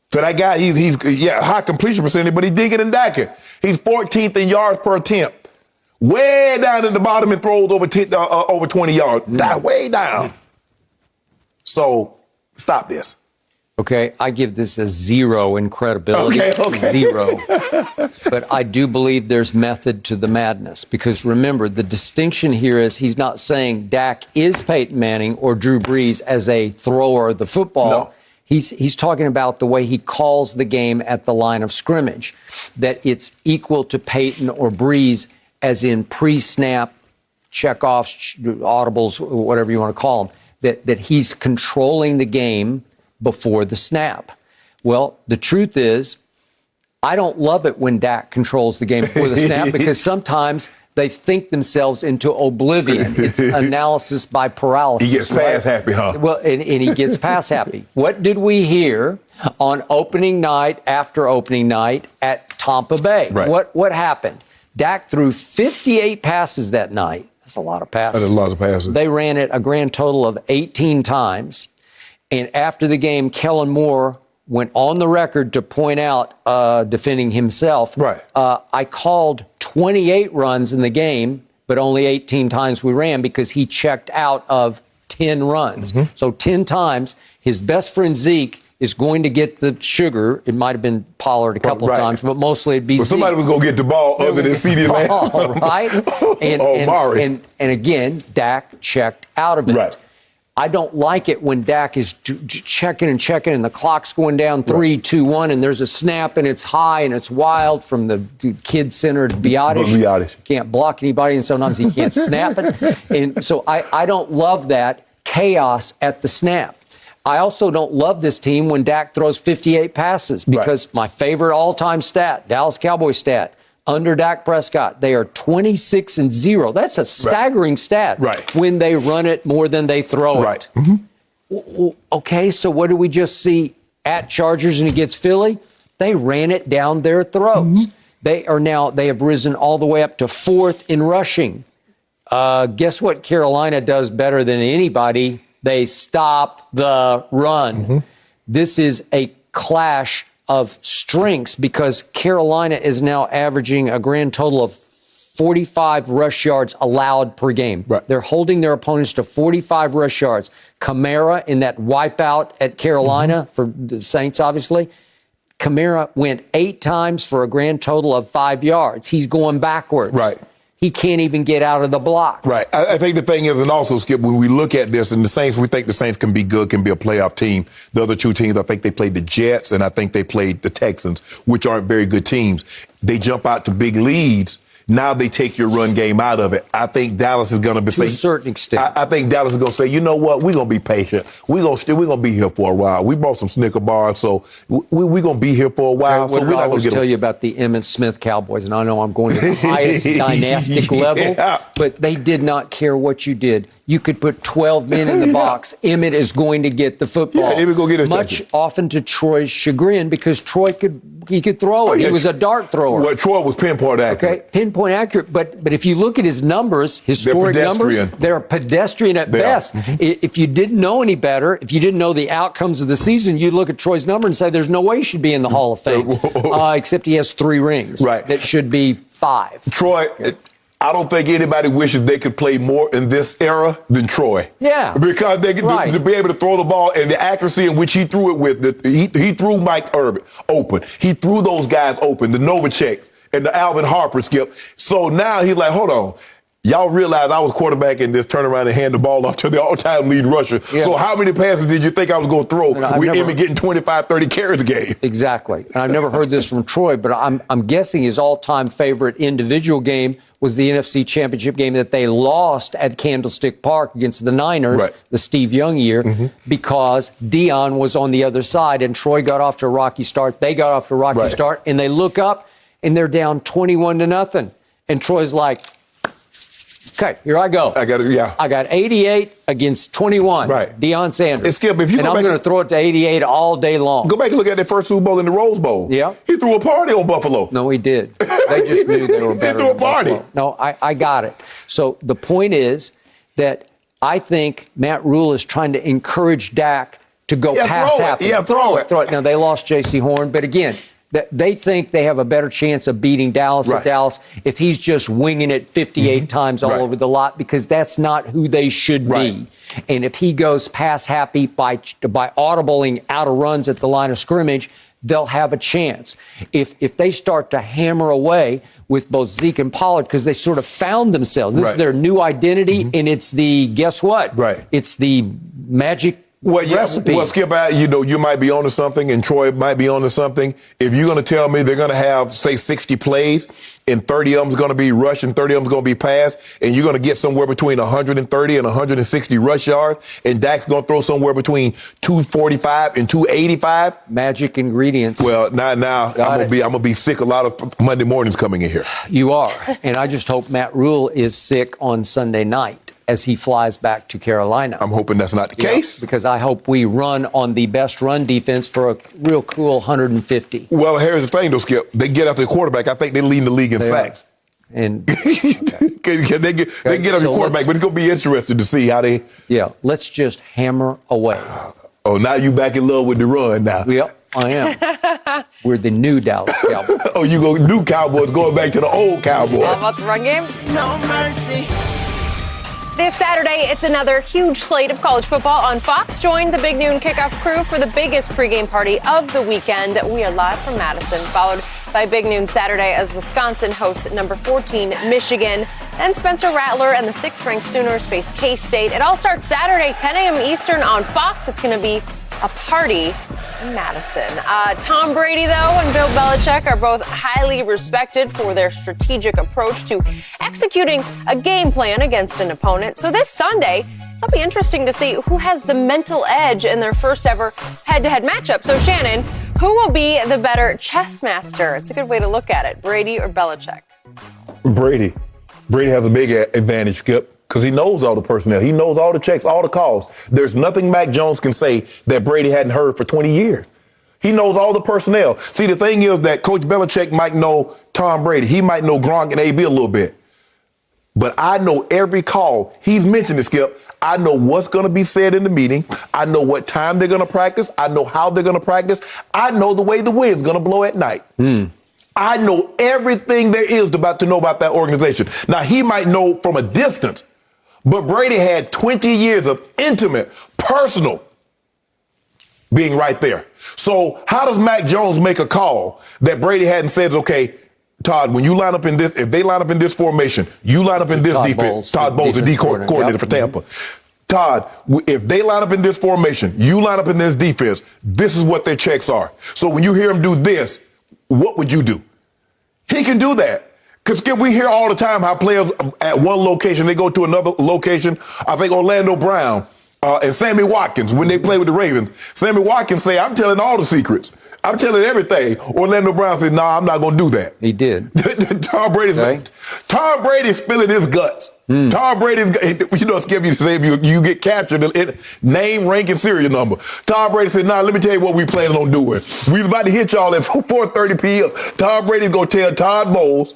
S3: So that guy, he's high completion percentage, but he digging and dacking. He's 14th in yards per attempt. Way down at the bottom and throws over 20 yards. Way down. So stop this.
S4: Okay, I give this a 0 in credibility.
S3: Okay.
S4: 0. But I do believe there's method to the madness. Because remember, the distinction here is he's not saying Dak is Peyton Manning or Drew Brees as a thrower of the football.
S3: No.
S4: He's talking about the way he calls the game at the line of scrimmage, that it's equal to Peyton or Brees, as in pre-snap, checkoffs, audibles, whatever you want to call them, that he's controlling the game before the snap. Well, the truth is, I don't love it when Dak controls the game before the snap because sometimes they think themselves into oblivion. It's analysis by paralysis.
S3: He gets pass happy, huh?
S4: Well, and he gets pass happy. What did we hear on opening night after opening night at Tampa Bay?
S3: Right.
S4: What happened? Dak threw 58 passes that night. That's a lot of passes.
S3: That's a lot of passes.
S4: They ran it a grand total of 18 times. And after the game, Kellen Moore went on the record to point out, defending himself,
S3: right.
S4: I called 28 runs in the game, but only 18 times we ran because he checked out of 10 runs. Mm-hmm. So 10 times, his best friend Zeke is going to get the sugar. It might have been Pollard a couple of times, but mostly it'd be Zeke.
S3: Somebody was going to get the ball other than CeeDee Lamb.
S4: Right? And again, Dak checked out of it.
S3: Right.
S4: I don't like it when Dak is checking and the clock's going down 3, 2, 1, and there's a snap and it's high and it's wild from the kid-centered Biotish. Can't block anybody, and sometimes he can't snap it. And so I don't love that chaos at the snap. I also don't love this team when Dak throws 58 passes because my favorite all-time stat, Dallas Cowboys stat, under Dak Prescott, they are 26-0. That's a staggering stat when they run it more than they throw it. Mm-hmm. Okay, so what do we just see at Chargers and against Philly? They ran it down their throats. Mm-hmm. They have risen all the way up to 4th in rushing. Guess what Carolina does better than anybody? They stop the run. Mm-hmm. This is a clash of strengths because Carolina is now averaging a grand total of 45 rush yards allowed per game. Right. They're holding their opponents to 45 rush yards. Kamara in that wipeout at Carolina for the Saints, obviously, Kamara went 8 times for a grand total of 5 yards. He's going backwards.
S3: Right.
S4: He can't even get out of the block.
S3: Right. I think the thing is, and also, Skip, when we look at this, and the Saints, we think the Saints can be good, can be a playoff team. The other 2 teams, I think they played the Jets, and I think they played the Texans, which aren't very good teams. They jump out to big leads. Now they take your run game out of it. I think Dallas is going to be
S4: to a certain extent.
S3: I think Dallas is going to say, you know what, we're going to be patient. We're going to be here for a while. We brought some Snicker bars, so we're going to be here for a while.
S4: What did I always tell you about the Emmitt Smith Cowboys? And I know I'm going to the highest dynastic level, but they did not care what you did. You could put 12 men in the box. Emmitt is going to get the football.
S3: Yeah, Emmitt going to get it.
S4: Much often to Troy's chagrin because Troy could throw it. He was a dart thrower.
S3: Well, Troy was pinpoint accurate.
S4: Okay, pinpoint accurate. But if you look at his numbers, historic numbers, they're pedestrian at best. Mm-hmm. If you didn't know any better, if you didn't know the outcomes of the season, you'd look at Troy's number and say, there's no way he should be in the Hall of Fame, except he has 3 rings.
S3: Right.
S4: That should be 5.
S3: Troy... I don't think anybody wishes they could play more in this era than Troy.
S4: Yeah.
S3: Because they could to be able to throw the ball and the accuracy in which he threw it with. He threw Mike Irvin open. He threw those guys open, the Novaceks and the Alvin Harper, Skip. So now he's like, hold on. Y'all realize I was quarterback and just turn around and hand the ball off to the all-time leading rusher. Yeah. So how many passes did you think I was going to throw with him getting 25, 30 carries a game?
S4: Exactly. And I've never heard this from Troy, but I'm guessing his all-time favorite individual game was the NFC Championship game that they lost at Candlestick Park against the Niners, the Steve Young year, because Dion was on the other side and Troy got off to a rocky start. They got off to a rocky start, and they look up and they're down 21-0. And Troy's like, okay, here I go. I got 88 against 21. Right. Deion Sanders.
S3: And Skip, if you
S4: and I'm going to throw it to 88 all day long.
S3: Go back and look at that first Super Bowl in the Rose Bowl.
S4: Yeah.
S3: He threw a party on Buffalo.
S4: No, he did. They just knew they were better.
S3: He threw a party.
S4: Buffalo. No, I got it. So the point is that I think Matt Rule is trying to encourage Dak to go pass happy.
S3: Yeah, throw it.
S4: Now, they lost J.C. Horn, but again, they think they have a better chance of beating Dallas at Dallas if he's just winging it 58 times all over the lot, because that's not who they should be. And if he goes pass happy by audibling out of runs at the line of scrimmage, they'll have a chance. If they start to hammer away with both Zeke and Pollard, because they sort of found themselves. This is their new identity, and it's the, guess what? It's the magic
S3: Well, yeah,
S4: recipe.
S3: well, Skip, you might be onto something, and Troy might be onto something. If you're going to tell me they're going to have, say, 60 plays, and 30 of them's going to be rush and 30 of them's going to be pass, and you're going to get somewhere between 130 and 160 rush yards, and Dak's going to throw somewhere between 245 and 285.
S4: Magic ingredients.
S3: Well, now I'm gonna be sick a lot of Monday mornings coming in here.
S4: You are, and I just hope Matt Rule is sick on Sunday night as he flies back to Carolina.
S3: I'm hoping that's not the case.
S4: Because I hope we run on the best run defense for a real cool 150.
S3: Well, here's the thing, though, Skip. They get after the quarterback. I think they lead the league in sacks.
S4: And
S3: they get after the quarterback, but it's going to be interesting to see how they...
S4: Yeah, let's just hammer away.
S3: Oh, now you back in love with the run now.
S4: Yep, I am. We're the new Dallas Cowboys.
S3: Oh, you go new Cowboys going back to the old Cowboys.
S2: How about the run game?
S8: No mercy.
S2: This Saturday, it's another huge slate of college football on Fox. Join the Big Noon Kickoff crew for the biggest pregame party of the weekend. We are live from Madison, followed by Big Noon Saturday as Wisconsin hosts number 14 Michigan. Then Spencer Rattler and the 6th-ranked Sooners face K-State. It all starts Saturday, 10 a.m. Eastern on Fox. It's going to be a party in Madison. Tom Brady, though, and Bill Belichick are both highly respected for their strategic approach to executing a game plan against an opponent. So this Sunday, it'll be interesting to see who has the mental edge in their first ever head-to-head matchup. So, Shannon, who will be the better chess master? It's a good way to look at it. Brady or Belichick?
S3: Brady. Brady has a big advantage, Skip, because he knows all the personnel. He knows all the checks, all the calls. There's nothing Mac Jones can say that Brady hadn't heard for 20 years. He knows all the personnel. See, the thing is that Coach Belichick might know Tom Brady. He might know Gronk and AB a little bit. But I know every call. He's mentioned it, Skip. I know what's going to be said in the meeting. I know what time they're going to practice. I know how they're going to practice. I know the way the wind's going to blow at night. I know everything there is to know about that organization. Now, he might know from a distance, but Brady had 20 years of intimate, personal being right there. So how does Mac Jones make a call that Brady hadn't said, okay, Todd, when you line up in this, if they line up in this formation, you line up in this defense. Todd Bowles, the D coordinator for Tampa. Todd, if they line up in this formation, you line up in this defense, this is what their checks are. So when you hear him do this, what would you do? He can do that. Because we hear all the time how players at one location, they go to another location. I think Orlando Brown and Sammy Watkins, when they play with the Ravens, Sammy Watkins say, I'm telling all the secrets. I'm telling everything. Orlando Brown said, nah, I'm not going to do that.
S4: He did.
S3: Tom Brady said, Tom Brady's spilling his guts. Tom Brady's, Skip, you say if you get captured, name, rank, and serial number. Tom Brady said, nah, let me tell you what we planning on doing. We was about to hit y'all at 4:30 p.m. Tom Brady's going to tell Todd Bowles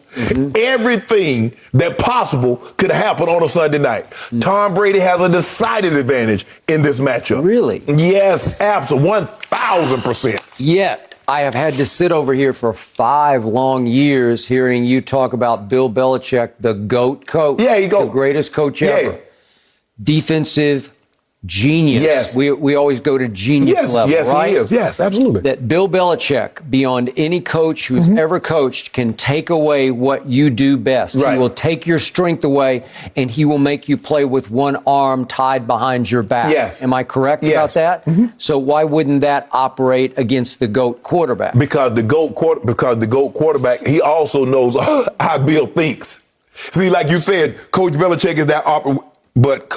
S3: everything that possible could happen on a Sunday night. Tom Brady has a decided advantage in this matchup.
S4: Really?
S3: Yes, absolutely, 1,000%.
S4: Yet, I have had to sit over here for 5 long years hearing you talk about Bill Belichick, the GOAT coach.
S3: Yeah, you go.
S4: The greatest coach ever. Defensive genius.
S3: Yes.
S4: We always go to genius level, right?
S3: Yes, he is. Yes, absolutely.
S4: That Bill Belichick, beyond any coach who's ever coached, can take away what you do best.
S3: Right.
S4: He will take your strength away, and he will make you play with one arm tied behind your back.
S3: Yes.
S4: Am I correct about that? So why wouldn't that operate against the GOAT quarterback? Because
S3: the GOAT quarterback, he also knows how Bill thinks. See, like you said, Coach Belichick is that But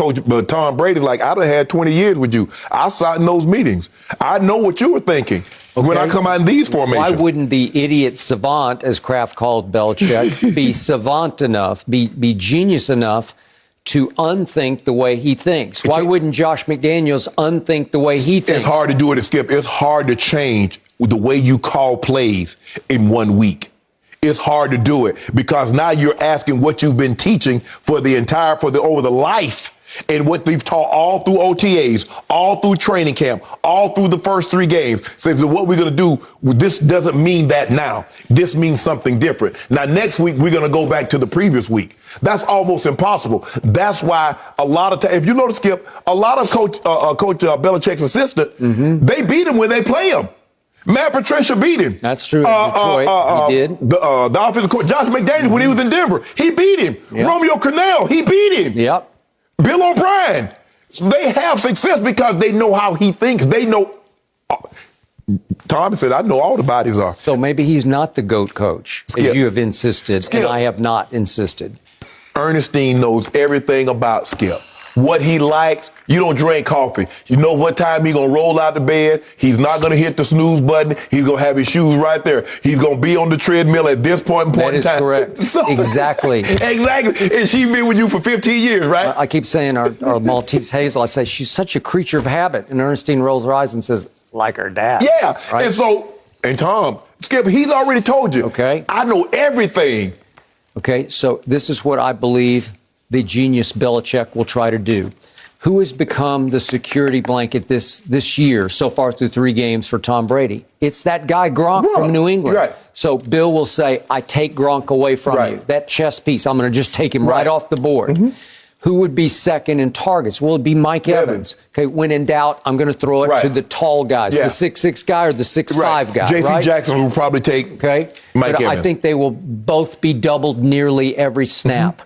S3: Tom Brady's like, I done had 20 years with you. I sat in those meetings. I know what you were thinking when I come out in these formations.
S4: Why wouldn't the idiot savant, as Kraft called Belichick, be savant enough, be genius enough to unthink the way he thinks? Why wouldn't Josh McDaniels unthink the way he thinks?
S3: It's hard to do it, Skip. It's hard to change the way you call plays in 1 week. It's hard to do it because now you're asking what you've been teaching over the life and what they've taught all through OTAs, all through training camp, all through the first 3 games. Says so what we're going to do, this doesn't mean that now. This means something different. Now, next week, we're going to go back to the previous week. That's almost impossible. That's why a lot of times, if you notice, Skip, a lot of Coach Belichick's assistant, they beat him when they play him. Matt Patricia beat him.
S4: That's true. Detroit, he did.
S3: The offensive coach, Josh McDaniels, when he was in Denver, he beat him. Yep. Romeo Crennel, he beat him.
S4: Yep.
S3: Bill O'Brien. They have success because they know how he thinks. They know. Tom said, I know all the bodies are.
S4: So maybe he's not the GOAT coach, as you have insisted, and I have not insisted.
S3: Ernestine knows everything about Skip. What he likes, you don't drink coffee. You know what time he's going to roll out the bed. He's not going to hit the snooze button. He's going to have his shoes right there. He's going to be on the treadmill at this point in time.
S4: That is correct. Exactly.
S3: Exactly. And she's been with you for 15 years, right?
S4: I keep saying our Maltese Hazel, I say, she's such a creature of habit. And Ernestine rolls her eyes and says, like her dad.
S3: Yeah.
S4: Right?
S3: And Tom, Skip, he's already told you.
S4: Okay.
S3: I know everything.
S4: Okay, so this is what I believe the genius Belichick will try to do. Who has become the security blanket this year so far through 3 games for Tom Brady? It's that guy Gronk from New England.
S3: Right.
S4: So Bill will say, I take Gronk away from you. That chess piece, I'm going to just take him right off the board. Mm-hmm. Who would be second in targets? Will it be Mike Evans? Okay, when in doubt, I'm going to throw it to the tall guys, the 6'6" guy or the 6'5" guy.
S3: J.C. Jackson will probably take Mike Evans.
S4: I think they will both be doubled nearly every snap.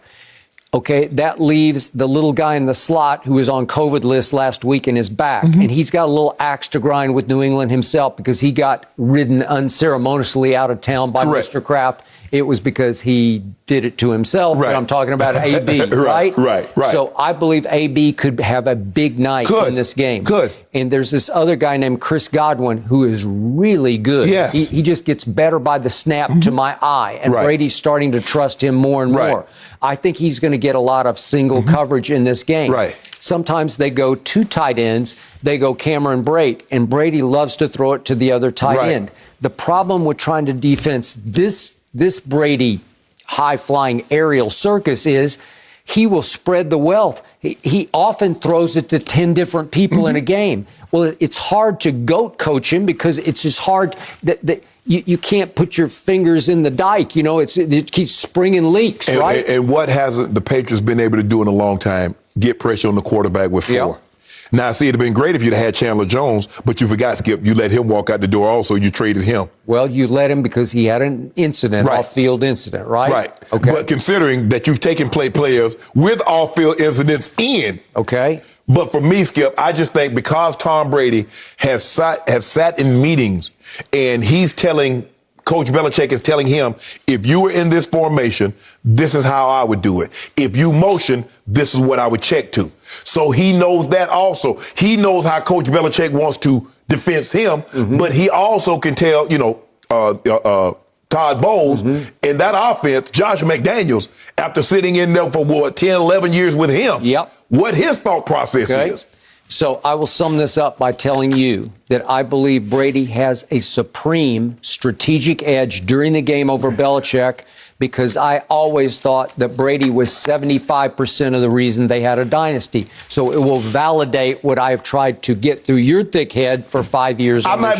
S4: Okay, that leaves the little guy in the slot who was on COVID list last week and is back. And he's got a little axe to grind with New England himself because he got ridden unceremoniously out of town by Mr. Kraft. It was because he did it to himself. But I'm talking about AB, right?
S3: Right.
S4: So I believe AB could have a big night in this game. And there's this other guy named Chris Godwin who is really good.
S3: Yes.
S4: He just gets better by the snap to my eye. And Brady's starting to trust him more and more. I think he's going to get a lot of single coverage in this game. Sometimes they go 2 tight ends. They go Cameron Brate, and Brady loves to throw it to the other tight end. The problem with trying to defense this Brady high-flying aerial circus is he will spread the wealth. He often throws it to 10 different people in a game. Well, it's hard to GOAT coach him because it's just hard that you can't put your fingers in the dike. You know, it keeps springing leaks, right?
S3: And what hasn't the Patriots been able to do in a long time? Get pressure on the quarterback with 4. Now, see, it'd have been great if you'd had Chandler Jones, but you forgot, Skip. You let him walk out the door also. You traded him.
S4: Well, you let him because he had an incident, off-field incident, right?
S3: Right. Okay. But considering that you've taken players with off-field incidents in.
S4: Okay.
S3: But for me, Skip, I just think because Tom Brady has sat in meetings and he's telling Coach Belichick is telling him, if you were in this formation, this is how I would do it. If you motion, this is what I would check to. So he knows that also. He knows how Coach Belichick wants to defense him, but he also can tell, Todd Bowles in that offense, Josh McDaniels, after sitting in there for 10, 11 years with him, what his thought process is.
S4: So I will sum this up by telling you that I believe Brady has a supreme strategic edge during the game over Belichick because I always thought that Brady was 75% of the reason they had a dynasty. So it will validate what I've tried to get through your thick head for 5 years.
S3: It might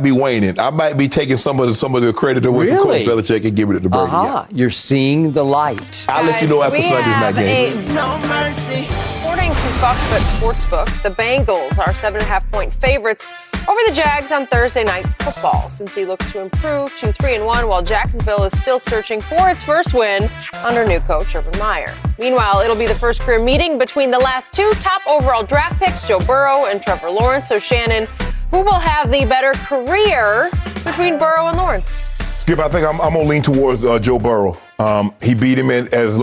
S3: be waning. I might be taking some of the credit away from Coach Belichick and giving it to Brady.
S4: You're seeing the light.
S3: I'll let you know after Sunday's night game.
S2: No mercy. According to Fox Bet Sportsbook, the Bengals are 7.5-point favorites over the Jags on Thursday Night Football. Since he looks to improve to 3-1, while Jacksonville is still searching for its first win under new coach Urban Meyer. Meanwhile, it'll be the first career meeting between the last 2 top overall draft picks, Joe Burrow and Trevor Lawrence. So, Shannon, who will have the better career between Burrow and Lawrence?
S3: Skip, I think I'm going to lean towards Joe Burrow. He beat him in his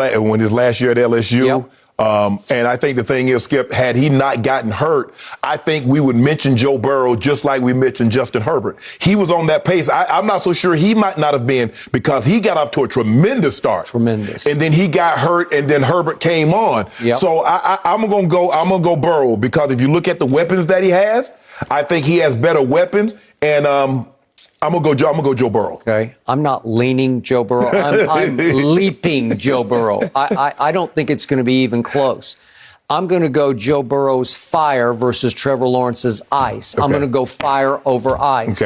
S3: last year at LSU. And I think the thing is, Skip, had he not gotten hurt, I think we would mention Joe Burrow just like we mentioned Justin Herbert. He was on that pace. I'm not so sure he might not have been because he got up to a tremendous start. And then he got hurt and then Herbert came on. So I'm going to go Burrow because if you look at the weapons that he has, I think he has better weapons. And I'm gonna go Joe Burrow.
S4: Okay, I'm not leaning Joe Burrow. I'm leaping Joe Burrow. I don't think it's going to be even close. I'm going to go Joe Burrow's fire versus Trevor Lawrence's ice. I'm going to go fire over ice.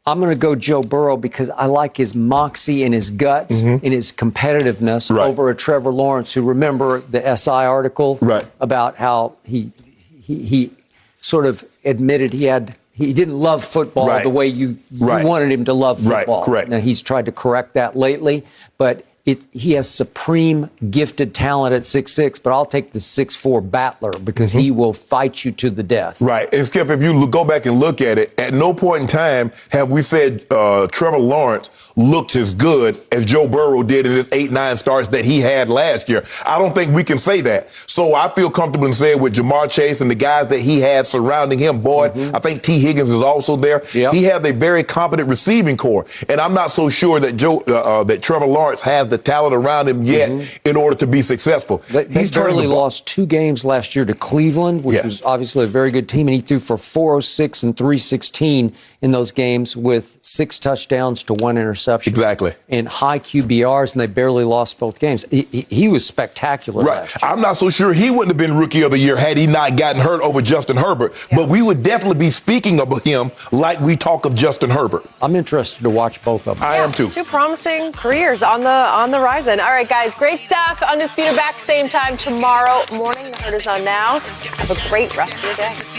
S4: I'm going to go Joe Burrow because I like his moxie and his guts and his competitiveness over a Trevor Lawrence who, remember the SI article about how he sort of admitted he didn't love football the way you wanted him to love football. Now, he's tried to correct that lately, but he has supreme gifted talent at 6'6", but I'll take the 6'4" battler because he will fight you to the death.
S3: Right. And Skip, if you go back and look at it, at no point in time have we said Trevor Lawrence looked as good as Joe Burrow did in his 8-9 starts that he had last year. I don't think we can say that. So I feel comfortable in saying with Jamar Chase and the guys that he has surrounding him, boy, I think T. Higgins is also there.
S4: Yep.
S3: He has a very competent receiving core. And I'm not so sure that that Trevor Lawrence has the talent around him yet in order to be successful.
S4: He's barely lost 2 games last year to Cleveland, which was obviously a very good team, and he threw for 406 and 316 in those games with 6 touchdowns to 1 interception.
S3: Exactly.
S4: And high QBRs, and they barely lost both games. He was spectacular last year.
S3: I'm not so sure he wouldn't have been Rookie of the Year had he not gotten hurt over Justin Herbert. Yeah. But we would definitely be speaking of him like we talk of Justin Herbert.
S4: I'm interested to watch both of them.
S3: I am too.
S2: 2 promising careers on the horizon. All right, guys, great stuff. Undisputed back same time tomorrow morning. The Herd is on now. Have a great rest of your day.